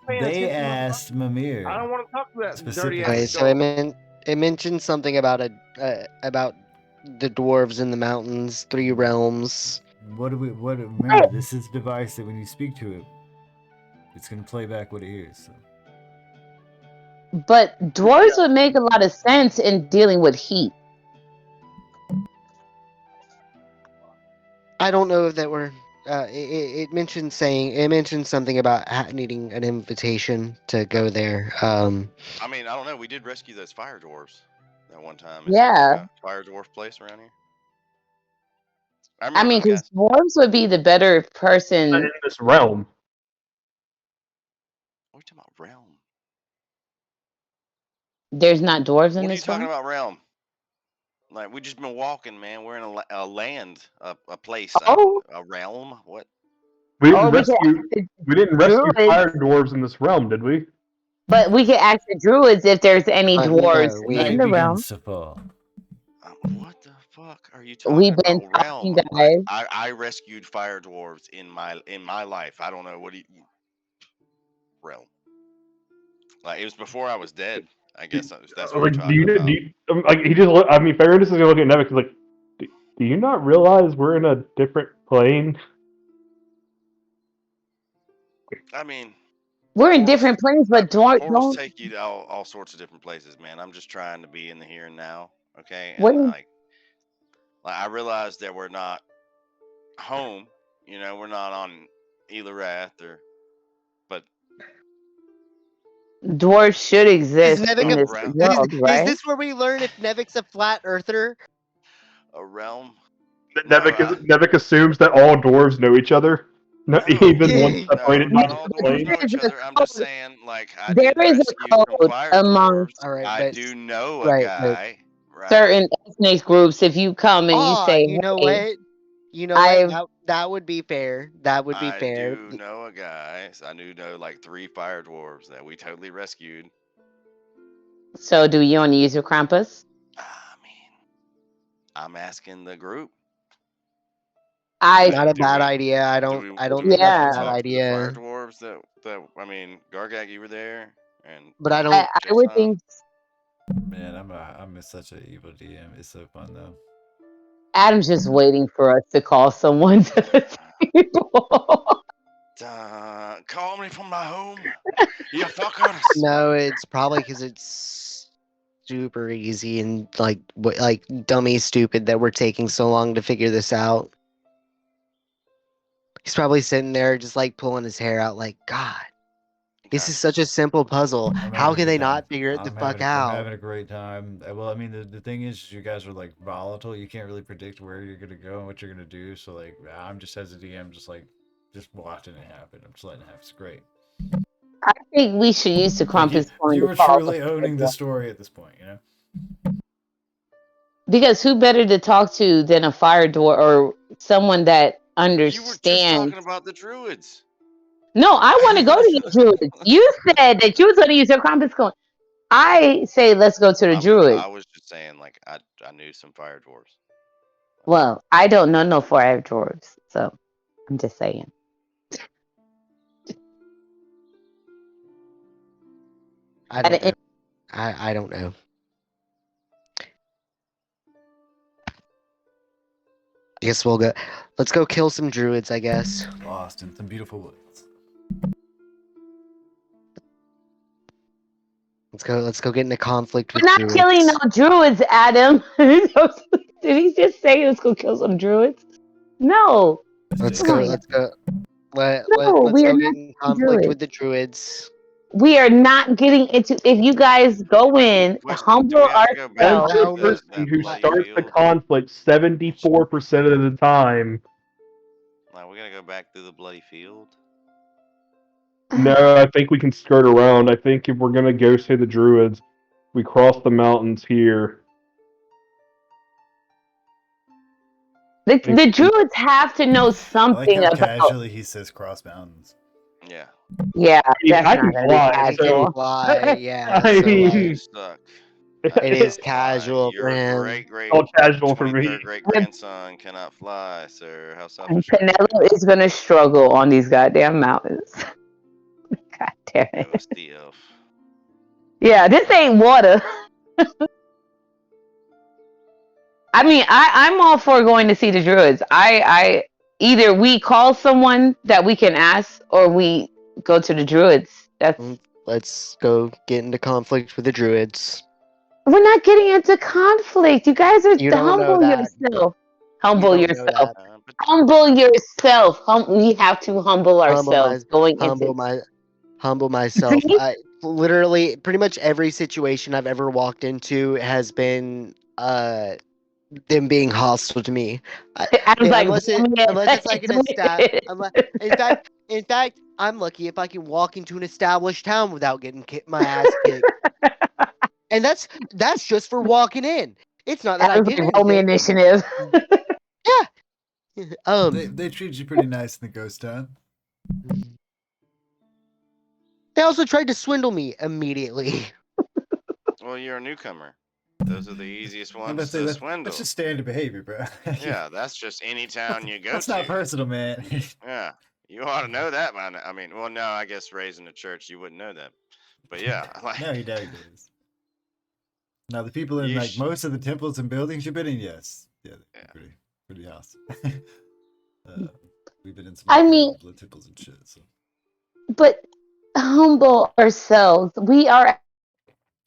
They asked Mimir. I don't want to talk to that dirty Okay, ass. so it mentioned something about about the dwarves in the mountains, 3 realms. Remember, this is a device that when you speak to it, it's gonna play back what it hears. So. But dwarves would make a lot of sense in dealing with heat. I don't know if that were. It mentioned something about needing an invitation to go there. I mean, I don't know. We did rescue those fire dwarves that one time. Is Yeah. there like a fire dwarf place around here? I mean, because dwarves would be the better person. In this realm. What are you talking about, realm? There's not dwarves in What are you this talking realm? about, realm? Like we just been walking, man. We're in a land, a place, a realm. What? We didn't rescue fire dwarves in this realm, did we? But we could ask the druids if there's any dwarves No, in the realm. What the fuck are you We've talking been about? talking, Realm. Like guys. I rescued fire dwarves in my life. I don't know what realm. Like it was before I was dead. I guess that's what you're Like, talking about. like he just? I mean, Fairness is looking at Nevik. He's like, do you not realize we're in a different plane? I mean, We're in portals, different planes, but portals don't. take you to all sorts of different places, man. I'm just trying to be in the here and now, okay? What? And like I realize that we're not home. You know, we're not on Elorath but Dwarves should Is exist Nevik in a, this realm, world, is right? this where we learn if Nevik's a flat earther? a realm. No, Nevik assumes that all dwarves know each other. No, no, even one no, separated by not the all There dwarves plane. know each is a other. I'm just code. saying, like I There did is rescue a some code fire amongst dwarves. All right, I but do know a right, but guy, right? certain ethnic groups. If you come and you say, you know "Hey, what? You know what? I've," That would be fair. That would be I fair. do know a guy. So I do know like 3 fire dwarves that we totally rescued. so do you want to use your Krampus? I mean, I'm asking the group. I Not a Do bad we idea. I do don't. we I don't do we think that's want a to yeah. bad talk to the fire idea. dwarves that I mean, Gargag, you were there, and But I don't. I would Jason. think Man, I'm such an evil DM. It's so fun though. Adam's just waiting for us to call someone to the table. Call me from my home, you fuckers. No, it's probably because it's super easy and like dummy stupid that we're taking so long to figure this out. He's probably sitting there just like pulling his hair out, like God. This is such a simple puzzle. I'm How having a can good they time. not figure it the fuck I'm out? having a great time. Well, I mean, the thing is, you guys are like volatile. You can't really predict where you're gonna go and what you're gonna do. So like, I'm just as a DM, just watching it happen. I'm just letting it happen. It's great. I think we should use the Like Krampus coin you to are call truly owning the story at this point, you know. because who better to talk to than a fire dwarf or someone that You were just understands? talking about the druids. No, I want to go to the druids. You said that you was going to use your Krampus coin. I say let's go to the druids. I was just saying, like I knew some fire dwarves. Well, I don't know no fire dwarves, so I'm just saying. I don't know. I don't know. I guess we'll go. Let's go kill some druids. I guess. Lost in some beautiful woods. Let's go get into conflict with We're not druids. killing no druids, Adam. Did he just say let's go kill some druids? No. Let's Oh go. my Let's God. go. Let's we are go not get in killing conflict druids. with the druids. We are not getting into. If you guys go in, Question: do humble we have to go back ourselves. through Every person who bloody starts the field? conflict 74% of the time. Like we gotta go back through the bloody field. No, I think we can skirt around. I think if we're gonna go say the druids, we cross the mountains here. The druids have to know I like something how about. casually he says cross mountains. Yeah. Yeah, I mean, that's I not can gonna be fly, He can casual. fly. Yeah. I So like, mean, Suck. it is Cannot fly. casual for Your him. all casual for me. 23rd great grandson cannot fly, sir. How And selfish are you? Canelo is gonna struggle on these goddamn mountains. God damn It it. was the elf. Yeah, this ain't water. I mean, I'm all for going to see the druids. I either we call someone that we can ask, or we go to the druids. That's Let's go get into conflict with the druids. we're not getting into conflict. You guys are You don't know humble that. yourself. You Humble don't know yourself. that. Humble yourself. We have to humble ourselves going into. Humble myself. See? I literally pretty much every situation I've ever walked into has been them being hostile to me. Adam's like, Unless it's like an in fact, I'm lucky if I can walk into an established town without getting my ass kicked. And that's just for walking in. It's not that I Adam's did like, roll me anything. initiative. Yeah. They treat you pretty nice in the ghost town. They also tried to swindle me immediately. Well, you're a newcomer. Those are the easiest I'm ones about to say to that's swindle. just standard behavior, bro. Yeah, that's just any town you go That's to. not personal, man. Yeah, you ought to know that by now. I mean, well, no, I guess raised in the church, you wouldn't know that. But yeah, like No, he does. Now the people in you like sh- most of the temples and buildings you've been in, yes, yeah, they're Yeah. pretty awesome. We've been in some I like, mean, blood temples and shit. So but humble ourselves. We are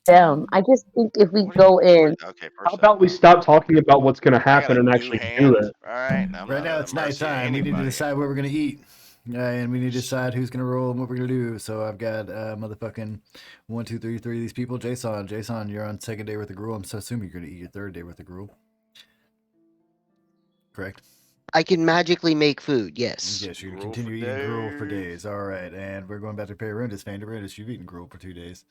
them. I just think if we what are you? go in, Okay, How first about up, we stop talking about what's going to I got happen a and new actually do hand. it? All right, I'm right not now at it's the mercy of nighttime. We need to anybody. decide what we're gonna eat, and we need to decide who's gonna roll and what we're gonna do. So I've got motherfucking 1, 2, 3 of these people. Jason, you're on second day with the gruel. I'm so assuming you're gonna eat your third day with the gruel. Correct. I can magically make food. Yes. Yes, you're gonna Gruel continue for eating gruel for days. days. All right, and we're going back to Payrundus. Vanderbrandis, you've eaten gruel for 2 days.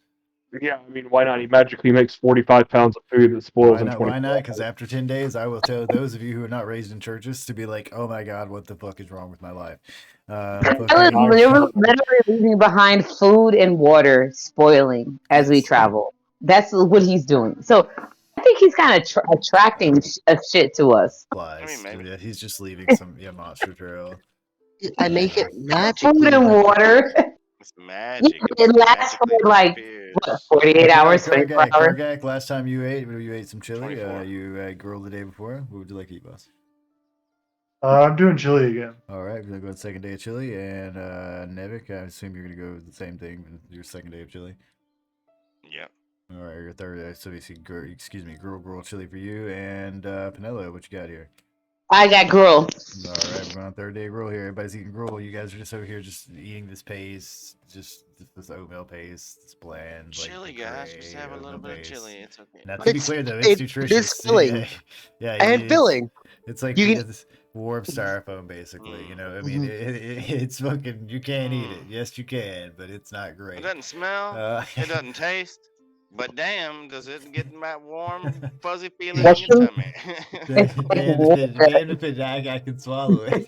Yeah, I mean, why not? He magically makes 45 pounds of food that spoils Why in not? 24 Why not? Because hours. after 10 days, I will tell those of you who are not raised in churches to be like, "Oh my God, what the fuck is wrong with my life?" I was Fucking, literally leaving behind food and water spoiling as we yes. travel. That's what he's doing. So I think he's kind of attracting shit to us. I mean, Flies. maybe. Yeah, he's just leaving some monster trail. I make it Food magically. and water. It's Yeah, magic. It it just lasts for magically like what, disappears. 48 hours, 24 hours. Kargak, last time you ate some chili. 24. You grilled the day before. What would you like to eat, boss? I'm doing chili again. All right, we're gonna go with second day of chili, and Nevik, I assume you're gonna go with the same thing. Your second day of chili. Yep. All right, your third day. So you see, grilled chili for you, and Pinello, what you got here? I got gruel. All right, we're going on third day gruel here. Everybody's eating gruel. You guys are just over here, just eating this paste, just this oatmeal paste. It's bland. Chili, like guys. Just gray have a little oatmeal bit of paste. chili. It's okay. Now, to be It's clear though, it's it nutritious. is filling Yeah, and filling. It's like You can. it's warm styrofoam, basically. You know, I mean, Mhm. it's fucking. You can't eat it. Yes, you can, but it's not It great. doesn't smell. It doesn't taste. But damn, does it get that warm, fuzzy feeling in your tummy? damn if I can swallow it.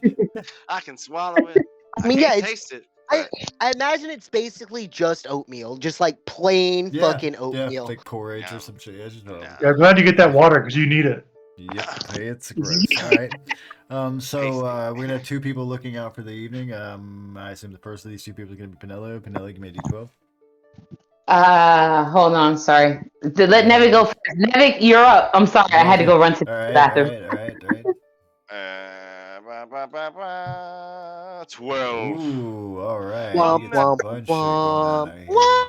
I can swallow it. I mean, can't yeah, it's. taste it. I But I imagine it's basically just oatmeal, just like plain fucking oatmeal. like porridge or No. some shit. Yeah, just No. Yeah, I'm glad you get that water because you need it. Yep, it's gross. All right. So we're gonna have 2 people looking out for the evening. I assume the first of these 2 people is gonna be Pinello. Pinello, give me a D12. Hold on, sorry. Let Nevik go first. Nevik, you're up. I'm sorry, I had to go run to the bathroom. All right. 12. Ooh, all right. Womp, You get some womp, bunch shit going on out here. womp.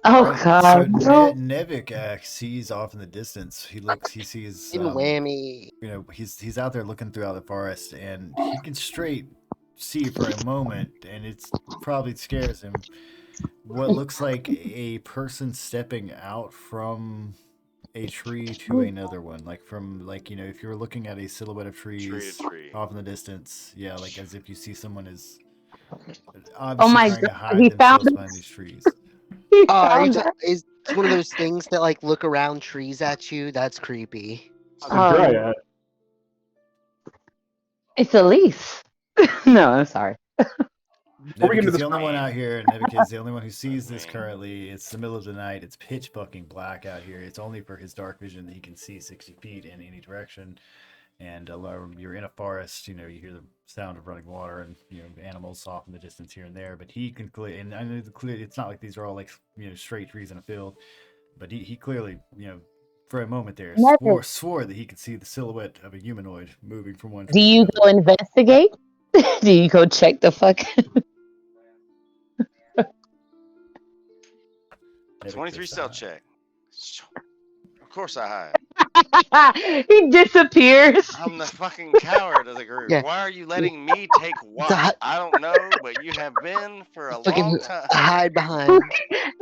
Oh Right, so God, no. Nevik sees off in the distance. He sees, Whammy. you know, he's out there looking throughout the forest, and he can straight see for a moment, and it's probably scares him. What looks like a person stepping out from a tree to another one, like from you know, if you were looking at a silhouette of trees Tree to tree. off in the distance, yeah, like as if you see someone is Oh obviously my trying to God, hide he found themselves behind us. these trees. He Are you found us. is it's one of those things that like look around trees at you? That's creepy. It's a dryad. It's Elise. No, I'm sorry. Before we get Nevik into is this, the only one out here. Nevik is the only one who sees this currently. It's the middle of the night. It's pitch fucking black out here. It's only for his dark vision that he can see 60 feet in any direction. And you're in a forest. You know, you hear the sound of running water and, you know, animals off in the distance here and there. But he can clearly, and I know it's not like these are all like, you know, straight trees in a field. But he clearly, you know, for a moment there, Nevik, swore that he could see the silhouette of a humanoid moving from one do tree to you another. go investigate? Do you go check the fuck? 23 stealth check. Of course I hide. He disappears. I'm the fucking coward of the group. Yeah. Why are you letting me take watch? I don't know, but you have been for a Fucking long time. hide behind.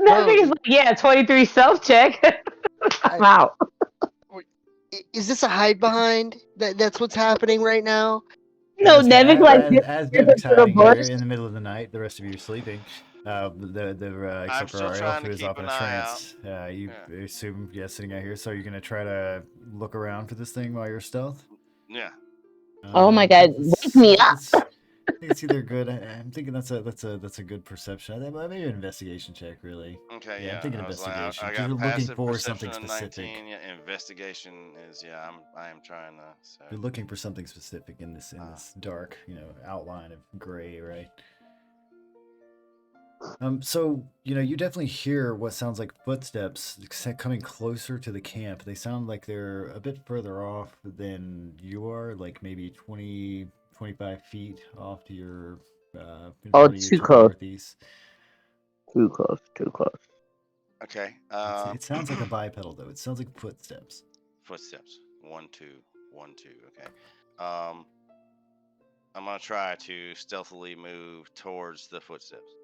Nevik is like, yeah, 23 self check. I'm out. Is this a hide behind? That's what's happening right now. No, Nevik like As disappears Nevik's into the hiding here bush. in the middle of the night, the rest of you are sleeping. Except for still our elf trying who to is keep off in an a eye trance. You assume, sitting out here. So you're gonna try to look around for this thing while you're stealth. Yeah. Oh my God, wake me up. think it's either good. I'm thinking that's a good perception. Maybe an investigation check, really. Okay, Yeah, I'm thinking I was like, investigation. I 'Cause you're got looking passive for perception something of specific. 19. Yeah, investigation is I am trying to. So. You're looking for something specific in this dark, outline of gray, right? So you definitely hear what sounds like footsteps coming closer to the camp. They sound like they're a bit further off than you are, like maybe 20, 25 feet off to your in Oh, front of you too to the close. northeast. Too close. Too close. Okay. It sounds like a bipedal though. It sounds like footsteps. Footsteps. 1, 2, 1, 2. Okay. I'm gonna try to stealthily move towards the footsteps.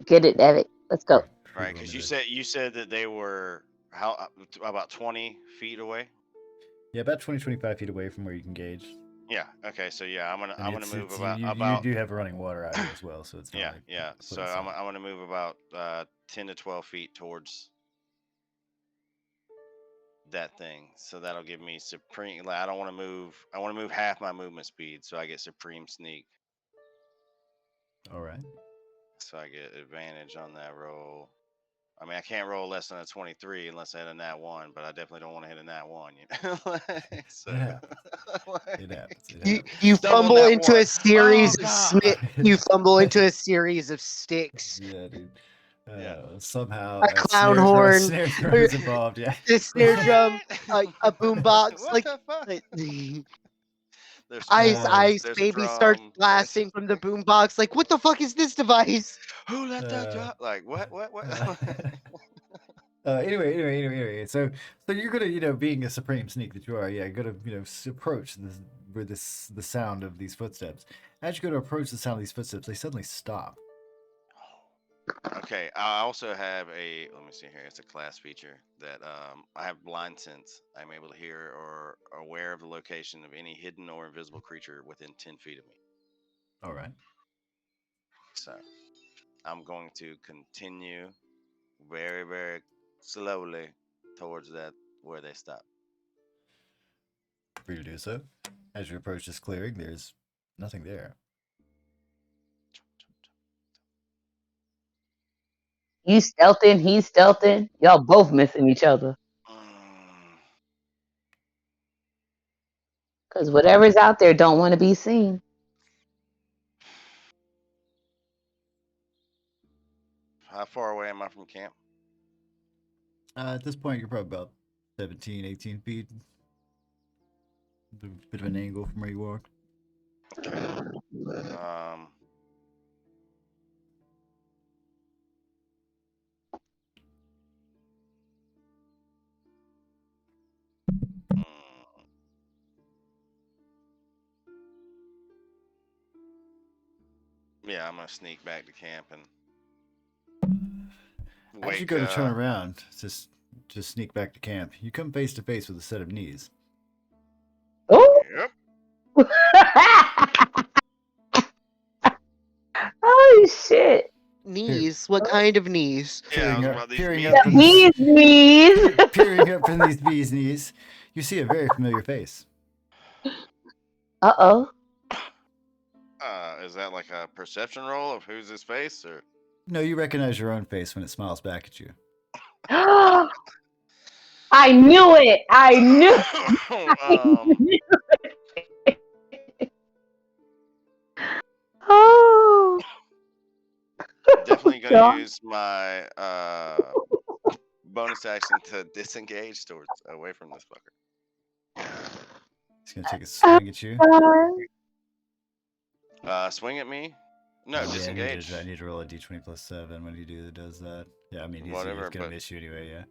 Get it, David. Let's go. Right, because you said that they were about 20 feet away. Yeah, about 20, 25 feet away from where you can gauge. Yeah. Okay. So yeah, I'm gonna move you about. You do have running water out here as well, so it's not Yeah, like yeah. So I'm gonna move about 10 to 12 feet towards that thing. So that'll give me supreme. Like, I don't want to move. I want to move half my movement speed, so I get supreme sneak. All right. So I get advantage on that roll. I mean, I can't roll less than a 23 unless I hit a nat 1, but I definitely don't want to hit a nat 1. So, it happens. You fumble into a series of you fumble into a series of sticks. Yeah, dude. Yeah. Somehow a clown horn, snare drum is involved. Yeah, a snare drum, a boombox. What Like the fuck? Ice there's baby a starts drum. blasting from the boombox. Like, what the fuck is this device? Who let that drop? Like, what? Anyway. So you're gonna, being a supreme sneak that you are, gonna, approach the sound of these footsteps. As you go to approach the sound of these footsteps, they suddenly stop. Okay, I also have let me see here. It's a class feature that I have blind sense. I'm able to hear or aware of the location of any hidden or invisible creature within 10 feet of me. All right. So I'm going to continue very, very slowly towards that where they stop. Free to do so. As you approach this clearing, there's nothing there. You stealthing, he's stealthing. Y'all both missing each other. Because whatever's out there don't want to be seen. How far away am I from camp? At this point, you're probably about 17, 18 feet. A bit of an angle from where you walk. Okay. Yeah, I'm gonna sneak back to camp and wake. As you go to turn around, just sneak back to camp, you come face to face with a set of knees. Oh! Yep. Oh shit! Knees? What kind of knees? Yeah, about these Peering up in these bees' knees, you see a very familiar face. Uh-oh. Is that like a perception roll of who's his face, or? No, you recognize your own face when it smiles back at you. I knew it. I knew. Oh. Definitely gonna use my bonus action to disengage away from this fucker. He's gonna take a swing at you. Swing at me? No, disengage. I need to roll a d20 plus 7 when he does that. Yeah, I mean, he's gonna miss you anyway, yeah.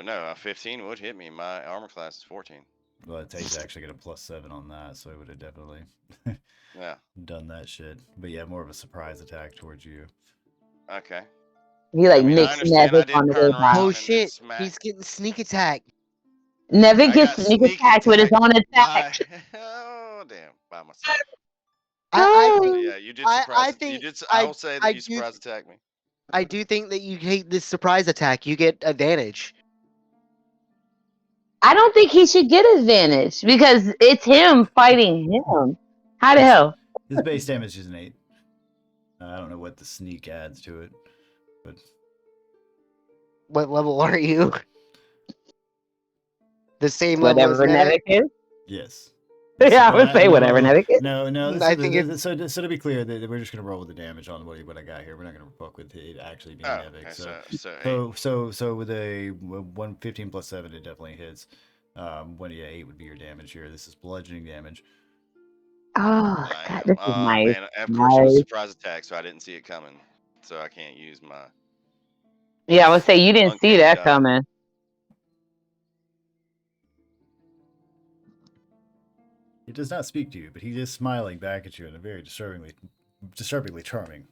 No, a 15 would hit me. My armor class is 14. Well, he's actually got a plus 7 on that, so I would have definitely done that shit. But yeah, more of a surprise attack towards you. Okay. He Nick's Nevik on the way back. Oh shit, he's getting sneak attack. Nevik gets sneak attack with his own attack. Oh damn, by myself. I think, yeah, you did surprise. I will say that you surprise attack me. I do think that you hate this surprise attack. You get advantage. I don't think he should get advantage because it's him fighting him. How the hell? His base damage is an 8. I don't know what the sneak adds to it, but What level are you? The same level Whatever as Nevik? Nevik is. yes. Yeah, I would say whatever no, Nevik is. no. I think it's So to be clear, that we're just gonna roll with the damage on what I got here. We're not gonna fuck with it actually being Oh, Nevik. okay, So with a 115 plus 7, it definitely hits. 8 would be your damage here. This is bludgeoning damage. Oh I God, am. this is nice. And of course it was a Nice. surprise attack, so I didn't see it coming. So I can't use my Yeah, I would say you didn't see uncanny that dodge. coming. He does not speak to you, but he is smiling back at you in a very disturbingly charming,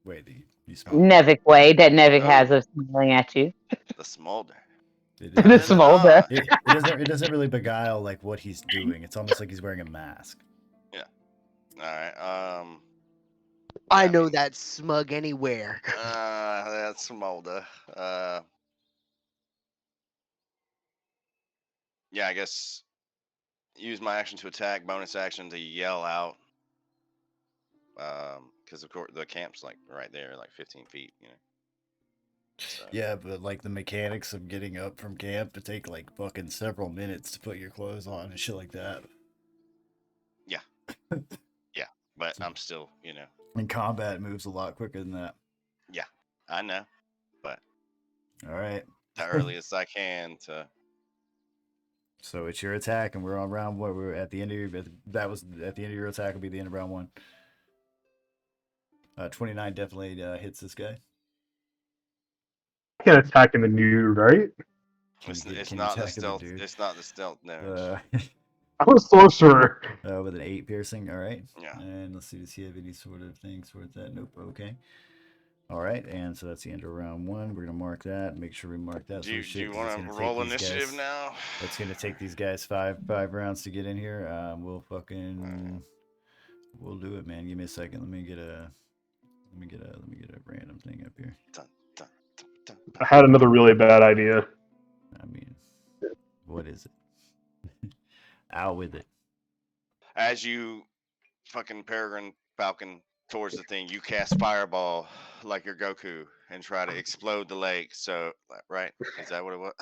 way that you smile. Nevik way that Nevik Oh. has of smiling at you. The smolder. The smolder. It doesn't really beguile like what he's doing. It's almost like he's wearing a mask. Yeah. All right. I know that smug anywhere. That's smolder. Yeah, I guess use my action to attack, bonus action to yell out. Because of course the camp's like right there, like 15 feet, So. Yeah, but like the mechanics of getting up from camp to take like fucking several minutes to put your clothes on and shit like that. Yeah. Yeah, but I'm still, And combat moves a lot quicker than that. Yeah, I know, but. All right. The earliest I can to. So it's your attack, and we're on round one. We're at the end of your. That was at the end of your attack. Will be the end of round 1. 29 definitely hits this guy. I can't attack in the nude, right? It's not the stealth. It's not the stealth damage. I'm a sorcerer. With an 8 piercing. All right. Yeah. And let's see. Does he have any sort of thing towards that? Nope. Okay. All right, and so that's the end of round 1. We're gonna mark that. Make sure we mark that. Do you want to roll initiative now? It's gonna take these guys five rounds to get in here. We'll do it, man. Give me a second. Let me get a random thing up here. I had another really bad idea. I mean, what is it? Out with it. As you fucking peregrine falcon towards the thing, you cast fireball like your Goku and try to explode the lake. So, right? Is that what it was?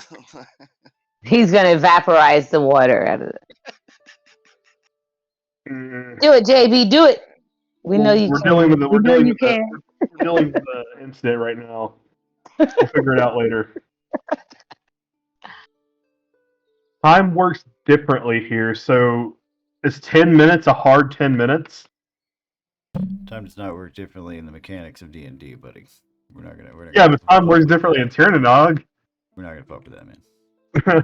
He's gonna vaporize the water out of it. Do it, JB. Do it. We know you can. Dealing with We're dealing with the incident right now. We'll figure it out later. Time works differently here, so is 10 minutes a hard 10 minutes? Time does not work differently in the mechanics of D&D, buddy. We're not gonna. Yeah, but time works differently in Tyrannog. We're not gonna fuck with that, man.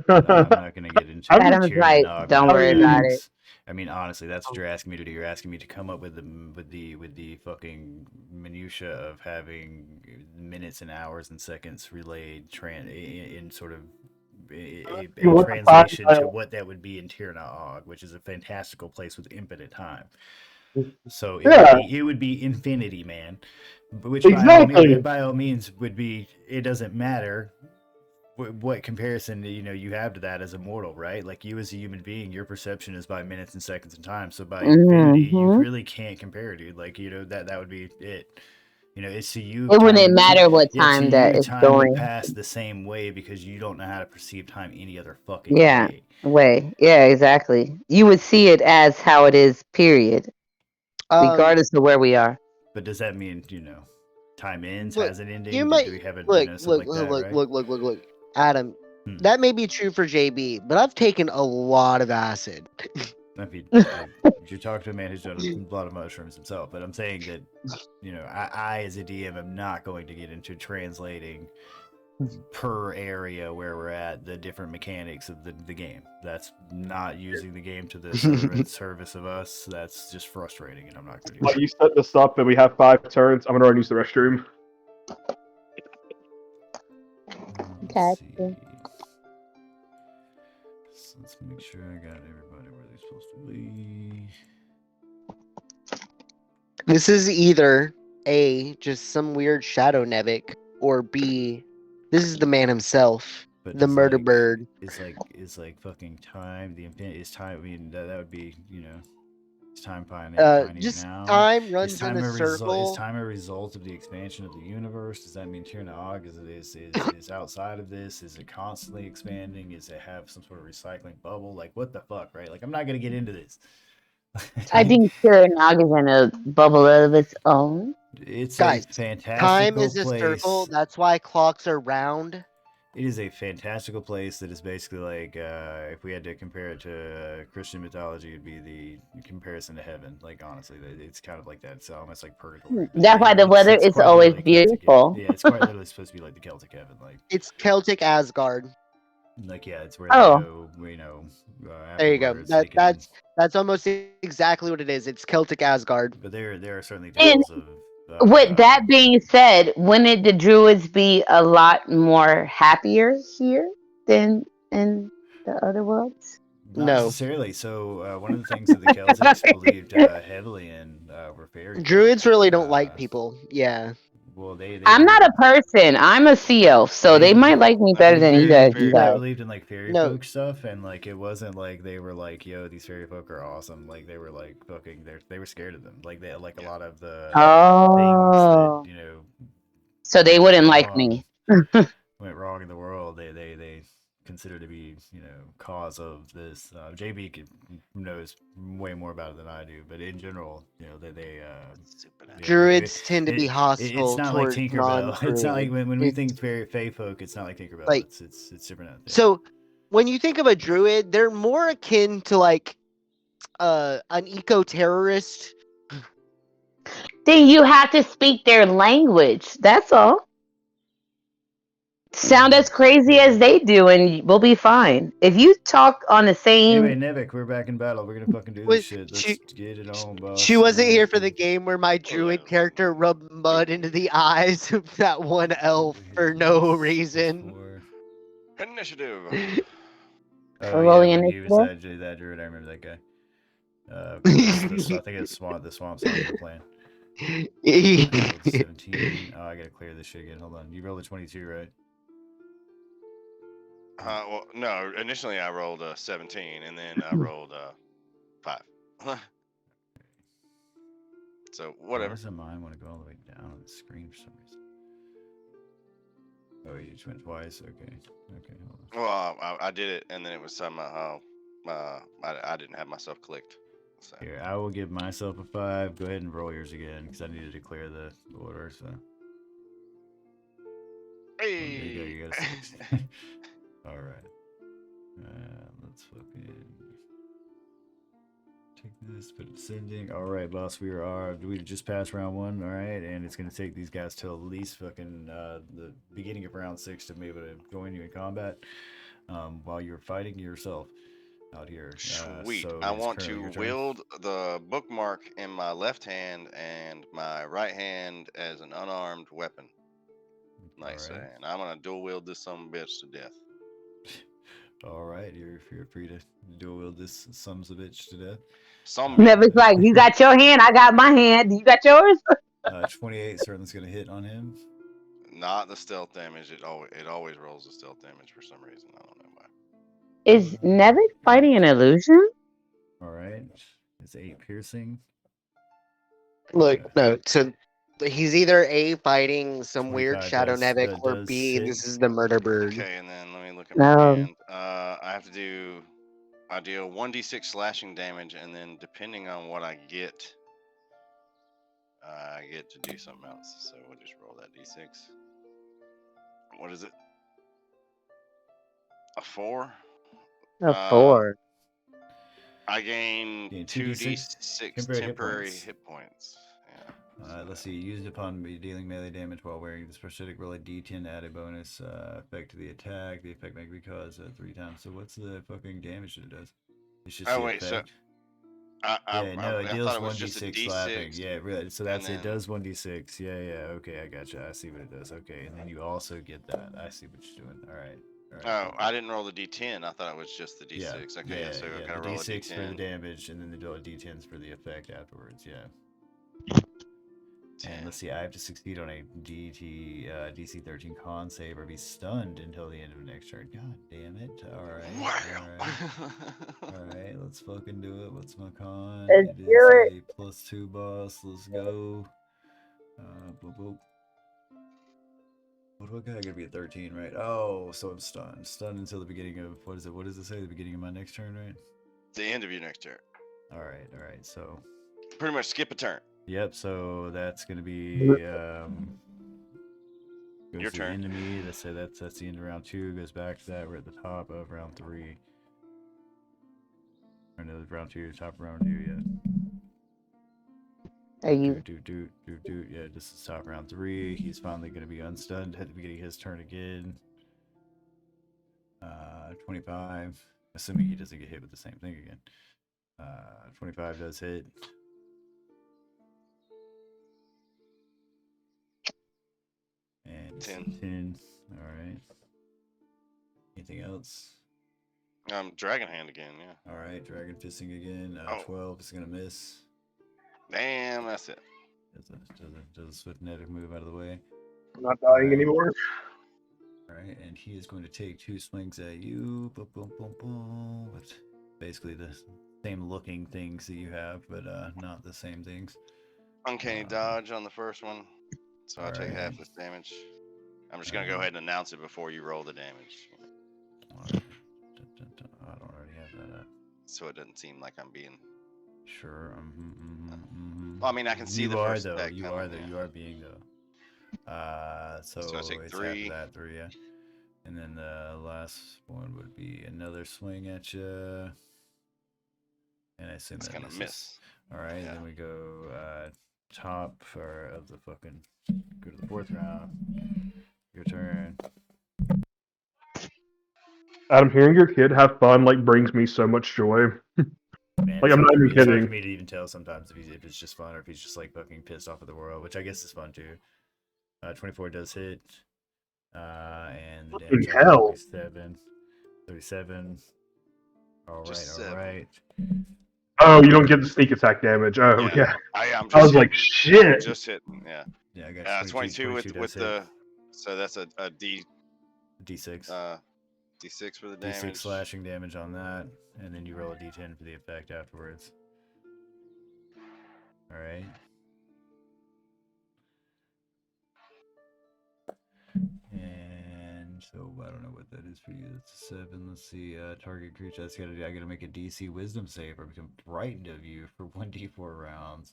I'm not gonna get into Adam's right. Don't worry about it. I mean, honestly, that's what you're asking me to do. You're asking me to come up with the fucking minutia of having minutes and hours and seconds relayed in sort of a translation to what that would be in Tyrannog, which is a fantastical place with infinite time. So it would be infinity, man. Which by all means would be. It doesn't matter what comparison you have to that as a mortal, right? Like you as a human being, your perception is by minutes and seconds and time. So by infinity, you really can't compare, dude. Like that would be it. It's to you. It wouldn't matter what time that is going. Pass the same way because you don't know how to perceive time any other fucking way. Yeah, exactly. You would see it as how it is. Period. Regardless of where we are. But does that mean time ends, has an ending? You might do we have look, Adam. That may be true for JB, but I've taken a lot of acid. You're talking to a man who's done a lot of mushrooms himself, but I'm saying that I as a DM am not going to get into translating per area where we're at the different mechanics of the game. That's not using the game to the service of us. That's just frustrating, and I'm not going to do that. You set this up and we have 5 turns. I'm going to run use the restroom. Let's make sure I got everybody where they're supposed to be. This is either A, just some weird shadow Nevik, or B, this is the man himself. But The it's murder like, bird. is like fucking time. The infinite is time. I mean, that would be, is time finding Just now? time Is runs in time a a result? Is circle. time a result of the expansion of the universe? Does that mean Tirnaog is outside of this? Is it constantly expanding? Is it have some sort of recycling bubble? Like what the fuck, right? Like I'm not gonna get into this. I think Nog is in a bubble of its own. It's Guys, a fantastical time is a place. circle. That's why clocks are round. It is a fantastical place that is basically like, if we had to compare it to Christian mythology, it'd be the comparison to heaven. Like honestly, it's kind of like that. It's almost like purgatory. But That's why the weather is quite always literally Celtic. beautiful. Yeah, it's quite literally supposed to be like the Celtic heaven. It's Celtic Asgard. Yeah, it's where Oh. they go. There you go. Afterwards, That's almost exactly what it is. It's Celtic Asgard. But there are certainly And tales of. with that being said, wouldn't the Druids be a lot more happier here than in the other worlds? Not No. necessarily. So one of the things that the Celtics believed heavily in were fairy. Druids really don't like people. Yeah. Well, they I'm not a person. I'm a sea elf, so they might like me better than you guys. They believed in like fairy No. folk stuff, and like it wasn't like they were like, "Yo, these fairy folk are awesome." Like they were like fucking. They were scared of them. Like they like a lot of the Oh. things that So they wouldn't like me. went wrong in the world. They consider to be cause of this. JB knows way more about it than I do, but in general, they Druids tend to be hostile. It's not like towards Tinkerbell. It's not like when we It's- think fae folk. It's not like Tinkerbell. Like- It's different out there. So when you think of a druid, they're more akin to like an eco-terrorist. Then you have to speak their language. That's all. Sound as crazy as they do, and we'll be fine. If you talk on the same. Anyway, Nevik, we're back in battle. We're gonna fucking do this shit. Let's get it on, boss. She wasn't here for the game where my druid character rubbed mud into the eyes of that one elf for no reason. Initiative. Oh rolling yeah, when he was initiative? that druid. I remember that guy. I think it's the swamp song we're playing. 17. Oh, I gotta clear this shit again. Hold on. You rolled a 22, right? Well, no. Initially, I rolled a 17, and then I rolled a 5. So whatever. Why doesn't mine want to go all the way down on the screen for some reason? Oh, you just went twice. Okay. Hold on. Well, I did it, and then it was somehow I didn't have myself clicked. So. Here, I will give myself a 5. Go ahead and roll yours again because I needed to clear the order. So. Hey. There you go. You got a 6. All right. Let's fucking take this, put it sending. All right, boss. We just passed round 1. All right, and it's gonna take these guys till at least fucking the beginning of round 6 to be able to join you in combat while you're fighting yourself out here. Sweet. So I it's want currently to your turn. wield the bookmark in my left hand and my right hand as an unarmed weapon. Nice. All right. And I'm gonna dual wield this son of a bitch to death. All right, you're free to dual wield this sons of a bitch to death. Never's like, you got your hand, I got my hand. You got yours? 28 certainly's gonna hit on him. Not the stealth damage. It always rolls the stealth damage for some reason. I don't know why. Is Nevik fighting an illusion? All right, it's 8 piercing. Look, no. So he's either A, fighting some weird 25 Shadow does- Nevik, or does B, hit. this is the murder bird. Okay, and then let me look at my No. hand. I deal 1d6 slashing damage, and then depending on what I get to do something else. So we'll just roll that d6. What is it? A 4? A 4. I gain Yeah, 2d6 temporary hit points. Yeah. Let's see. Used upon me dealing melee damage while wearing this prosthetic, roll a d10 to add a bonus effect to the attack. The effect may be caused 3 times. So what's the fucking damage that it does? It's just Oh, the wait, so effect. I it deals thought it was just a 1d6 slapping. d6. Yeah, really. So and that's it. then- Does 1d6. Yeah. Okay, I gotcha. I see what it does. Okay, and then you also get that. I see what you're doing. All right. Oh, I didn't roll the d10. I thought it was just the Yeah. d6. Okay, so I gotta the roll a d6 for the d10. damage, and then the d10s for the effect afterwards. Yeah. And let's see, I have to succeed on a DC 13 con save or be stunned until the end of the next turn. God damn it. Alright, let's fucking do it. What's my con? Let's It do is it. a +2 boss. Let's go. Boop, boop. What do I got? I gotta be at 13, right? Oh, so I'm stunned. Stunned until the beginning of, what is it? What does it say? The beginning of my next turn, right? The end of your next turn. Alright, so. Pretty much skip a turn. Yep, so that's gonna be Your goes to the turn. end of me. Let's say that's the end of round 2. Goes back to that. We're at the top of round 3. Or no, round 2, top of round 2. Yeah. Are you? Yeah, this is top round 3. He's finally gonna be unstunned at the beginning of his turn again. 25. Assuming he doesn't get hit with the same thing again. 25 does hit. And 10. Alright. Anything else? Dragon Hand again, yeah. Alright, Dragon Fisting again. 12 is gonna miss. Damn, that's it. Does a swift netic move out of the way. I'm not dying anymore. Alright, and he is going to take 2 swings at you. Boom, boom, boom, boom. With basically the same looking things that you have, but not the same things. Uncanny dodge on the first one. So I'll take half this damage. I'm just going to go ahead and announce it before you roll the damage. I don't already have that up. So it doesn't seem like I'm being... Sure. Well, I mean, I can see the first deck You coming, are though. You are being though. So I take it's 3. half of that 3, yeah. And then the last one would be another swing at you. And I assume it's that gonna misses. miss. All right, Yeah. then we go top of the fucking. Go to the 4th round. Your turn. Adam, hearing your kid have fun brings me so much joy. Man, I'm not even it's hard kidding. for me to even tell sometimes if it's just fun or if he's just fucking pissed off at the world, which I guess is fun too. 24 does hit. And the damage hell. is 37. Alright. Oh, you don't get the sneak attack damage. Oh, yeah. I was like, shit. Just hitting, yeah. Yeah, I got 22 with the... So that's a D... D6. D6 for the damage. D6 slashing damage on that, and then you roll a D10 for the effect afterwards. Alright. And so I don't know what that is for you. That's a 7. Let's see. Target creature. I gotta make a DC Wisdom save or become frightened of you for 1d4 rounds.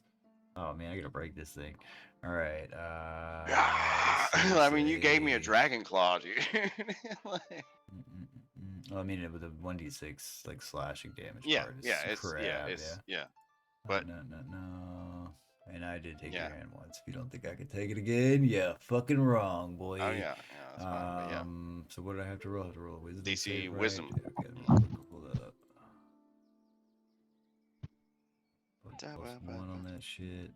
Oh man, I gotta break this thing. All right. I mean, you gave me a dragon claw, dude. Well, I mean, with a 1d6 slashing damage. Yeah, part is it's crap, yeah. But no. And I did take your hand once. If you don't think I could take it again, yeah, fucking wrong, boy. Oh yeah, that's fine. Yeah. So what did I have to roll? I have to roll a wisdom DC save, right? wisdom. Okay, let me pull that up. +1 on that shit.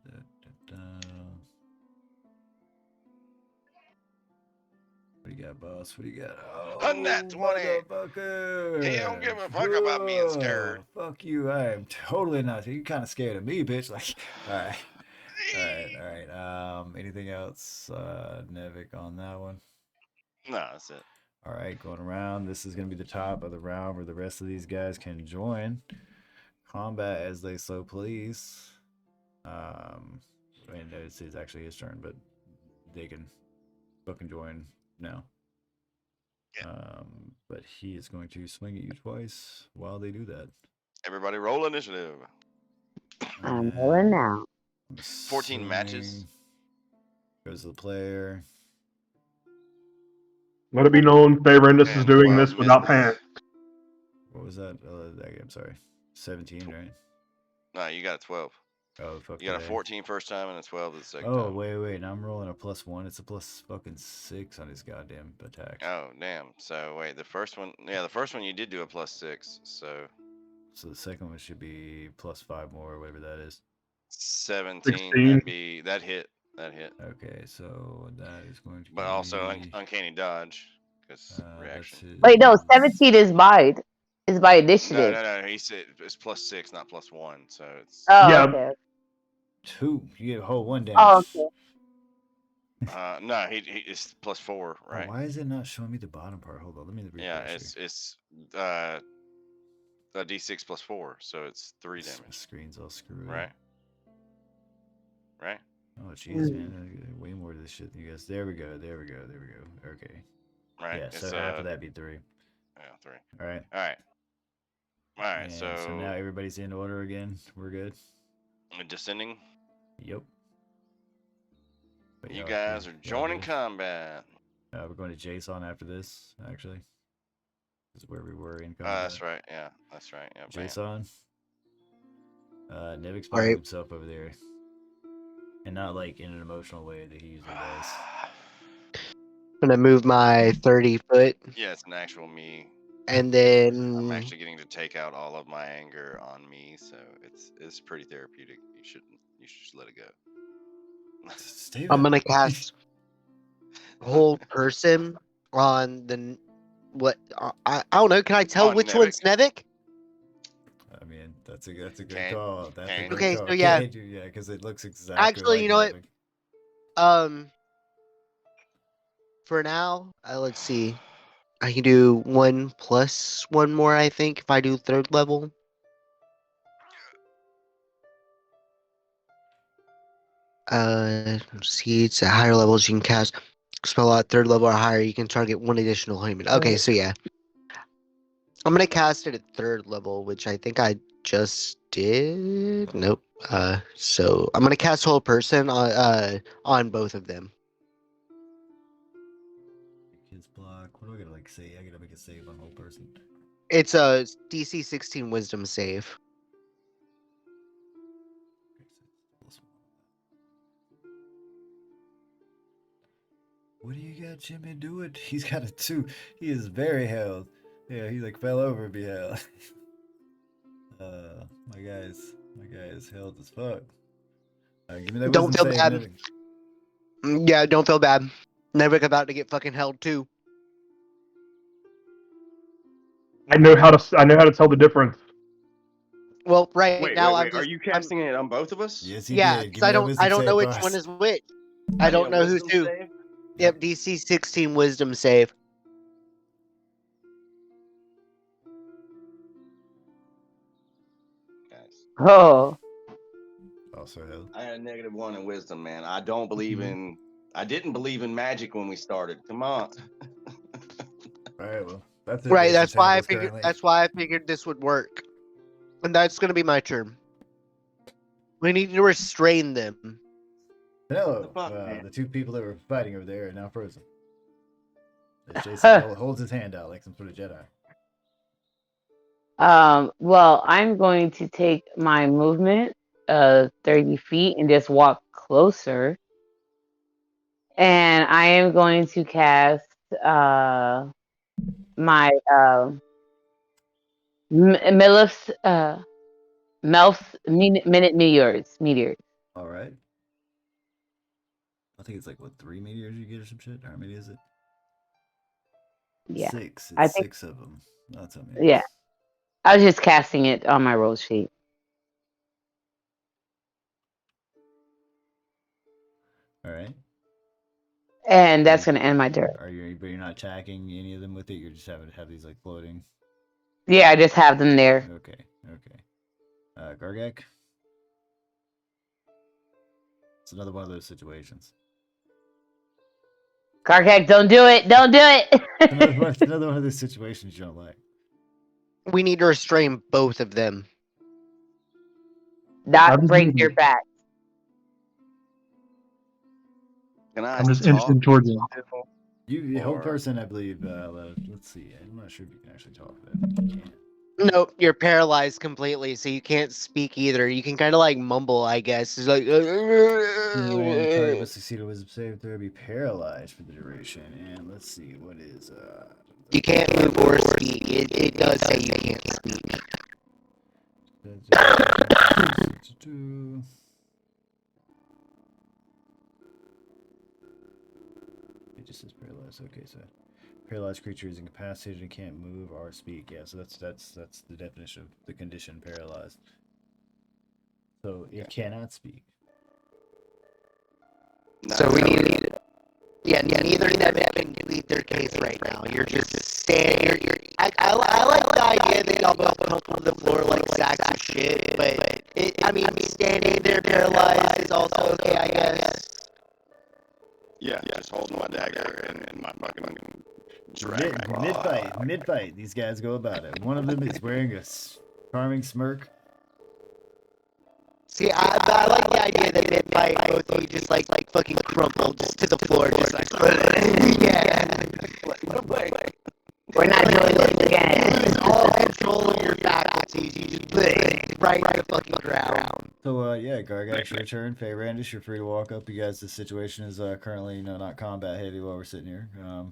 What do you got, boss? What do you got? Oh, Nat 20. Motherfucker. He don't give a fuck about being scared. Fuck you. I am totally not. You're kind of scared of me, bitch. All right. Anything else, Nevik, on that one? No, that's it. All right, going around. This is going to be the top of the round where the rest of these guys can join combat as they so please. It's actually his turn, but they can fucking join now. Yeah. But he is going to swing at you twice while they do that. Everybody roll initiative. I'm rolling now. 14 matches. Goes to the player. Let it be known, Favorindus is doing this without pants. What was that? I'm sorry. 17, right? No, you got a 12. Oh, fuck. You got a 14 first time and a 12 the second time. time. Wait. Now I'm rolling a +1. It's a +6 on his goddamn attack. Oh, damn. So, wait, the first one you did do a +6, so the second one should be +5 more, whatever that is. 17. That hit. Okay, so that is going to But be... also uncanny dodge, because reaction. Wait, no, 17 is by initiative. No. He said it's +6, not +1. So it's... Oh, okay. 2. You get a whole 1 damage. Oh, okay. No, it's +4, Oh, right? why is it not showing me the bottom part? Hold on, let me refresh Yeah, here. it's a D6 +4, so it's 3 My damage, screen's all screwed. right? Right? Oh jeez, man, I got way more to this shit than you guys. There we go. There we go. There we go. Okay. Right. Yeah. It's So half of that be 3. yeah, 3. All right. All right. All right. And So so now everybody's in order again. We're good. descending. Yep. But You y'all- guys are y'all joining good? combat. We're going to Jason after this. Actually, this is where we were in combat. That's right. Yeah, that's right. Yeah, bam. Jason. Nevix All right. by himself over there, and not like in an emotional way that he usually does. I'm gonna move my 30 foot, Yeah, it's an actual me. and I'm then actually getting to take out all of my anger on me, so it's pretty therapeutic. You should just let it go. Stay I'm back. gonna cast Hold Person on the what? I don't know. Can I tell On which one's Nevik? I mean, that's a good Can- call. That's a can- good Okay, call. so yeah. Can you? Yeah, because it looks exactly Actually, like you know what? Nevik. For now, let's see. I can do 1 plus 1 more. I think if I do 3rd level. See, it's at higher levels you can cast spell at 3rd level or higher. You can target 1 additional human. Okay, so yeah, I'm gonna cast it at 3rd level, which I think I just did. Nope. So I'm gonna cast Whole Person on both of them. Kids block. What do I gotta like say? I gotta make a save on whole person. It's a DC 16 Wisdom save. What do you got Jimmy doing? He's got a 2. He is very held. Yeah, he like fell over and be held. My guy is held as fuck. Give me that Don't wisdom feel save, bad. Nevik. Yeah, don't feel bad. Nevik about to get fucking held too. I know how to tell the difference. Well, right Wait, now wait, I'm wait. Are just you casting it on both of us? Yes, he yeah, did. because Give me that wisdom I don't save, know which boss. one is which. I I need don't a know who's wisdom who. save? Yep, DC 16 Wisdom save. Guys, Oh. Also held. I had a -1 in wisdom, man. I don't believe Mm-hmm. in. I didn't believe in magic when we started. Come on. All right, well, that's it. Right, Versus that's why I handles figured. currently. That's why I figured this would work, and that's gonna be my turn. We need to restrain them. Hello. The fuck, man? The 2 people that were fighting over there are now frozen. As Jason holds his hand out like some sort of Jedi. Well, I'm going to take my movement, 30 feet, and just walk closer. And I am going to cast my minute meteors. All right. I think it's like what 3 meteors you get or some shit. How many is it? Yeah, 6. I It's think 6 of them. That's how many. yeah. I was just casting it on my roll sheet. All right. And that's going to end my turn. But you're not attacking any of them with it. You're just having to have these like floating. Yeah, I just have them there. Okay. Gargak. It's another one of those situations. Karkak, don't do it. Don't do it. It's another one of those situations you don't like. We need to restrain both of them. Not break your back. Can I I'm just talk inching towards him. still? You whole Or- person, I believe. Let's see. I'm not sure if you can actually talk to that. You can't. Nope, you're paralyzed completely, so you can't speak either. You can kind of like mumble, I guess. It's like. The target must succeed a wisdom save throw, be paralyzed for the duration. And let's see, what is You can't move or speak. It does say you can't speak. It just says paralyzed. Okay, so paralyzed creature is incapacitated and can't move or speak. Yeah, so that's the definition of the condition paralyzed. So it cannot speak. So we need Yeah, neither of them can plead their case right now. You're just standing. I like the idea that y'all both pump on the floor like sacks of shit, but I mean, standing there paralyzed is also okay, I guess. Yeah, just holding my dagger and my fucking drag. Mid-fight, these guys go about it. One of them is wearing a charming smirk. See, I like the idea that mid-fight both of you just like fucking crumple just to the floor, just like yeah. We're not doing this again. You lose all control of your faculties. You just right to the fucking ground. So yeah, Gargax, your turn. Faye Randis, you're free to walk up. You guys, the situation is currently not combat heavy while we're sitting here. I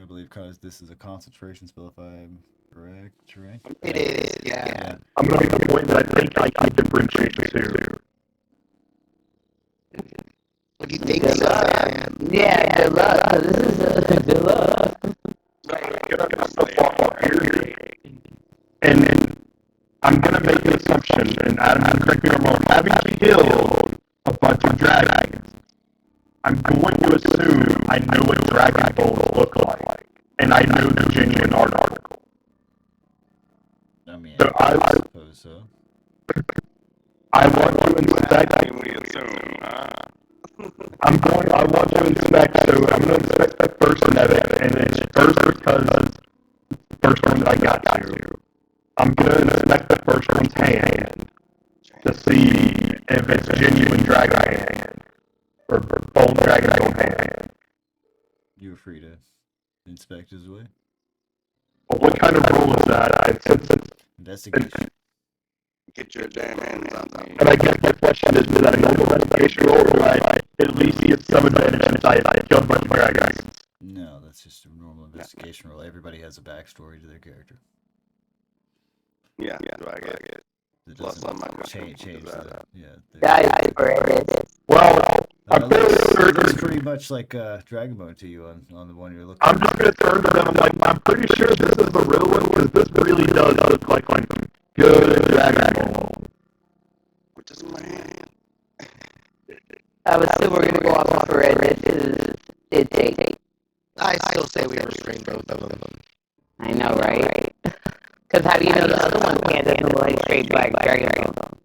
believe because this is a concentration spell, if I'm correct, right? It is, yeah. I'm gonna make a point that I think I can differentiate the two. What do you think, man? Yeah, good luck. This is good luck. And then I'm gonna make an assumption, and Adam, correct me if I'm wrong. Having killed a bunch of dragons, I'm going to assume I know what dragon bowls look like, and I know the genuine art article. I mean, So I suppose so. I want to inspect. I want to inspect. So I'm going to inspect the first Nevic, and it's first because it's the first one that I got to. I'm going to inspect the first one's hand to see if it's genuine dragon hand or bone dragon bone hand. You were free to inspect his way. But what kind of roll is that? Investigation. Get your damn hands on me. And I guess my question is that a normal investigation roll, or I at least see some advantage if I killed a bunch of dragons? No, that's just a normal investigation roll. Everybody has a backstory to their character. Yeah, do I get it? It Plus doesn't on my change the, yeah. Guys, for Well, I'm fairly certain. It's pretty much like Dragon Bone to you on the one you're looking I'm just going to turn to them. I'm pretty sure this is the real one, because this really does look like some good dragon bone. Which is my hand. I would assume we're gonna go off for it. This is it take. I still say we restrain both of them. I know, right? Because how do you know the other one can't handle like straight black dragon bone?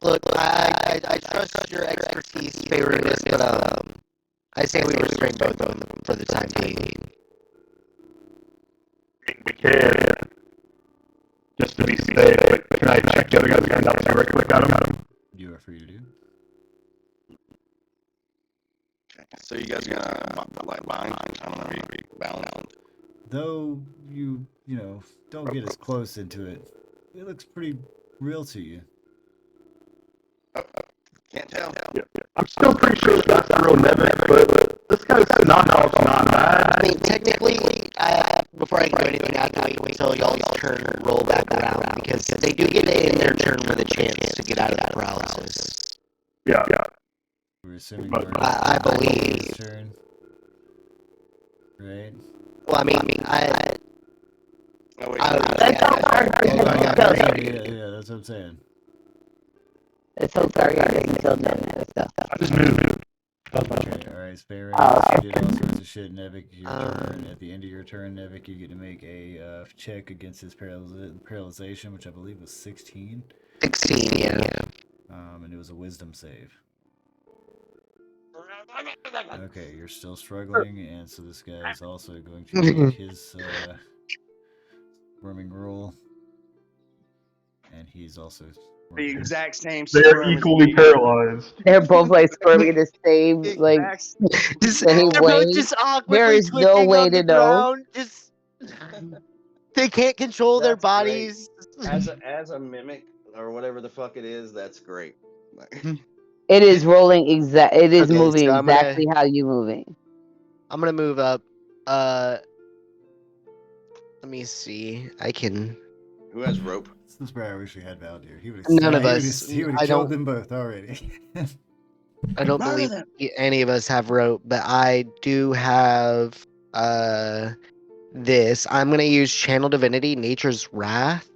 Look, I trust your expertise, favoriteness, but I say we restrain both of them for the time being. We can. Just to be safe, but can I check the other guy's guns out real quick? Got him. You are free to do. So you guys gonna like bind? I don't know, bound. Though you don't get as close into it, it looks pretty real to you. Can't tell. Yeah. I'm still pretty sure that's the real Nevic, but this guy's knockoff not bad. I mean, technically, before I can do anything, I have to wait until y'all's turn and roll back around, because they do get it in their turn with a chance to get out of paralysis. Yeah. We're assuming I believe. Turn. Right? Well, I mean, I That's how hard Yeah, that's what I'm saying. It's so sorry I didn't kill them and stuff. I just moved. Okay, alright, Spare you did all sorts of shit, Nevik. Your turn. At the end of your turn, Nevik, you get to make a check against his paralyzation, which I believe was 16. 16, yeah. And it was a wisdom save. Okay, you're still struggling, and so this guy is also going to make his squirming roll. And he's also The exact same. They're equally paralyzed. They're both like squirming the same like same way. Just awkwardly There is no twitching way on the to know. ground. Just they can't control their That's great. bodies. As a mimic or whatever the fuck it is, that's great. It is rolling It is Okay, moving so I'm gonna- exactly how you moving. I'm gonna move up. Let me see. I can. Who has rope? This is where I wish we had Valdir. He would None have of us. He would I have killed don't- them both already. I don't None of believe them. any of us have rope, but I do have this. I'm gonna use Channel Divinity, Nature's Wrath.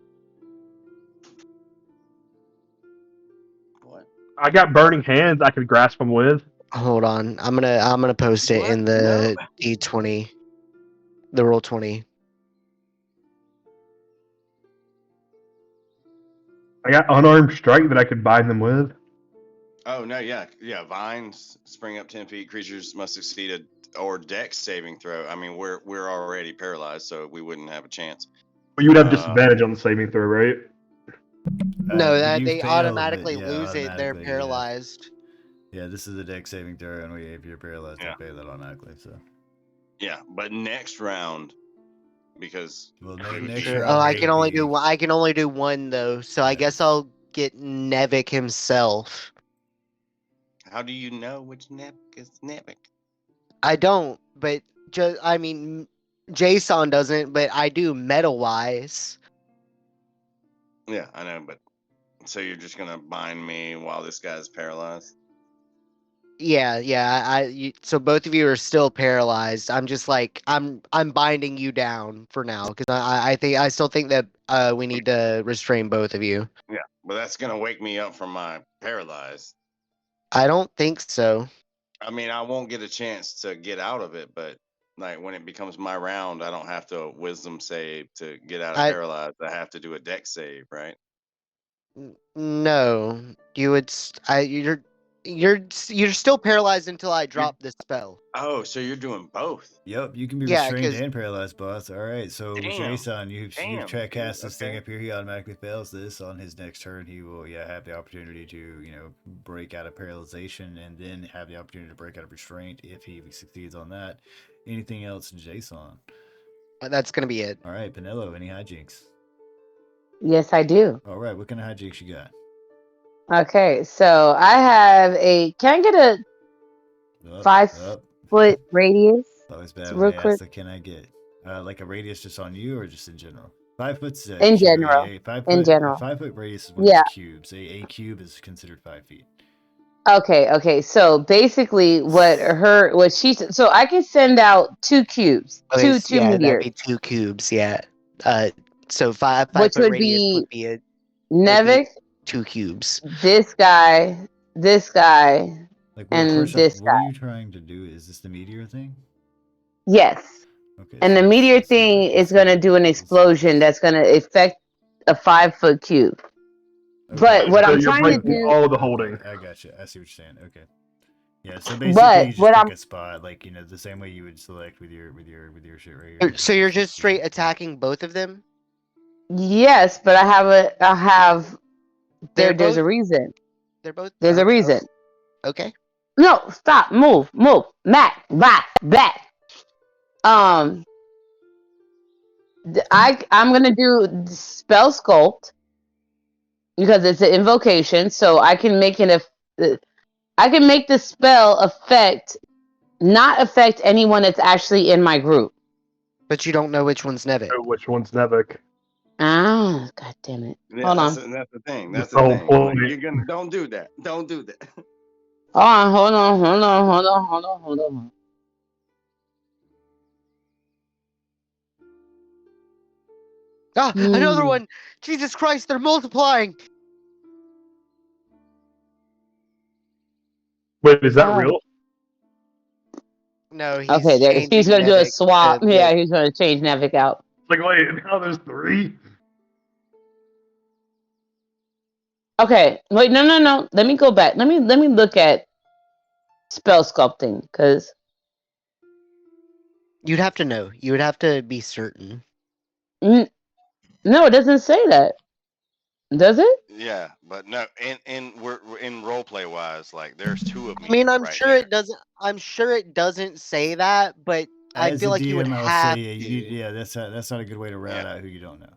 What? I got burning hands I could grasp them with. Hold on. I'm gonna post it in the D20, the roll 20. I got unarmed strike that I could bind them with. Oh no, yeah. Vines spring up 10 feet. Creatures must succeed a dex saving throw. I mean, we're already paralyzed, so we wouldn't have a chance. But you would have disadvantage on the saving throw, right? No, If that you they fail, automatically yeah, lose it. They're automatically, paralyzed. Yeah, this is a dex saving throw, and if you're paralyzed, they fail that automatically. So. Yeah, but next round, because next Sure. round Oh, I would can only be- do I can only do one though. So I guess I'll get Nevik himself. how do you know which Nevik is Nevik? I don't, but I mean, Jason doesn't, but I do metal wise. Yeah, I know, but so you're just gonna bind me while this guy's paralyzed? Yeah. So both of you are still paralyzed. I'm just like I'm binding you down for now because I still think that we need to restrain both of you. Yeah, but that's gonna wake me up from my paralyzed. I don't think so. I mean, I won't get a chance to get out of it, but like when it becomes my round, I don't have to wisdom save to get out of paralyzed. I have to do a dex save, right? No, you would. You're still paralyzed until I drop this spell. Oh, so you're doing both? Yep, you can be Yeah, restrained 'cause- and paralyzed, boss. All right, so Damn. Jason, you've Damn, track cast dude, this thing okay. up here. He automatically fails this on his next turn. He will have the opportunity to break out of paralyzation and then have the opportunity to break out of restraint if he succeeds on that. Anything else, Jason? That's gonna be it. All right, Penelo, any hijinks? Yes, I do. All right, what kind of hijinks you got? Okay, so I have a. Can I get a 5-foot radius? Always bad Real when they quick. ask, can I get like a radius just on you or just in general? 5 foot's In general. In general. 5 foot radius is one of Yeah. those cubes. A cube is considered 5 feet. Okay. So basically, so I can send out 2 cubes, Okay, two yeah, that'd meteors, be 2 cubes. Yeah. So five which foot would radius be would be nevik, 2 cubes. this guy, Like, and first off, this what are guy. you trying to do? Is this the meteor thing? Yes. Okay. And the meteor thing is going to do an explosion that's going to affect a 5-foot cube. Okay. But what So I'm you're trying to breaking do, all the holding. I got you. I see what you're saying. Okay. Yeah. So basically, you just what pick I'm a spot, like the same way you would select with your shit right here. So you're just straight attacking both of them? yes, but I have there's a reason. They're both. There's a reason. Okay. No, stop, move, Matt, back. I'm gonna do spell sculpt because it's an invocation, so I can make I can make the spell not affect anyone that's actually in my group. But you don't know which one's Nevik. Know which one's Nevik. Ah, god damn it! Yeah, Hold on. that's the thing. That's That's the the whole thing. point. Like, you're gonna don't do that. Don't do that. Hold on. Ah, another one! Jesus Christ, they're multiplying! Wait, is that real? No, he's Okay, he's changing gonna do a Nevik swap. to Yeah, he's gonna change Nevik out. It's like, wait, now there's 3? Okay, wait, no. Let me go back. Let me look at spell sculpting because You'd have to know. You would have to be certain. no, it doesn't say that. Does it? Yeah, but no, we're in role play wise, like there's 2 of me. I mean, I'm right sure there. it doesn't. I'm sure it doesn't say that, but I As feel a like you would DM, I'll have say, to. that's not a good way to route out who you don't know.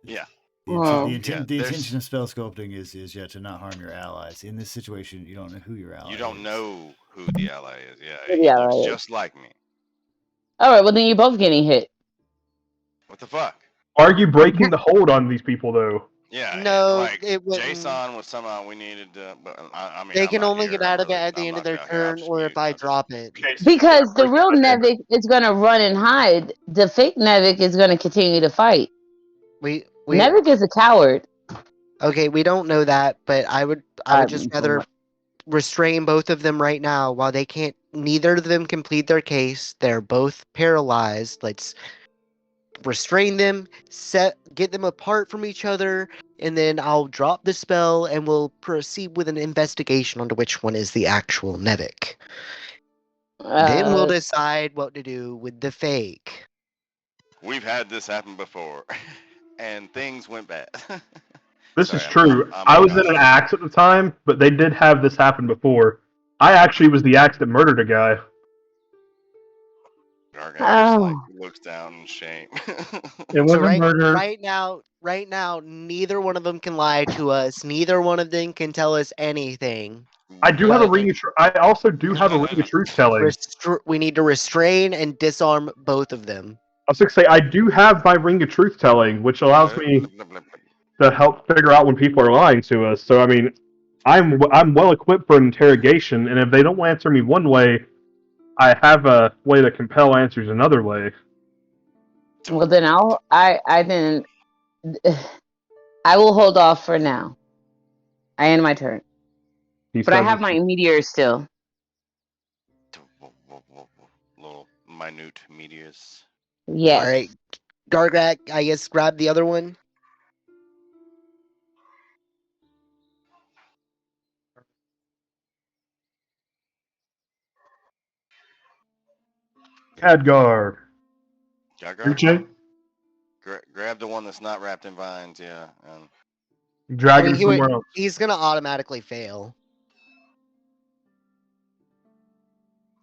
Yeah. The intention of spell sculpting is to not harm your allies. In this situation, you don't know who your ally is. You don't know who the ally is. Yeah, Who the he ally looks is. just like me. All right, well then you're both getting hit. What the fuck? Are you breaking the hold on these people, though? Yeah, No, like it wouldn't. Jason was somehow we needed to, but I mean, They I'm can not only here. get out of it Really, at the I'm end of not their out here. I'm turn, just or if muting I up. drop it. Okay, so Because the break real that in. Nevik is gonna run and hide. The fake Nevik is gonna continue to fight. We Nevik is a coward. okay. We don't know that, but I would just rather restrain both of them right now while they can't. Neither of them complete their case. They're both paralyzed. Let's restrain them, get them apart from each other, and then I'll drop the spell and we'll proceed with an investigation onto which one is the actual Nevik. Then we'll decide what to do with the fake. We've had this happen before, and things went bad. This Sorry, is true. I'm I was in Josh. an axe at the time, but they did have this happen before. I actually was the axe that murdered a guy. Gargak just like Oh. looks down in shame. It was So a murder. right now, neither one of them can lie to us. Neither one of them can tell us anything. I do have a But ring of I also do have a ring of truth telling. we need to restrain and disarm both of them. I was going to say, I do have my ring of truth telling, which allows me to help figure out when people are lying to us. So, I mean, I'm well equipped for an interrogation, and if they don't answer me one way, I have a way to compel answers another way. Well, then I will hold off for now. I end my turn. But I have my meteor still. Little minute meteors. Yes. All right, Gargak, I guess grab the other one. Khadgar. Gargak? Grab the one that's not wrapped in vines, yeah. Drag him somewhere else. He's gonna automatically fail.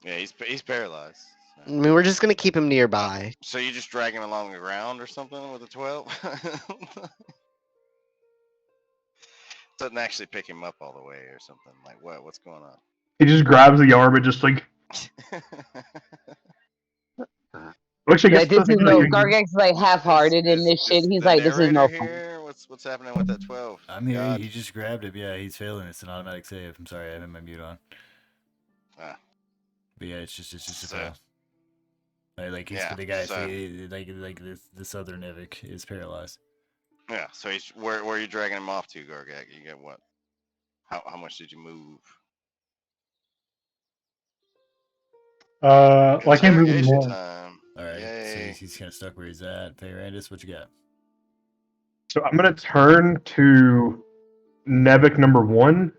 Yeah, he's paralyzed. So. I mean, we're just gonna keep him nearby. So you just drag him along the ground or something with a 12? Doesn't actually pick him up all the way or something. Like what? What's going on? He just grabs the arm and just like. Which I guess this is no Gargak's like half-hearted in this shit. He's like, this is no fun. Here? What's happening with that 12? I mean, he just grabbed it. Yeah, he's failing. It's an automatic save. I'm sorry, I have my mute on. Ah. But yeah, it's just a fail. Like he's the guy. Like this other Nevik is paralyzed. Yeah. So he's where are you dragging him off to, Gargak? You get what? How much did you move? Well, I can't move him more. All right, so he's kind of stuck where he's at. Randus, what you got? So I'm gonna turn to Nevik number 1,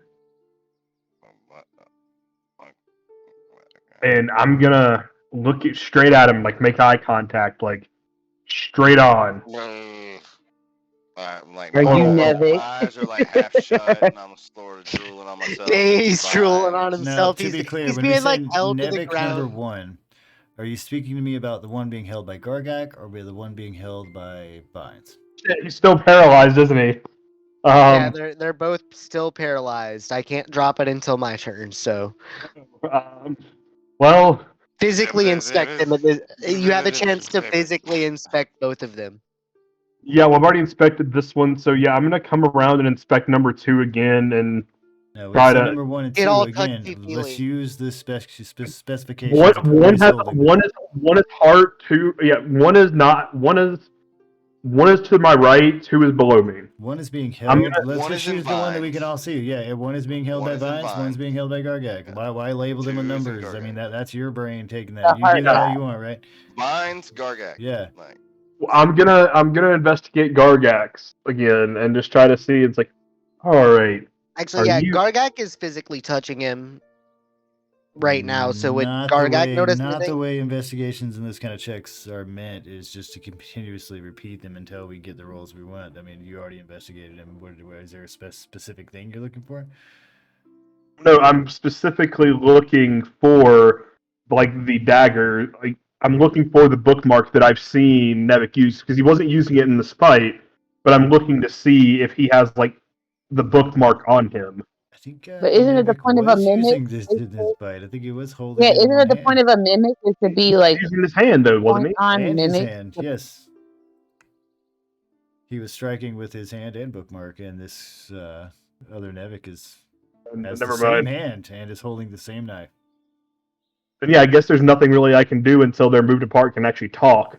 and I'm gonna look straight at him, like make eye contact, like straight on. Like are you Nevik? My eyes are like half shut, and I'm sort of drooling on myself. He's drooling on himself. Now, to be clear, he's when being you like say held to the Nevik ground. number 1, are you speaking to me about the one being held by Gargak or the one being held by Vines? He's still paralyzed, isn't he? Yeah, they're both still paralyzed. I can't drop it until my turn. So, well, physically inspect them. You have a chance to physically inspect both of them. Yeah, well, I've already inspected this one, so yeah, I'm gonna come around and inspect number 2 again and try to. Number 1 and 2 again. Let's use the specifications. One is heart. 2, yeah. One is not. One is to my right. 2 is below me. 1 is being held. Let's just use the one that we can all see. Yeah, 1 is being held by Vines. 1 is being held by Gargak. Why label them with numbers? I mean, that's your brain taking that. You do that how you want, right? Vines, Gargak. Yeah. I'm gonna investigate Gargax again and just try to see. It's like, all right. Actually, yeah, Gargak is physically touching him right now. So would Gargak notice anything? Not the way investigations and this kind of checks are meant is just to continuously repeat them until we get the rolls we want. I mean, you already investigated him. Is there a specific thing you're looking for? No, I'm specifically looking for like the dagger. Like I'm looking for the bookmark that I've seen Nevik use because he wasn't using it in this fight, but I'm looking to see if he has like the bookmark on him. I think. But isn't it the point of a mimic? This fight. I think he was holding. Yeah, isn't it the point of a mimic is to be like using his hand though, wasn't he? On and mimic. his hand, yes. He was striking with his hand and bookmark, and this other Nevik has the same hand and is holding the same knife. Then yeah, I guess there's nothing really I can do until they're moved apart and can actually talk.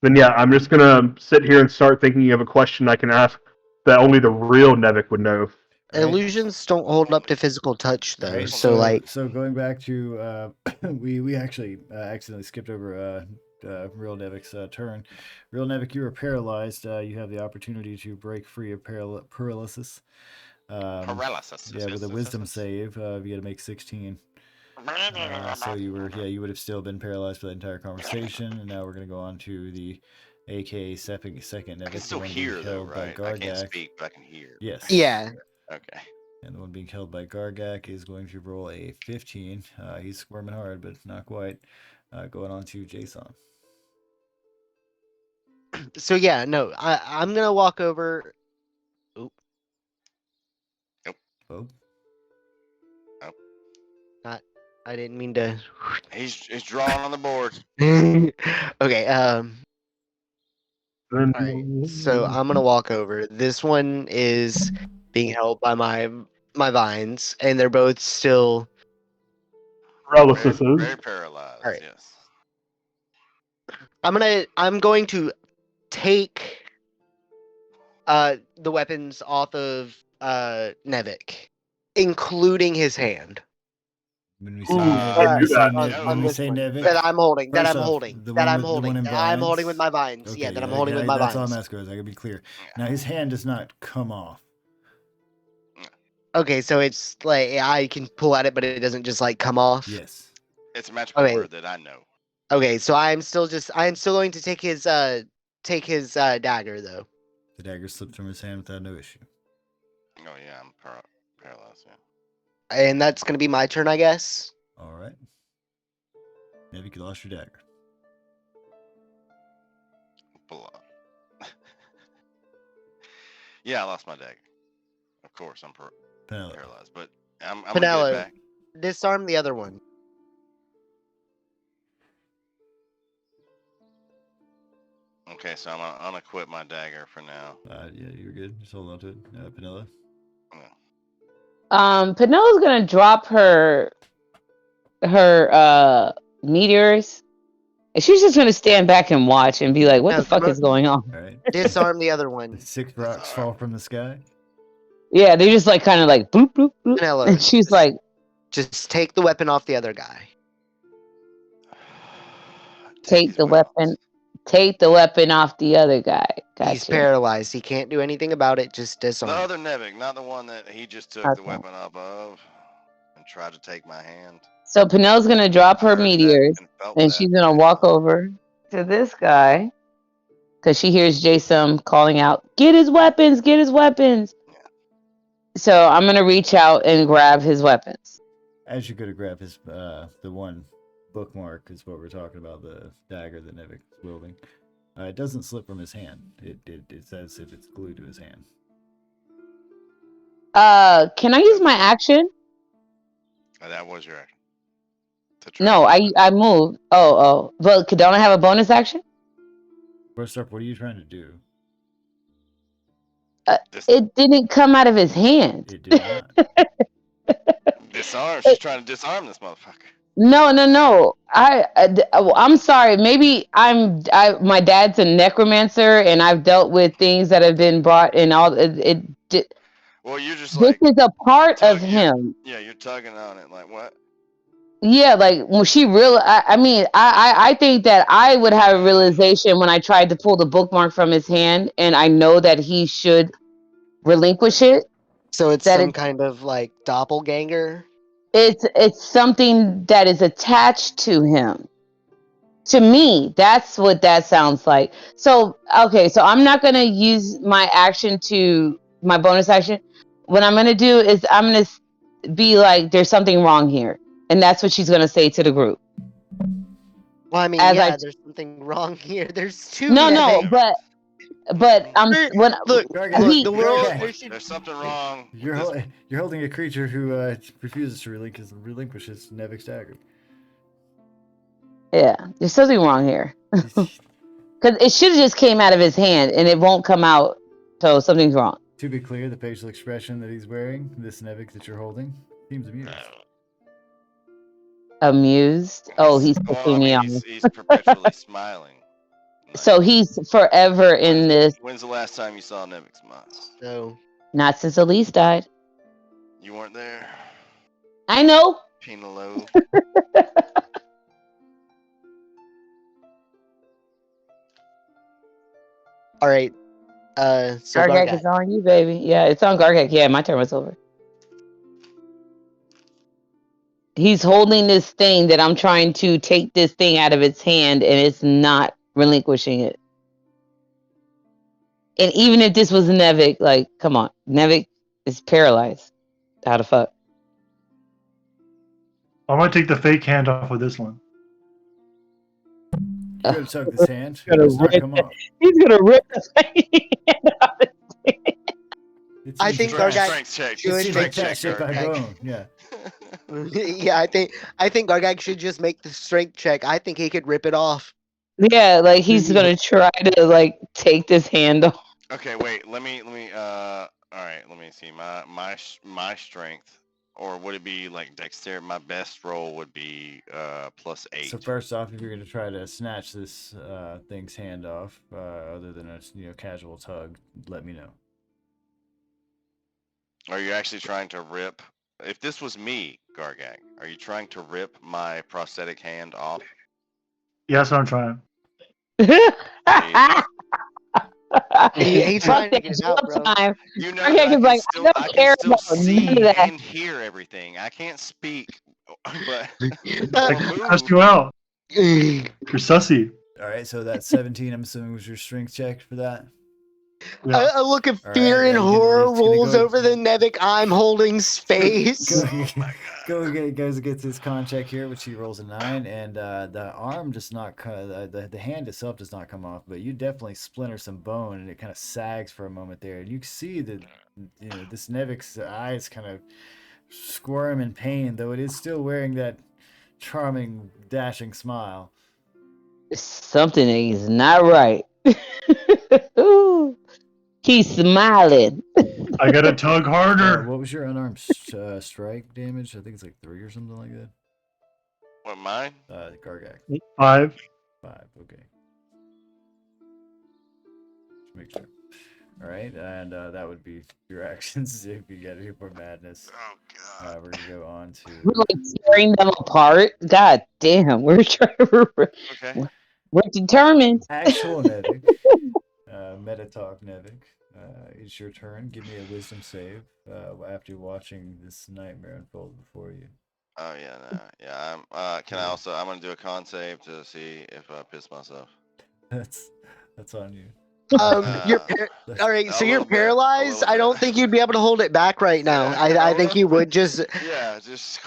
Then yeah, I'm just gonna sit here and start thinking of a question I can ask that only the real Nevik would know. Right. Illusions don't hold up to physical touch, though. Right. So, like, so going back to we actually accidentally skipped over Real Nevik's turn. Real Nevik, you are paralyzed. You have the opportunity to break free of paralysis. Paralysis. Yeah, with a wisdom save, you got to make 16. So you would have still been paralyzed for the entire conversation. And now we're gonna go on to the AKA second Nevik. I can still hear though, right? I can't speak, but I can hear. Yes. yeah. Okay. And the one being held by Gargak is going to roll a 15. He's squirming hard, but not quite. Going on to Jason. So yeah, no, I'm gonna walk over. Oop. Oh. Not. I didn't mean to. He's drawing on the board. Okay. All right. So I'm gonna walk over. This one is being held by my vines, and they're both still. Paralysis is. Very paralyzed. All right. Yes. I'm going to take the weapons off of Nevik, including his hand. When we say Nevik, that I'm holding, first off, the one I'm with holding with my vines. Okay, Yeah, that I'm holding with my that's vines. all I'm asking. I gotta be clear. Now his hand does not come off. Okay, so it's like I can pull at it, but it doesn't just like come off. Yes. It's a magical word that I know. Okay, so I'm still going to take his dagger though. The dagger slipped from his hand without no issue. Oh yeah, I'm paralyzed. Yeah. And that's gonna be my turn, I guess. All right. Maybe you lost your dagger. Yeah, I lost my dagger. Of course, I'm paralyzed, but I'm gonna get it back. Disarm the other one. Okay, so I'm gonna unequip my dagger for now. Yeah, you're good. Just hold on to it. Penella. Penella's gonna drop her meteors. And she's just gonna stand back and watch and be like, "What the fuck is going on?" All right. Disarm the other one. 6 rocks fall from the sky. Yeah, they just like kind of like boop boop boop. Penella, And she's like, just take the weapon off the other guy. Take the weapon off the other guy. Gotcha. He's paralyzed. He can't do anything about it. Just disarm. The other Nevik, not the one that he just took the weapon up of and tried to take my hand. So Penella's gonna drop her meteors, and she's gonna walk over to this guy because she hears Jason calling out, "Get his weapons! Get his weapons!" So I'm gonna reach out and grab his weapons. As you go to grab his the one bookmark is what we're talking about, the dagger that Nevik is wielding. It doesn't slip from his hand. It's as if it's glued to his hand. Can I use my action? That was your action. No, I moved. Oh. Well, don't I have a bonus action? First up, what are you trying to do? It didn't come out of his hand. It did not. Disarm. She's trying to disarm this motherfucker. No. I'm sorry. Maybe my dad's a necromancer, and I've dealt with things that have been brought in all. Well, you're just this is a part of him. Yeah, you're tugging on it. Like what? Yeah, like when she I think that I would have a realization when I tried to pull the bookmark from his hand, and I know that he should relinquish it. So it's some kind of like doppelganger. It's something that is attached to him. To me, that's what that sounds like. So okay, so I'm not gonna use my bonus action. What I'm gonna do is I'm gonna be like, "There's something wrong here," and that's what she's gonna say to the group. Well, I mean, there's something wrong here. There's two. No, but I'm when look, the world. There's something wrong. You're holding a creature who refuses to relinquish his Nevik's dagger. Yeah, there's something wrong here. Because it should have just came out of his hand, and it won't come out. So something's wrong. To be clear, the facial expression that he's wearing, this Nevik that you're holding, seems amused. Amused? Oh, he's putting me on. He's perpetually smiling. So he's forever in this. When's the last time you saw Nevik smile? No. Not since Elise died. You weren't there. I know. Penelope. All right. So Gargak Gargak. is on you, baby. Yeah, it's on Gargak. Yeah, my turn was over. He's holding this thing that I'm trying to take this thing out of its hand, and it's not relinquishing it. And even if this was Nevik, like, come on, Nevik is paralyzed. How the fuck? I might take the fake hand off with this one. You gotta tug this hand. Gonna It's not rip come it. off. He's gonna rip the hand out of his hand. It's I easy think to Gargak catch. Strength check. It's should easy to Strength make check, catch it by Gargak. bone. Yeah. Yeah, I think Gargak should just make the strength check. I think he could rip it off. Yeah, like he's gonna try to like take this hand off. Okay, wait. Let me. All right. Let me see. My strength, or would it be like dexterity? My best roll would be +8. So first off, if you're gonna try to snatch this thing's hand off, other than a casual tug, let me know. Are you actually trying to rip? If this was me, Gargak, are you trying to rip my prosthetic hand off? Yes, I'm trying. He's trying to Fuck get it that out, jail bro. time. You know Gargak that is like, I I don't can care still about none of see that. and hear everything. I can't speak, but I or cussed move. you out. You're sussy. All right, so that 17, I'm assuming, was your strength check for that. Yeah. A look of All fear right, and yeah, you can- horror it's gonna rolls go- over the Nevik I'm holding's face. Goes against his con check here, which he rolls a 9, and the arm does not the hand itself does not come off, but you definitely splinter some bone, and it kind of sags for a moment there, and you see that this Nevik's eyes kind of squirm in pain, though it is still wearing that charming, dashing smile. Something is not right. He's smiling. I gotta tug harder. What was your unarmed strike damage? I think it's like 3 or something like that. What, mine? Gargak. 5. 5. Okay. Just make sure. All right, and that would be your actions if you get any more madness. Oh god. We're gonna go on to. We're like tearing them apart. God damn, we're trying. Okay. We're determined. Actual Nevik. Meta talk Nevik. It's your turn. Give me a wisdom save after watching this nightmare unfold before you. Oh yeah, no, yeah. Can I also? I'm gonna do a con save to see if I piss myself. That's on you. You're all right. So you're paralyzed. I don't think you'd be able to hold it back right now. I think you would just. Yeah, just.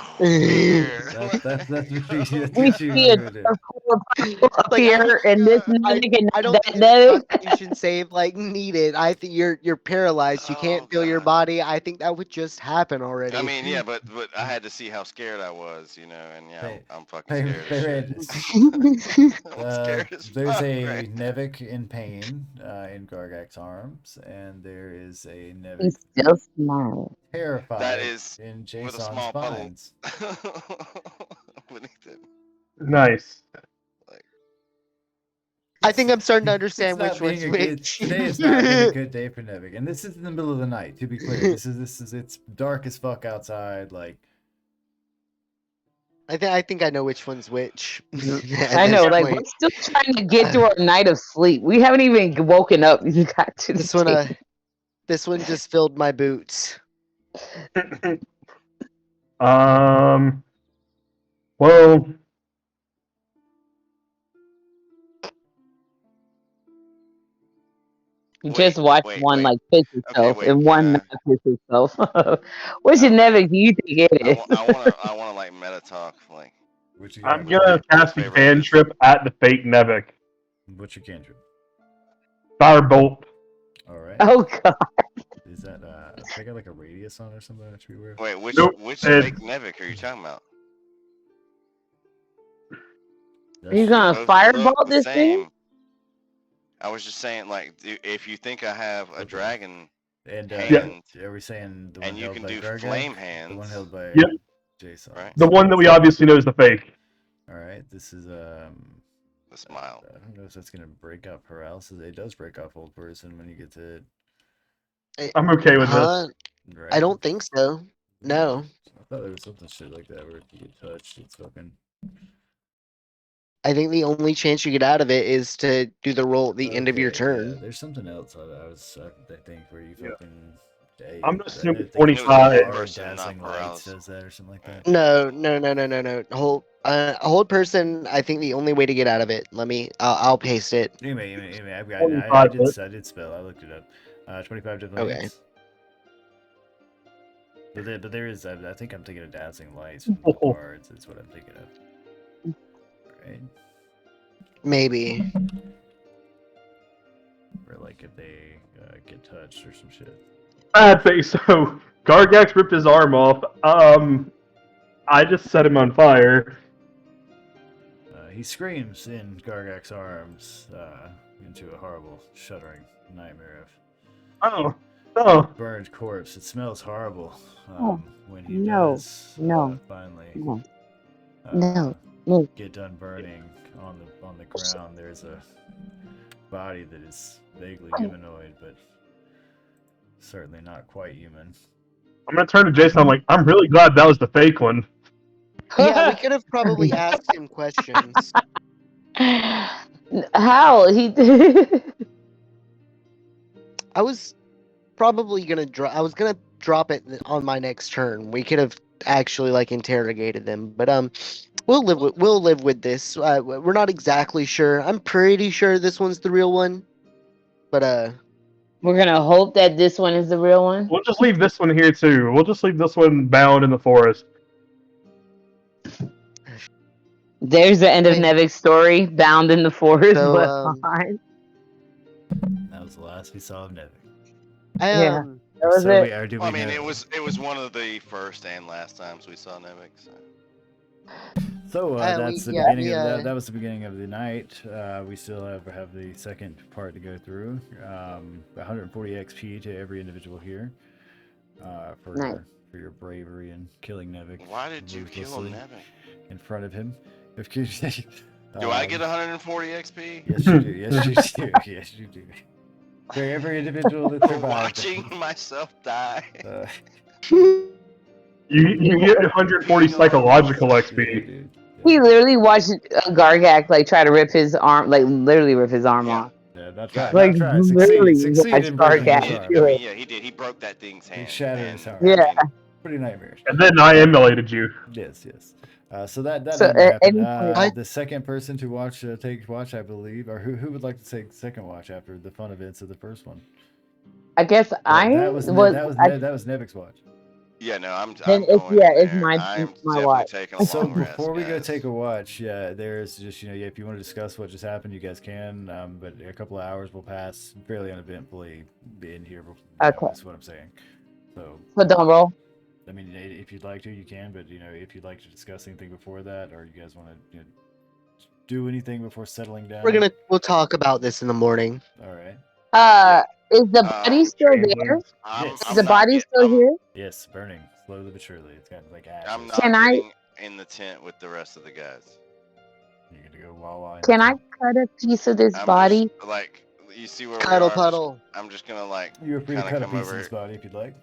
That's what you would do. Up here, and this Nevik and I don't that think Nevik. Constitution save like needed. I think you're paralyzed. You can't feel your body. I think that would just happen already. I mean, yeah, but I had to see how scared I was, and yeah, I'm fucking Hey, scared as shit. I'm scared as There's fuck, a right? Nevik in pain in Gargak's arms, and there is a Nevik He's still smiling. terrified That is in with Jason's a small puddle vines. beneath it. Nice. I think I'm starting to It's understand not which one's being a good, which. today has not been a good day for Nevik, and this is in the middle of the night. To be clear, this is it's dark as fuck outside. Like I think I know which one's which. I know, like we're still trying to get through our night of sleep. We haven't even woken up. You got to this one. This one just filled my boots. Well, just watch one like piss itself and one not piss itself. Which Nevik do you think it is? I wanna like meta talk like. I'm gonna cast a cantrip at the fake Nevik. What's your cantrip? Firebolt. All right. Oh god. Is that I got like a radius on or something? That should be weird. Wait, which Nope, fake Nevik are you talking about? Are you gonna Both fireball look the this same. thing? I was just saying, like, if you think I have a dragon And hand, are we saying the one and you held can by do Gargak? flame The hands. one held by Yep. Jason. Right. The one that we obviously know is the fake. All right. This is the smile. I don't know if that's gonna break up paralysis. It does break off old person when you get to. I'm okay with this. Right. I don't think so. No. I thought there was something shit like that where if you get touched, it's fucking. I think the only chance you get out of it is to do the roll at the end of your Yeah, turn. there's something else I think where you Yeah. fucking. I'm gonna assume I think 25. It was hard person, not dazzling lights paralysis. does that or something like that. No. Hold person. I think the only way to get out of it. I'll paste it. Anyway, I 25 hit. did spell. I looked it up. 25 different Okay. hits. But there is. I think I'm thinking of dazzling lights from the cards. That's what I'm thinking of. Right. Maybe. Or like if they get touched or some shit. Bad thing. So Gargax ripped his arm off. I just set him on fire. He screams in Gargak's arms into a horrible, shuddering nightmare of Oh. burned corpse. It smells horrible when he No, does no, finally no. get done burning on the ground. There's a body that is vaguely humanoid, but certainly not quite human. I'm gonna turn to Jason. I'm like, I'm really glad that was the fake one. Yeah, we could have probably asked him questions. How he? I was probably gonna I was gonna drop it on my next turn. We could have actually like interrogated them, but we'll live with this. We're not exactly sure. I'm pretty sure this one's the real one, but We're gonna hope that this one is the real one. We'll just leave this one here too. We'll just leave this one bound in the forest. There's the end of Nevik's story, bound in the forest, So, but fine. That was the last we saw of Nevik. Yeah, that was it. I mean, it was one of the first and last times we saw Nevik. So that's the beginning of that. That was the beginning of the night. We still have the second part to go through. 140 XP to every individual here for your bravery in killing Nevik. Why did you kill Nevik? In front of him. Do I get 140 XP? Yes, you do. Yes, you do. Yes, you do. For every individual that survived. Watching myself die. You get 140 psychological XP. He literally watched Gargak like try to rip his arm, like literally rip his arm off. Yeah, that's right. Like that's right. literally Succeed in breaking his arm. Yeah, he did. He broke that thing's hand. He shattered his arm. Yeah. Pretty nightmarish. And then I emulated you. Yes. So that happened. The second person to take watch, I believe, or who would like to take second watch after the fun events of the first one? I guess that was Nevik's watch. Yeah, no, I'm it's my watch. So before we go take a watch, there's just if you want to discuss what just happened, you guys can. But a couple of hours will pass fairly uneventfully in here. Okay, that's what I'm saying. So don't roll. I mean, if you'd like to, you can. But if you'd like to discuss anything before that, or you guys want to do anything before settling down, we'll talk about this in the morning. All right. Is the body still there? Is the body still here? Yes, burning slowly but surely. It's got like ashes. I'm not getting in the tent with the rest of the guys. You're gonna go Wawa. Can I cut a piece of this body? Just, like, you see where puddle. I'm just gonna like. You're free to cut a piece of this body if you'd like.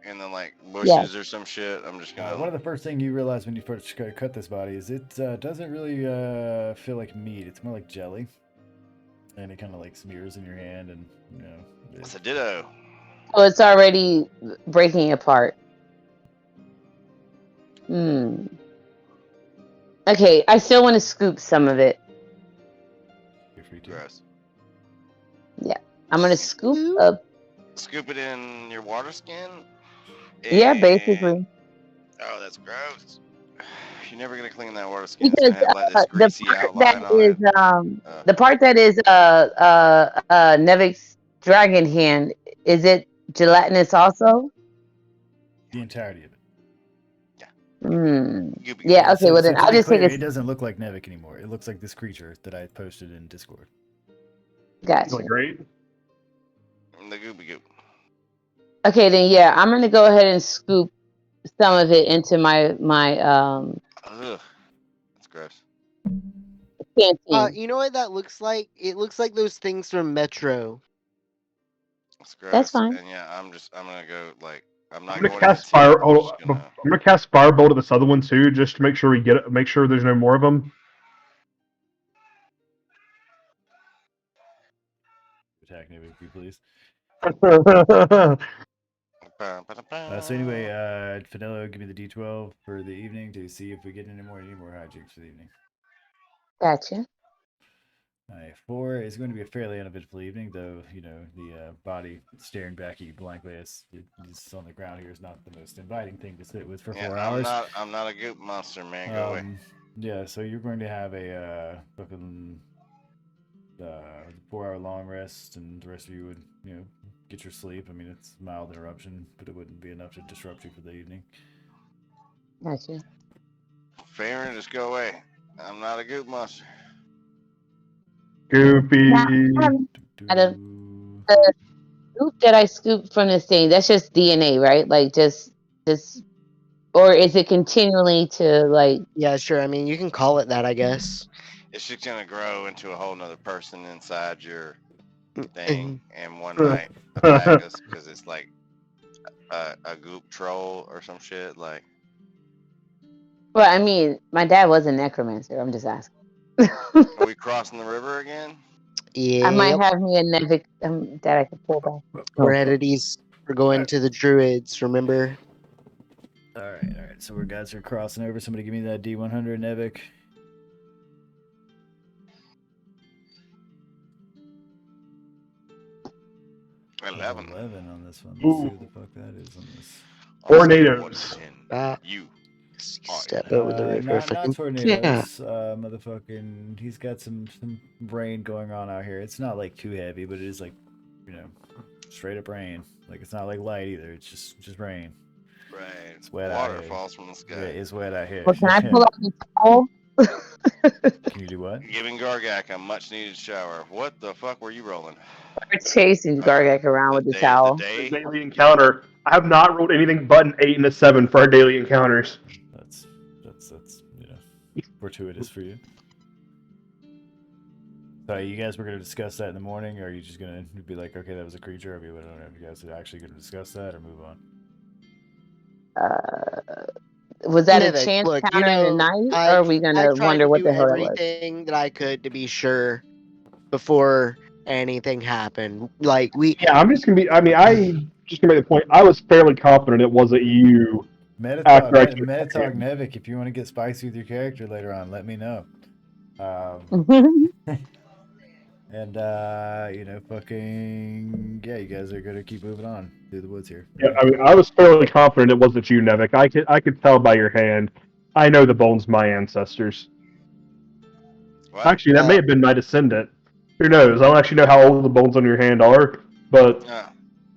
And then like bushes or some shit. I'm just gonna. One of the first things you realize when you first cut this body is it doesn't really feel like meat. It's more like jelly, and it kind of like smears in your hand, and It's a ditto. Oh, it's already breaking apart. Okay, I still want to scoop some of it. You're free to. Gross. Yeah, I'm gonna scoop up. Scoop it in your water skin. Yeah, basically. Oh, that's gross. You're never gonna clean that water skin. Because the part that is Nevik's dragon hand, is it gelatinous also? The entirety of it. Yeah. Okay. Well, then I'll just take it. It doesn't look like Nevik anymore. It looks like this creature that I posted in Discord. Gotcha. Great. The goopy goop. Okay, then yeah, I'm gonna go ahead and scoop some of it into my Ugh, that's gross. Canteen. You know what that looks like? It looks like those things from Metro. That's gross. That's fine. And yeah, I'm gonna go like I'm not I'm gonna going cast into fire. it. I'm just I'm gonna. gonna cast firebolt at this other one too, just to make sure make sure there's no more of them. Attack Navy, if you please. Ba, ba, ba, ba. So anyway, Finello, give me the D12 for the evening to see if we get any more hijinks for the evening. Gotcha. 4 is going to be a fairly uneventful evening, though, the body staring back at you blankly as it's on the ground here is not the most inviting thing to sit with for 4 hours. I'm not a goop monster, man. Go away. Yeah, so you're going to have a fucking 4-hour long rest, and the rest of you would, get your sleep. I mean, it's a mild interruption, but it wouldn't be enough to disrupt you for the evening. Gotcha. Farron, just go away. I'm not a goop monster. Goopy. The scoop that I scooped from this thing, that's just DNA, right? Like just, or is it continually to like? Yeah, sure. I mean, you can call it that, I guess. It's just gonna grow into a whole nother person inside your Mm, thing, and one might attack us because it's like a goop troll or some shit. Like, Well, I mean, my dad was a necromancer. I'm just asking. are we crossing the river again? I might Yep. have me a Nevic that I could pull back. We're headed east. We're going to the Druids, remember? All right. So we guys are crossing over. Somebody give me that D100, Nevik. Eleven 11 on this one. Let's see what the fuck that is on this. Tornadoes. You step over the river. Not tornadoes. Motherfucking, he's got some rain going on out here. It's not like too heavy, but it is like, straight up rain. Like it's not like light either. It's just rain. Right. It's wet Water out here. falls from the sky. Yeah, it's wet out here. Well, can I pull out the towel? Can you do what? Giving Gargak a much needed shower. What the fuck were you rolling? We're chasing Gargak around with the towel. Daily encounter. I have not rolled anything but an 8 and a 7 for our daily encounters. That's fortuitous for you. So you guys were going to discuss that in the morning, or are you just going to be like, okay, that was a creature? Or I don't know if you guys are actually going to discuss that or move on. Was that Nivek, a chance look, counter in the night, or are we I gonna tried wonder to what do the hell that was? everything that I could to be sure before anything happened. Like Yeah, I'm just gonna be. I mean, I just gonna make the point. I was fairly confident it wasn't you. Metatalk Nevik, if you want to get spicy with your character later on, let me know. And you guys are gonna keep moving on through the woods here. Yeah, I mean, I was fairly confident it wasn't you, Nevik. I could tell by your hand. I know the bones of my ancestors. What? Actually, that may have been my descendant. Who knows? I don't actually know how old the bones on your hand are, but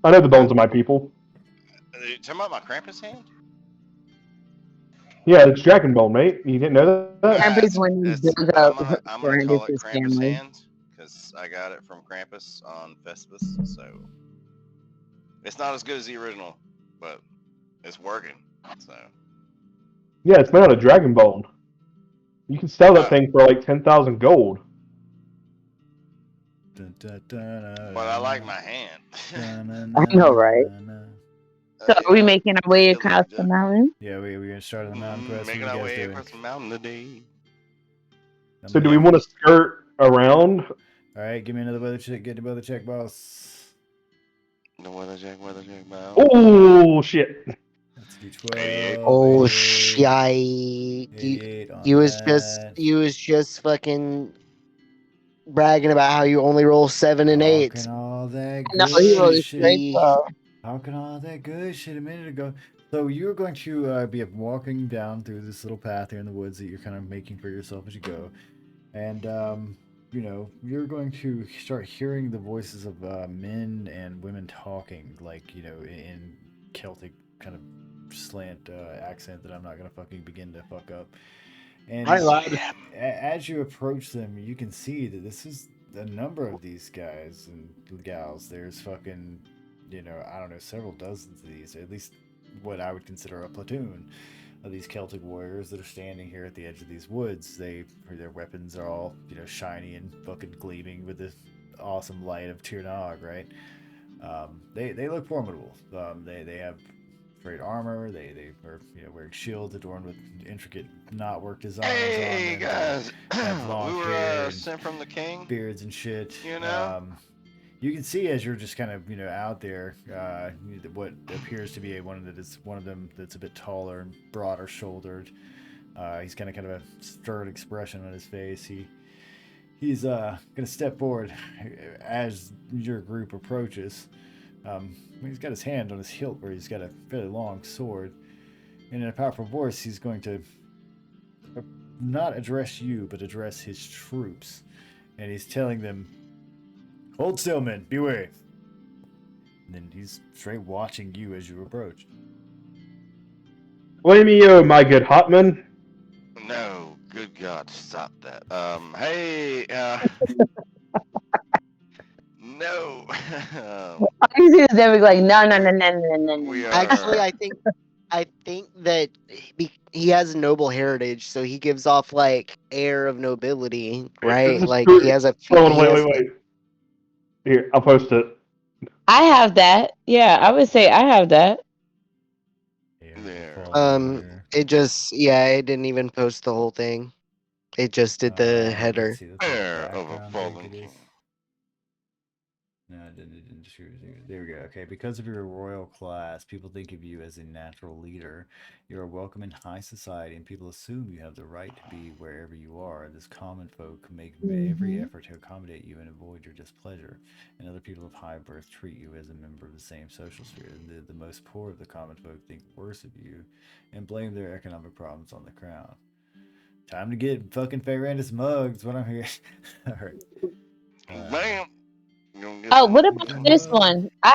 I know the bones of my people. Are you talking about my Krampus hand? Yeah, it's dragon bone, mate. You didn't know that? Krampus when he builds up I'm gonna call it his Krampus family. hand because I got it from Krampus on Festivus. So it's not as good as the original, but it's working. So Yeah, it's made out of dragon bone. You can sell that thing for like 10,000 gold. But I like my hand. I know, right? So are we making our way across the mountain? Yeah, we're gonna start on the mountain quest. Making our way across the mountain today. So do we want to skirt around? All right, give me another weather check. Get the weather check, boss. The weather check, boss. Oh shit! That's D12. Oh shit! You was just fucking bragging about how you only roll 7 and 8. Talking all that No, good he rolled a shit. straight 12. Talking all that good shit a minute ago. So you're going to be walking down through this little path here in the woods that you're kind of making for yourself as you go, and you're going to start hearing the voices of men and women talking, like in Celtic kind of slant accent that I'm not gonna fucking begin to fuck up. And as you approach them, you can see that this is a number of these guys and gals. There's fucking, I don't know, several dozens of these, at least what I would consider a platoon of these Celtic warriors that are standing here at the edge of these woods. Their weapons are all, shiny and fucking gleaming with the awesome light of Tir Nog, right? They look formidable. They have straight armor. They are wearing shields adorned with intricate knotwork designs Hey on them. guys, They have long we hair were and sent from the king. beards and shit. You know? You can see as you're just kind of out there, what appears to be one of them that's a bit taller and broader shouldered. He's kind of a stern expression on his face. He's gonna step forward as your group approaches. He's got his hand on his hilt where he's got a fairly long sword, and in a powerful voice, he's going to not address you, but address his troops, and he's telling them, "Hold still, men, beware." And then he's straight watching you as you approach. Flamio, my good hotman. No, good God, stop that. Hey, no. He's never like no. We are. Actually, I think that he has a noble heritage, so he gives off like air of nobility, right? This is Like true. he has a. Hold on, he has, wait. Here, I'll post it. I have that. Yeah, I would say I have that. There. It just it didn't even post the whole thing. It just did the header. Let's see, that's Air what of a background fallen pic it is. king. No, it didn't there we go. Okay, because of your royal class, people think of you as a natural leader. You are welcome in high society, and people assume you have the right to be wherever you are. This common folk make every effort to accommodate you and avoid your displeasure, and other people of high birth treat you as a member of the same social sphere. The most poor of the common folk think worse of you and blame their economic problems on the crown. Time to get fucking Fayrandis mugs, what I'm hearing. All right. Bam. Oh, what about this one? I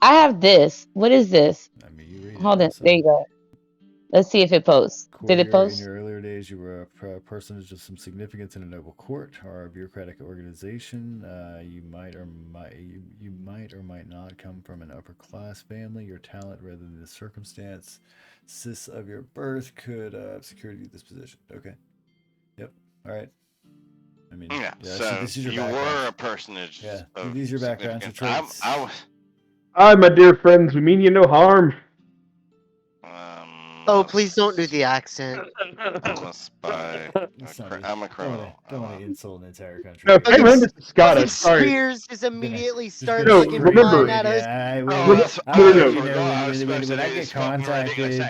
have this. What is this? I mean, you read it Hold on. also. There you go. Let's see if it posts. Did it Courtier, in post? your earlier days, you were a personage of some significance in a noble court or a bureaucratic organization. You might or might not come from an upper class family. Your talent, rather than the circumstances of your birth, could secure you this position. Okay. Yep. All right. I mean, Yeah. So this is your you background. were a personage. Yeah. Of These are your backgrounds and significance. traits. I was. Hi, my dear friends. We mean you no harm. Oh, please don't do the accent. I'm a spy. I'm a criminal. Don't want to insult an entire country. No, Fayrandis is Fucking Scottish. Sorry. Spears just immediately starts No, fucking remember. flying at us. When I get contacted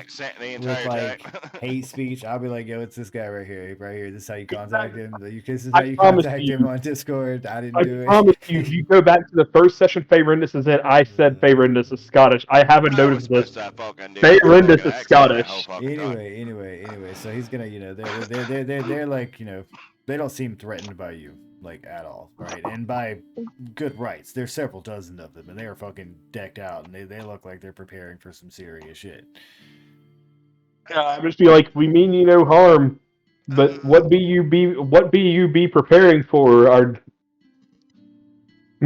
with like hate speech, I'll be like, "Yo, it's this guy right here. This is how you contact him. This is how you contact him on Discord. I didn't do it." I promise you, if you go back to the first session Fayrandis is in, I said Fayrandis is Scottish. I haven't noticed this. Fayrandis is Scottish. Anyway, so he's gonna, they're like, they don't seem threatened by you, like, at all, right? And by good rights, there's several dozen of them, and they are fucking decked out, and they look like they're preparing for some serious shit. I just feel like we mean you no harm, but what be you be preparing for? I'm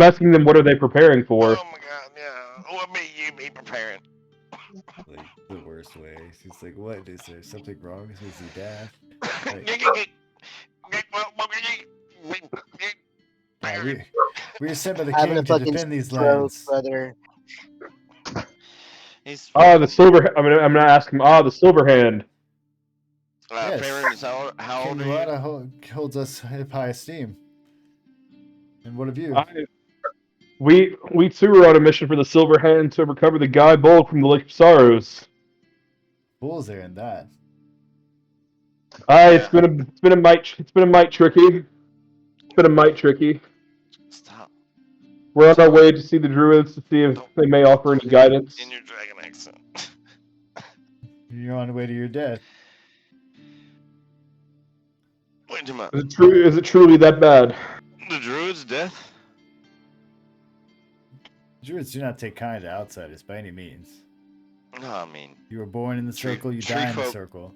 asking them, what are they preparing for? Oh my God, yeah. What be you be preparing? Like the worst way. He's like, "What is there something wrong? Is he daft?" We are sent by the Having king a to fucking defend these stroke, lands. brother. The silver. I'm gonna ask him. The silver hand. Yes. How old King are you? Lada holds us in high esteem. And what of you? We too are on a mission for the silver hand to recover the Guy Bowl from the Lake of Sorrows. Fools there in that. It's been a mite tricky. It's been a mite tricky. Stop. We're on our way to see the druids to see if they may offer any guidance. In your dragon accent. You're on the way to your death. Wait a minute. Is it truly that bad? The druid's death? Druids do not take kind to outsiders by any means. No, I mean, you were born in the circle, you die in the circle,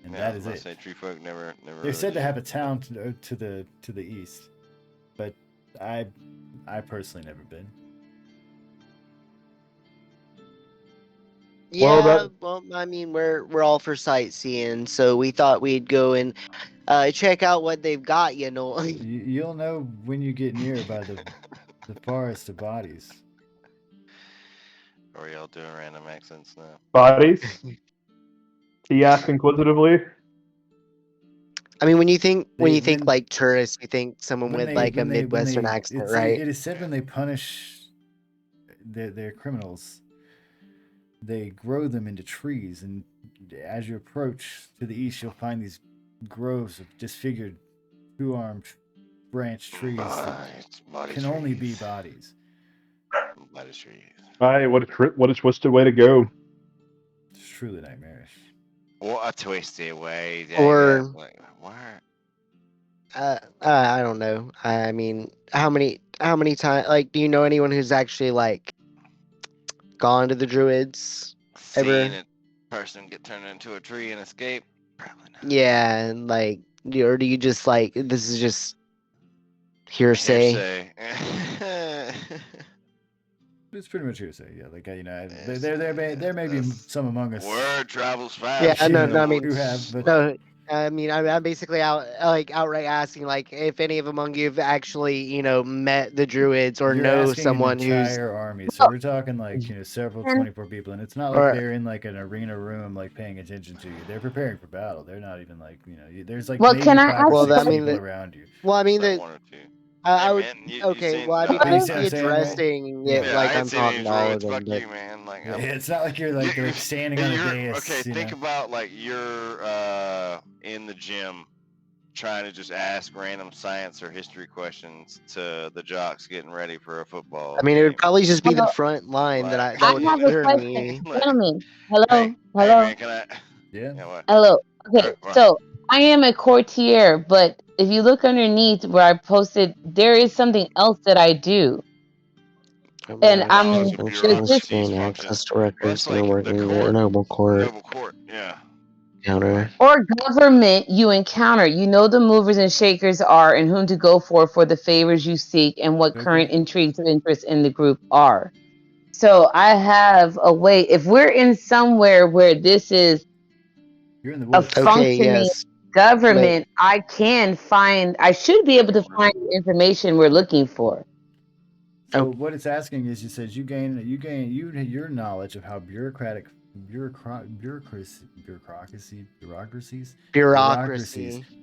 and that is it. Say tree folk never. They're said to have a town to the east, but I personally never been. Yeah, well, I mean, we're all for sightseeing, so we thought we'd go and check out what they've got. You'll know when you get near by the forest of bodies. Or are y'all doing random accents now? Bodies? He asked inquisitively. I mean, when you think They- like tourists, you think someone when with they like a when they when Midwestern they accent, it's right? it is said when they punish their criminals, they grow them into trees, and as you approach to the east, you'll find these groves of disfigured, two-armed branch trees that Body can only be trees. bodies. Body trees. Aye, what a twisted way to go. It's truly nightmarish. What a twisted way. Dang, Or- that, like, why? I don't know. I mean, how many times? Like, do you know anyone who's actually like gone to the Druids? Seeing Ever? a person get turned into a tree and escape? Probably not. Yeah, and like, or do you just like this is just hearsay? Hearsay. It's pretty much hearsay. Yeah, like there may be some among us. Word travels fast. Yeah, you no, know, I mean, who have, but no. I mean, I'm basically outright asking, like, if any of among you have actually, met the Druids or you're know asking someone an who's. entire army. So we're talking like several And- 24 people, and it's not like Or- they're in like an arena room like paying attention to you. They're preparing for battle. They're not even like there's like Well, maybe can I 5 or Well, 6 I mean, people around you. Well, I mean, Like one or two. I Hey, would. man, you Okay, seen, well, I mean, But you I'd see what be I'm saying, right? addressing Yeah. it Yeah, like I ain't I'm seen any talking to all of druids. them. Fuck But you, man. Like, Yeah, it's not like you're like standing on a dais. Okay, you think know? about like you're in the gym trying to just ask random science or history questions to the jocks getting ready for a football I mean, it game. would probably just be the Well, front line that Like, I would have a concern question, me. like, gentlemen. hey, Hello, hey, man, can I? Yeah. Yeah, what? hello. Okay, What? so I am a courtier, but if you look underneath where I posted, there is something else that I do, and Oh, I'm it's a does bureaucracies this function. Well, that's like the court. noble court Noble court. Yeah. counter. or government you encounter. You know the movers and shakers are, and whom to go for the favors you seek, and what current Okay. intrigues of interest in the group are. So I have a way. If we're in somewhere where this is You're in the a woods. Okay, functioning yes, government, I can find. I should be able to find the information we're looking for. So Oh. what it's asking is, you says you gain your knowledge of how bureaucracies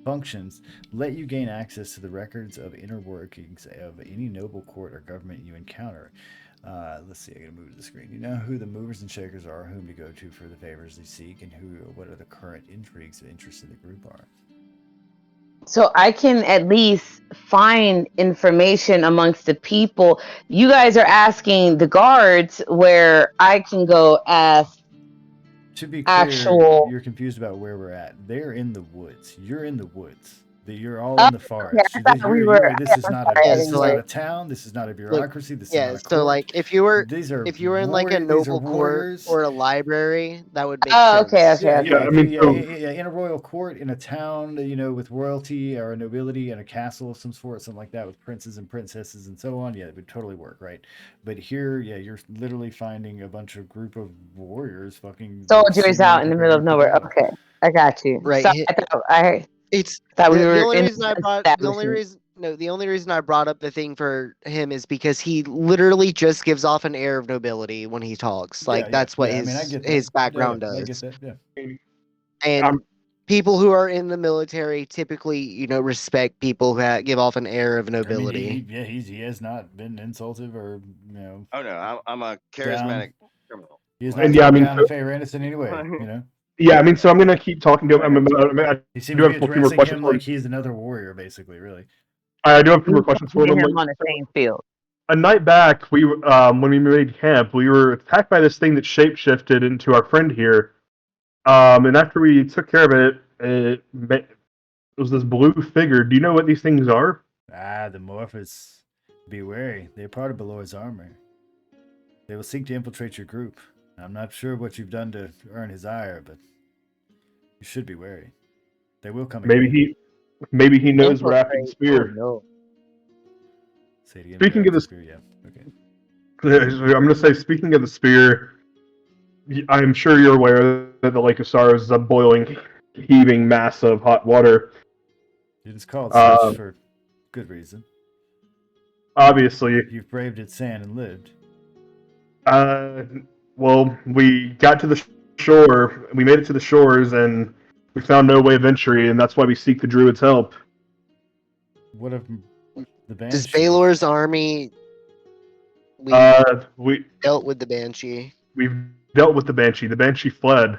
functions let you gain access to the records of inner workings of any noble court or government you encounter. Let's see, I gotta move to the screen. You know who the movers and shakers are, whom to go to for the favors they seek, and what are the current intrigues of interest in the group are. So I can at least find information amongst the people. You guys are asking the guards where I can go ask. To be clear, Actual. you're confused about where we're at. They're in the woods. You're in the woods. You're all in the forest. I thought we were. This is not a Yeah, this so is like- not a town. This is not a bureaucracy. This is Yeah, not a so court. like if you were These are in like a these are noble court warriors. or a library, that would make Oh, sense. okay, okay, Yeah, okay. yeah, I if mean, you- so- yeah, in a royal court, in a town, with royalty or nobility, and a castle of some sort, something like that, with princes and princesses and so on. Yeah, it would totally work, right? But here, yeah, you're literally finding a bunch of group of warriors, fucking Soldiers seemingly out in the middle of preparing for nowhere. battle. Okay, I got you. Right, So hi- I It's thought we the were only in reason I brought establishment. the only reason I brought up the thing for him is because he literally just gives off an air of nobility when he talks. Like Yeah, that's what yeah, I his mean, I get that. his background I get does. that. Yeah. And I'm- people who are in the military typically, respect people who give off an air of I mean, nobility. he has not been insulted or Oh no, I'm a down. charismatic criminal. He has And not yeah, I thrown mean, down a fairness in any way. Yeah, I mean, so I'm gonna keep talking to him. He I seems do to have be a few more addressing questions him for him. like he's another warrior, basically. Really. I do have a few more questions for Get him. him on the same field. A night back, when we made camp, we were attacked by this thing that shapeshifted into our friend here. And after we took care of it, it was this blue figure. Do you know what these things are? The Morphers. Be wary. They're part of Belor's armor. They will seek to infiltrate your group. I'm not sure what you've done to earn his ire, but you should be wary. They will come again. Maybe he knows we're after the Infiltrate. spear. Oh, no. Say it again. Speaking we're of after the spear, yeah. Okay. I'm going to say, speaking of the spear, I'm sure you're aware that the Lake of Sorrows is a boiling, heaving mass of hot water. It is called such for good reason. Obviously. You've braved its sand and lived. Well, we got to the shore. We made it to the shores, and we found no way of entry, and that's why we seek the druid's help. What of the Does Banshee? Baylor's army? We We dealt with the Banshee. we've dealt with the Banshee. The Banshee fled.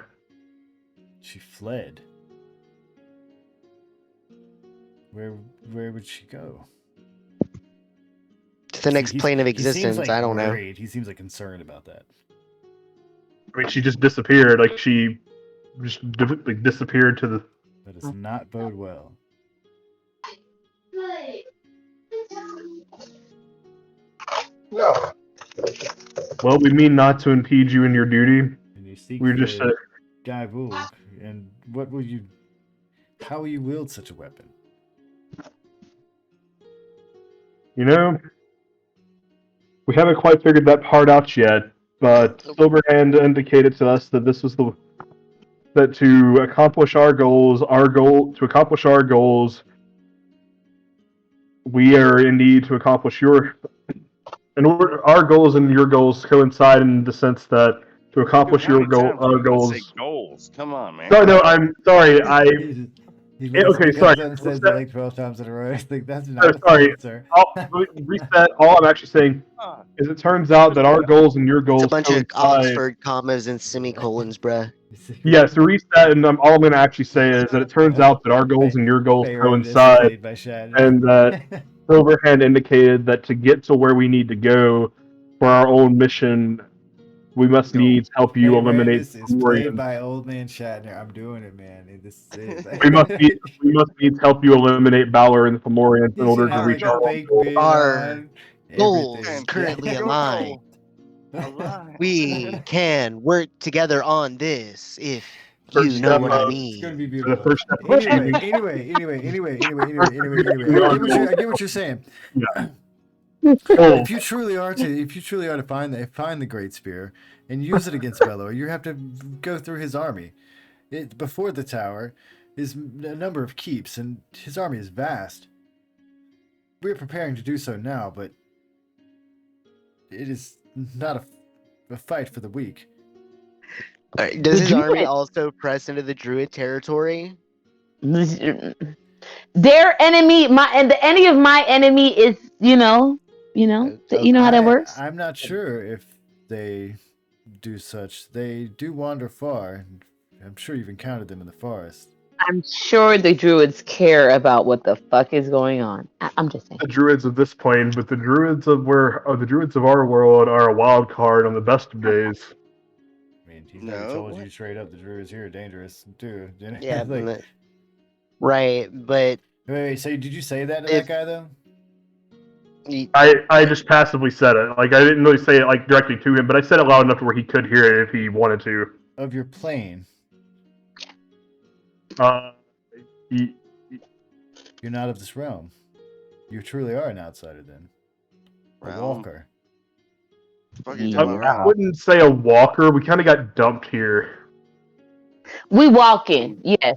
She fled. Where would she go? To the next plane of He seems existence. like I don't know. worried. He seems like concerned about that. I mean, she just disappeared. Like she just disappeared to the. That does not bode well. No. Well, we mean not to impede you in your duty. And you seek We're the just Guy Boog, and what will you? How will you wield such a weapon? you know, we haven't quite figured that part out yet. But Silverhand indicated to us that this was that to accomplish our goals, we are in need to accomplish our goals and your goals coincide in the sense that to accomplish Dude, how many times are our you gonna say goals. goals? Come on, man. No, I'm sorry. He Okay, comes sorry. out and says it like 12 times in a row. I think that's No, not sorry. sir. I'll reset. All I'm actually saying is it turns out that our goals and your It's goals a bunch of coincide. Oxford commas and semicolons, bruh. Yes, to reset, and all I'm going to actually say is that it turns out that our goals and your goals coincide, and that Silverhand indicated that to get to where we need to go for our own mission, we must needs help you Hey, man, eliminate this is played Fomorians. by old man Shatner. I'm doing it, man. This is We must needs help you eliminate Balor and the Fomorians in He's order gonna to have reach like a our own fake goal. beard Our on. goals Everything. currently Yeah. aligned. We can work together on this if First you know step what I of- It's gonna mean. be The beautiful. first step of Anyway, achieving- anyway. I get what you're saying. Yeah. If you truly are to find the Great Spear and use it against Belor, you have to go through his army. Before the tower is a number of keeps, and his army is vast. We're preparing to do so now, but it is not a fight for the weak. Alright, does The his army Druid- also press into the Druid territory? Their enemy, the enemy of my enemy is, you know how that works. I'm not sure if they do such. They do wander far. I'm sure you've encountered them in the forest. I'm sure the druids care about what the fuck is going on. I'm just saying. The druids of this plane, but the druids of our world are a wild card on the best of days. I mean, he's already told you straight up the druids here are dangerous too. Yeah, like, right, but wait. So did you say that to that guy though? I just passively said it. Like I didn't really say it like directly to him, but I said it loud enough to where he could hear it if he wanted to. Of your plane. You're not of this realm. You truly are an outsider then. A walker. I wouldn't say a walker. We kind of got dumped here. We walk in, yes.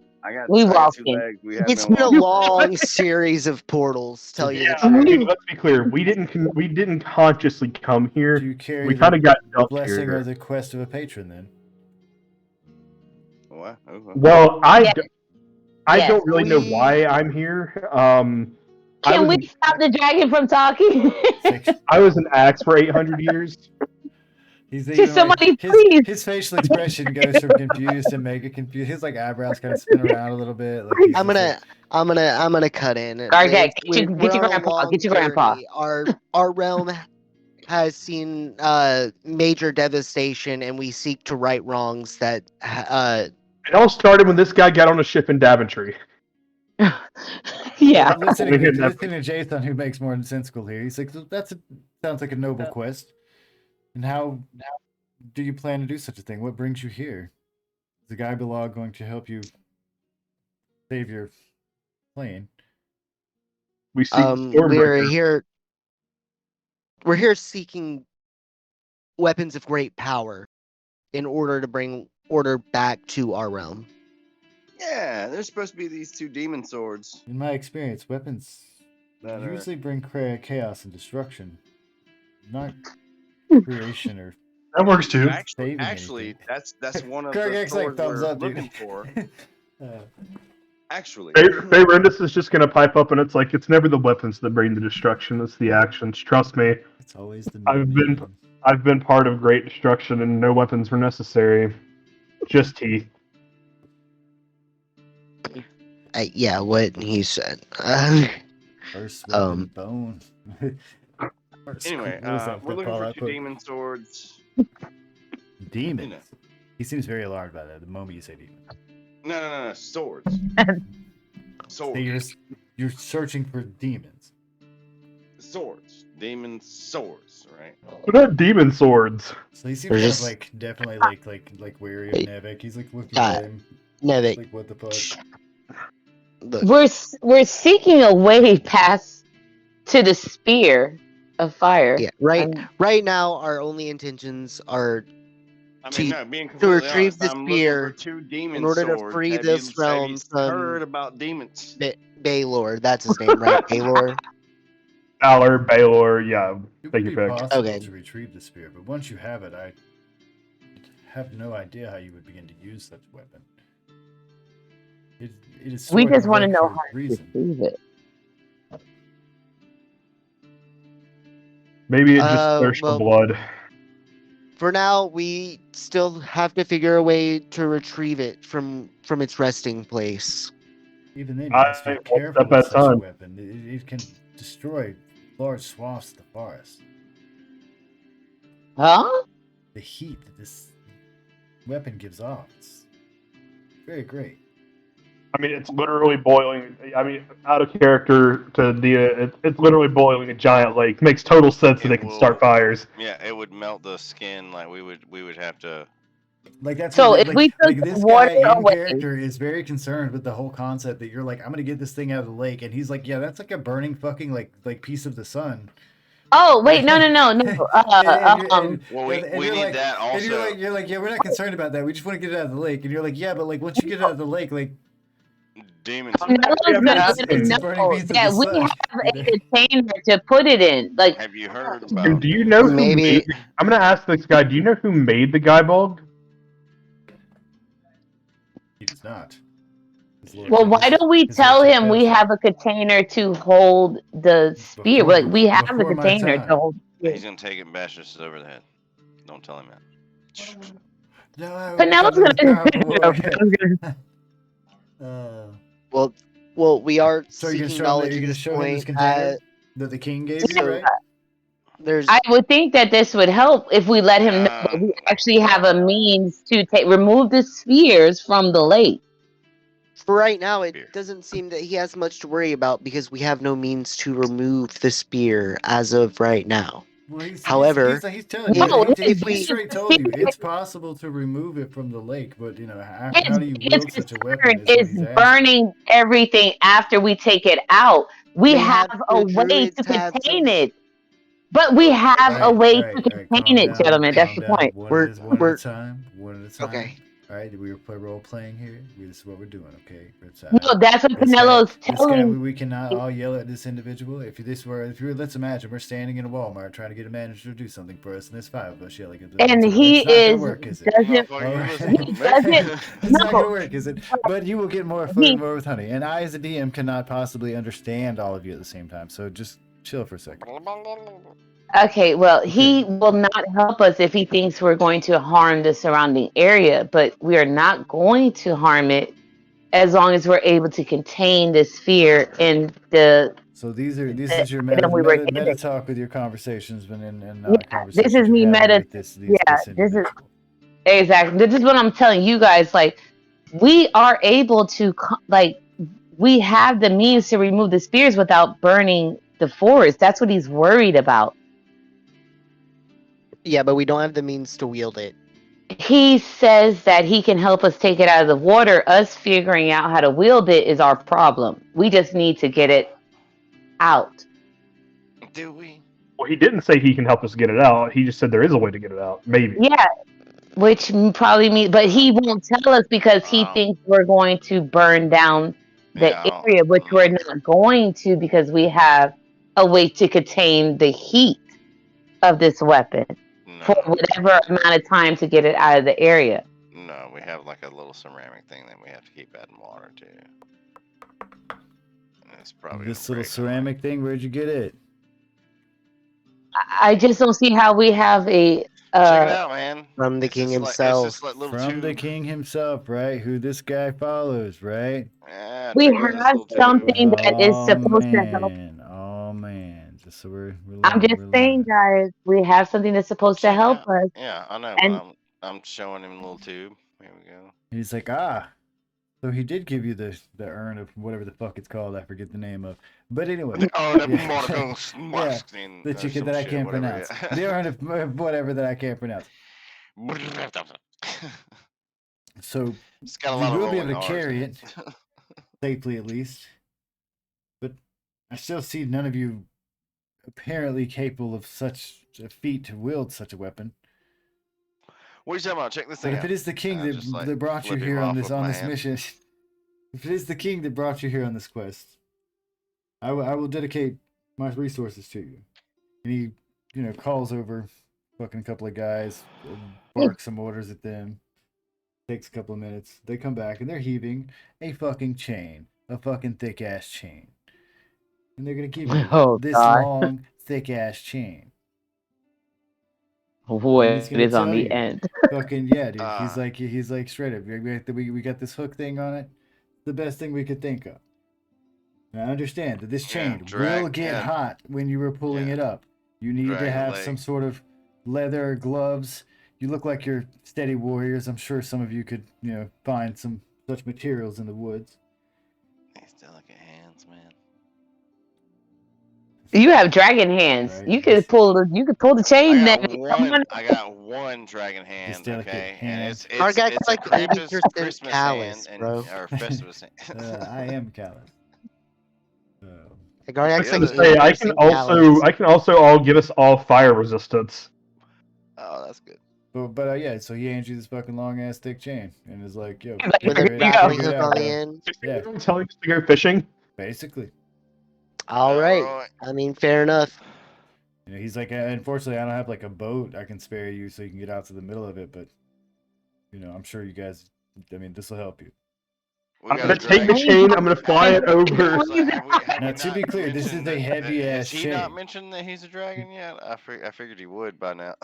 We walk in. It's been a long series of portals. Tell you the I mean, truth. let's be clear. We didn't consciously come here. Do you carry we kind of got the dumped blessing here. or the quest of a patron then? What? Well, I Yes. don't really know why I'm here. Can we stop the dragon from talking? I was an axe for 800 years. He's Can even somebody like, his facial expression goes from confused to mega confused. His like eyebrows kind of spin around a little bit. Like he's I'm gonna cut in. Gargak, get We're your on a grandpa. long Get your grandpa. journey. Our realm has seen major devastation, and we seek to right wrongs that. It all started when this guy got on a ship in Daventry. Yeah. Listening to Jathan, who makes more sensical here. He's like, sounds like a noble quest. And how do you plan to do such a thing? What brings you here? Is the guy Bilal going to help you save your plane? We're here. We're here seeking weapons of great power in order to bring order back to our realm. Yeah, there's supposed to be these two demon swords. In my experience, weapons That usually bring chaos and destruction, not creation or That works too. Actually, that's one of Kirk the X, like, swords thumbs we're up, dude. looking for. Actually, Fayrendis is just gonna pipe up, and it's never the weapons that bring the destruction; it's the actions. Trust me. It's always the I've been part of great destruction, and no weapons were necessary, just teeth. Yeah, what he said. First weapon, bone. anyway, we're looking for 2 demon swords. Demons. You know. He seems very alarmed by that the moment you say demon. No, swords. Swords. So you're searching for demons. Swords. Demon swords, right? They're not demon swords. So he seems kind of like definitely like wary of Nevik. He's like looking at him. Nevik. Like what the fuck? We're seeking a way past to the spear of fire. Yeah, right now our only intentions are being to completely retrieve honest, the I'm spear looking for 2 demon in order swords. to free Have this you realm from heard about demons? Baylor. That's his name, right? Baylor. Valor, Baylor, yeah. It Thank would you, be Vic. possible to retrieve the spear, but once you have it, I have no idea how you would begin to use such a weapon. It is. We just want to to know how to retrieve it. Maybe it just thirsts for blood. For now, we still have to figure a way to retrieve it from its resting place. Even then, you must be careful with such a weapon. It can destroy large swaths of the forest. Huh? The heat that this weapon gives off, it's very great. I mean, it's literally boiling. I mean, out of character to Dia, it's literally boiling a giant lake. Makes total sense that it can start fires. Yeah, it would melt the skin. Like we would have to. Like that's so. If We took this water guy in away, character is very concerned with the whole concept that you're like, I'm gonna get this thing out of the lake, and he's like, yeah, that's like a burning fucking like piece of the sun. Oh wait, no. Well, we need that also. And you're like, yeah, we're not concerned about that. We just want to get it out of the lake. And you're like, yeah, but like once you get it out of the lake, like demons. We have a container to put it in. Like, have you heard And about? do you know who made? I'm gonna ask this guy. Do you know who made the guy bulb? He does not. Well, why don't we tell him we have a container to hold the spear? Like, we have a container to hold. He's gonna take it and bash us over the head. Don't tell him that. No, Penelope's gonna. Well, we are So you're seeking gonna knowledge show, at this show him this point. container that the king gave you, right? I would think that this would help if we let him know that we actually have a means to remove the spheres from the lake. For right now, it doesn't seem that he has much to worry about because we have no means to remove the spear as of right now. Well, However, he's telling you, he straight told you it's possible to remove it from the lake, but you know how do you wield such a weapon? Is burning everything after we take it out. We have a way to contain it. But we have a way to contain it, gentlemen. That's the point. One at a time. Okay. All right, we play role playing here. This is what we're doing, okay? No, that's what Penelo's telling. We cannot all yell at this individual. If let's imagine we're standing in a Walmart trying to get a manager to do something for us, and there's 5 of us yelling at them. And he It's doesn't. not gonna work, is it? But you will get more flavor with honey. And I, as a DM, cannot possibly understand all of you at the same time. So just chill for a second. Okay, well, he will not help us if he thinks we're going to harm the surrounding area, but we are not going to harm it as long as we're able to contain the sphere in the. So this is your meta talk with your conversations, and conversations. This is me meta. This is exactly. This is what I'm telling you guys. Like, we are able to we have the means to remove the spears without burning the forest. That's what he's worried about. Yeah, but we don't have the means to wield it. He says that he can help us take it out of the water. Us figuring out how to wield it is our problem. We just need to get it out. Do we? Well, he didn't say he can help us get it out. He just said there is a way to get it out. Maybe. Yeah, which probably means, but he won't tell us because he thinks we're going to burn down the area, which we're not going to because we have a way to contain the heat of this weapon. for whatever amount of time to get it out of the area. No, we have like a little ceramic thing that we have to keep adding water to. And it's probably This gonna little break in, like, ceramic thing, where'd you get it? I just don't see how we have a. check it out, man. From the It's king just like, himself. it's just like little From the tube. king himself, right? Who this guy follows, right? Yeah, We check out this have little tube. something that is supposed to help. Oh man! Just so we're I'm learning. just saying, guys, we have something that's supposed to Check help out. us. Yeah, I know, And but I'm showing him a little tube. Here we go. He's like, so he did give you the urn of whatever the fuck it's called. I forget the name of. But anyway, Oh, the yeah. Marcos Yeah, Marston, the chicken some that I shit, can't whatever, pronounce. yeah. The urn of whatever that I can't pronounce. So It's got a you lot of will be able rolling to R's carry in it safely, at least. But I still see none of you apparently capable of such a feat to wield such a weapon. What are you talking about? Check this But thing if out. it is the king And I just, like, that brought you flip him here on off this with my hand. mission, if it is the king that brought you here on this quest, I will dedicate my resources to you. And he, calls over fucking a couple of guys, barks some orders at them. Takes a couple of minutes. They come back and they're heaving a fucking chain, a fucking thick ass chain, and they're gonna give you this long, thick ass chain. boy, And he's it gonna is on tell the you, end. fucking yeah, dude. He's like straight up. We got this hook thing on it. The best thing we could think of. Now understand that this chain will get hot when you were pulling it up. You need to have some sort of leather gloves. You look like you're steady warriors. I'm sure some of you could, find some such materials in the woods. These delicate hands, man. You have dragon hands. Right. You could pull the chain. I got one dragon hand, okay, and it's Our guy's it's like a Krampus 80% Christmas callous, hand bro. or Festivus hand. I am callous. I can also all give us all fire resistance. Oh, that's good. But yeah, so he hands you this fucking long ass thick chain and is like, yo, With a grappling hook on the end. Yeah. Telling us to go fishing? Basically. All right. I mean, fair enough. He's like, unfortunately, I don't have like a boat I can spare you so you can get out to the middle of it, but I'm sure you guys. I mean, this will help you. I'm gonna take the chain. I'm gonna fly it over. Now, to be clear, this is a heavy ass chain. Has he not mentioned that he's a dragon yet? I figured he would by now.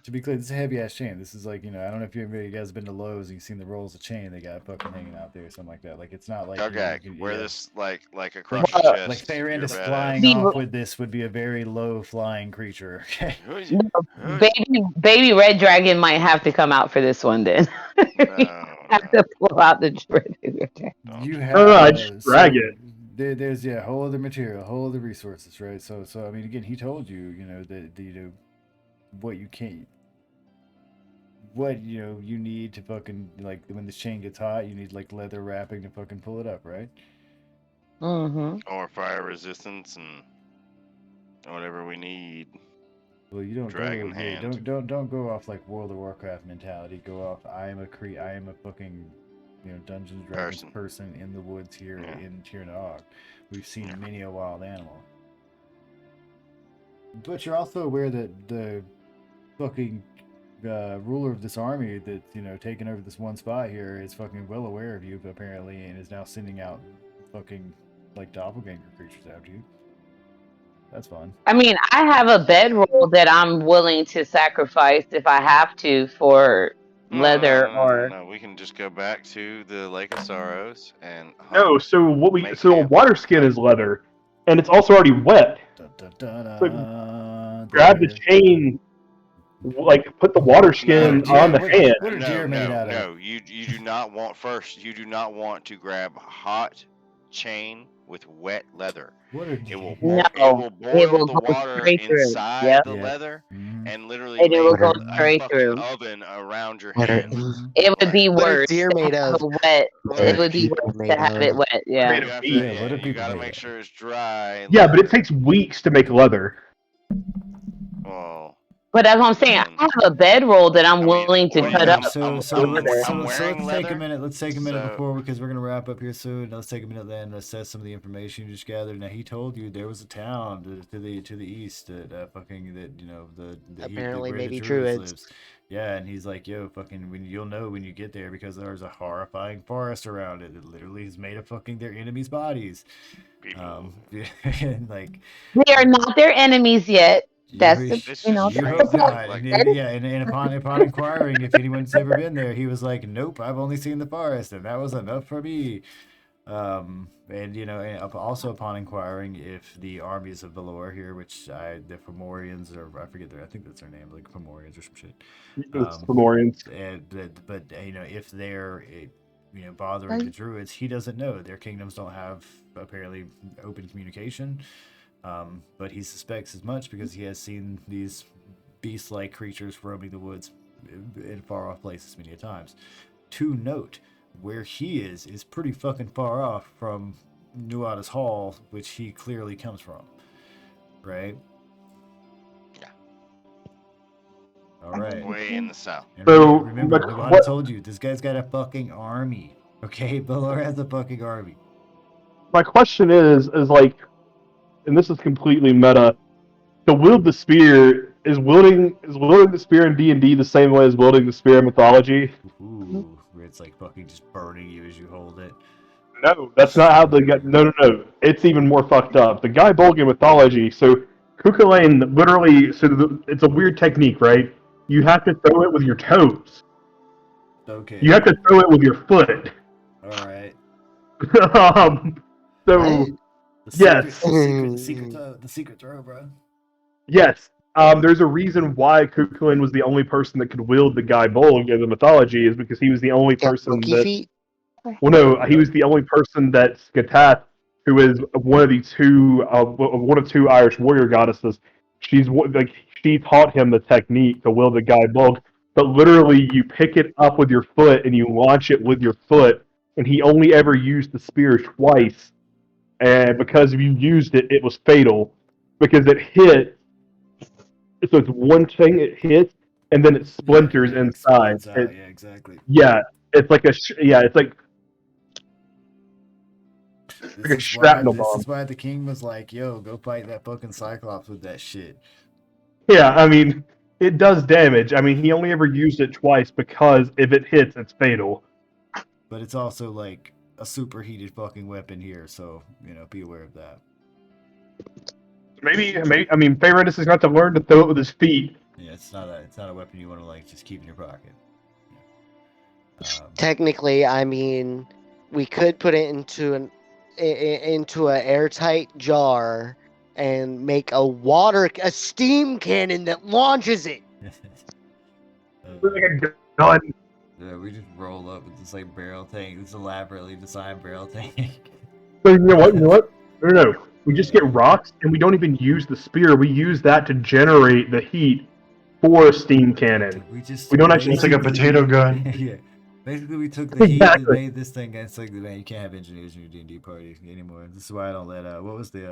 To be clear, this is a heavy ass chain. This is like, I don't know if you guys have been to Lowe's and you've seen the rolls of chain they got fucking hanging out there or something like that. Like, it's not like okay, wear this like across your chest. Like Ferrandis You're flying badass. off with this would be a very low flying creature. Okay. Baby red dragon might have to come out for this one then. Have to pull out the dragon. You have I just drag it. There's whole other material, whole other resources, right? So I mean, again, he told you, that what you can't, what you need to fucking, like, when the chain gets hot, you need like leather wrapping to fucking pull it up, right? Mm-hmm. Or fire resistance and whatever we need. Well, you don't Dragon go, hand. don't go off like World of Warcraft mentality. Go off, I am a fucking Dungeons and Dragons person in the woods here in Tirnaog. We've seen many a wild animal. But you're also aware that the fucking ruler of this army that's taken over this one spot here is fucking well aware of you apparently, and is now sending out fucking like doppelganger creatures after you. That's fun. I mean, I have a bedroll that I'm willing to sacrifice if I have to for leather or. No, we can just go back to the Lake of Sorrows and No, so a water skin is leather, and it's also already wet. So grab the chain, like put the water skin on the hand. What are deer made out of? No, you do not want You do not want to grab hot chain with wet leather. What are it will it will boil the go water straight through. inside Yep. the leather and literally And it will make go a straight fucking through. oven around your hand. It would be What are worse deer to made have of? it wet. What It are would be people worse made to have of? it wet. Yeah. You gotta make sure it's dry. Yeah, but it takes weeks to make leather. Well, But that's what I'm saying. I have a bedroll that I'm I mean, willing to well, cut yeah, up. I'm let's wearing take leather. a minute. Let's take a minute so- before because we're gonna wrap up here soon. Let's take a minute then to assess some of the information you just gathered. Now he told you there was a town to the east that fucking that you know the Apparently where maybe the Druids Druids. lives. Yeah, and he's like, yo, fucking, you'll know when you get there because there's a horrifying forest around it that literally is made of fucking their enemies' bodies. And like We are not their enemies yet. That's you, the This you know is you that's the hope true. point. not. Like, Yeah, and upon inquiring if anyone's ever been there, he was like, "Nope, I've only seen the forest, and that was enough for me." And you know, and also upon inquiring if the armies of Valor here, the Fomorians, or I forget I think that's their name, like Fomorians or some shit. It's Fomorians. But you know, if they're you know bothering the Druids, he doesn't know. Their kingdoms don't have apparently open communication. But he suspects as much because he has seen these beast-like creatures roaming the woods in far-off places many a times. To note, where he is pretty fucking far off from Nuada's Hall, which he clearly comes from. Right? Yeah. All right. Way in the south. And So, remember, but Nuada what- told you, this guy's got a fucking army. Okay? Balor has a fucking army. My question is like, and this is completely meta. To wield the spear is wielding the spear in D&D the same way as wielding the spear in mythology? Ooh, where it's like fucking just burning you as you hold it. No, that's not how they got. No. It's even more fucked up. The guy Bolgan mythology. So Kukulane literally. It's a weird technique, right? You have to throw it with your toes. Okay. You have to throw it with your foot. All right. So yes, The secret throw, bro. yes. There's a reason why Kukulane was the only person that could wield the guy Bolg in the mythology, is because he was the only person Monkey that. feet. Well, no, he was the only person that Skatat, who is one of two Irish warrior goddesses. She taught him the technique to wield the guy Bolg. But literally, you pick it up with your foot and you launch it with your foot. And he only ever used the spear twice, and because if you used it, it was fatal because it hit. So it's one thing it hits, and then it splinters it inside. explodes out. Yeah, exactly. Yeah, it's like it's like a shrapnel This bomb. is why the king was like, "Yo, go fight that fucking Cyclops with that shit." Yeah, I mean, it does damage. I mean, he only ever used it twice because if it hits, it's fatal. But it's also like a superheated fucking weapon here, so you know, be aware of that. Maybe I mean, Feyrenus is not to learn to throw it with his feet. Yeah, it's not a weapon you want to like just keep in your pocket. Technically, I mean, we could put it into an airtight jar and make a steam cannon that launches it. Like a gun. Yeah, we just roll up with this like barrel tank, this elaborately designed barrel tank. So you know what? No. We just get rocks, and we don't even use the spear. We use that to generate the heat for a steam cannon. We don't actually. It's like a potato gun. Yeah. Basically, we took the heat and made this thing. It's like, man, you can't have engineers in your D&D party anymore. This is why I don't let. What was the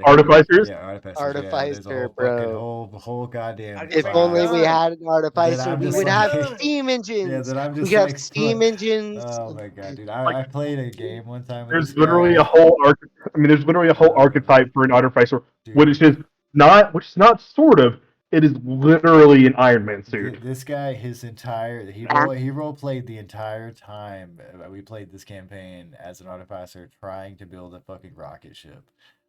Artificers? Yeah, artificers. Artificer, yeah, bro. whole goddamn. If only we had an artificer, I'm we just would like- have steam engines. Yeah, then I'm We just could like, have steam fuck. engines. Oh my god, dude! I played a game one time. With There's this literally guy. a whole there's literally a whole archetype for an artificer, which is not sort of. It is literally an Iron Man suit. This guy, he role played the entire time we played this campaign as an artificer, trying to build a fucking rocket ship.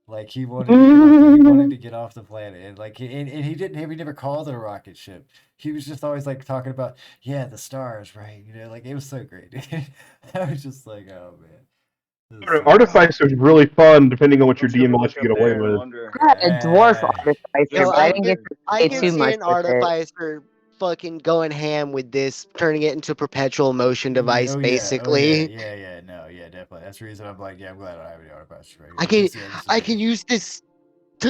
Like he wanted to get off the planet, and like and he never called it a rocket ship. He was just always like talking about the stars, right? You know, like it was so great. I was just like, oh man. Artificer is really fun, depending on what your DM lets you get away with. I had a dwarf artificer, Yo, but I didn't get to I play can too see much an with it. artificer fucking going ham with this, turning it into a perpetual motion device, basically. Yeah, definitely. That's the reason I'm like, I'm glad I don't have any artificers right here. I can use this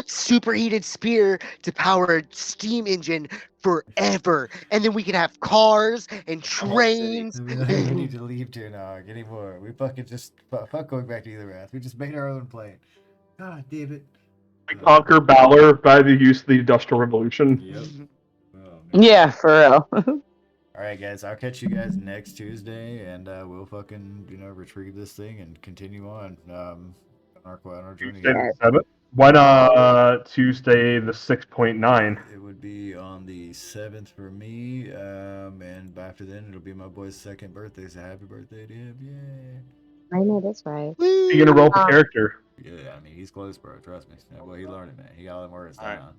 superheated spear to power a steam engine forever, and then we can have cars and trains. We need to leave Turnog anymore. We fucking just fuck going back to Elorath. We just made our own plane. God damn it. Conquer Balor by the use of the Industrial Revolution. Yep. Oh, man. Yeah, for real. All right, guys. I'll catch you guys next Tuesday, and we'll fucking retrieve this thing and continue on on our journey. Tuesday the 7th. Why not Tuesday the 6.9? It would be on the 7th for me, and after then it'll be my boy's 2nd birthday. So happy birthday to him! Yeah. I know that's right. You gonna roll for character? Yeah, I mean he's close, bro. Trust me. Well, he learned it, man. He got all them words All right. down.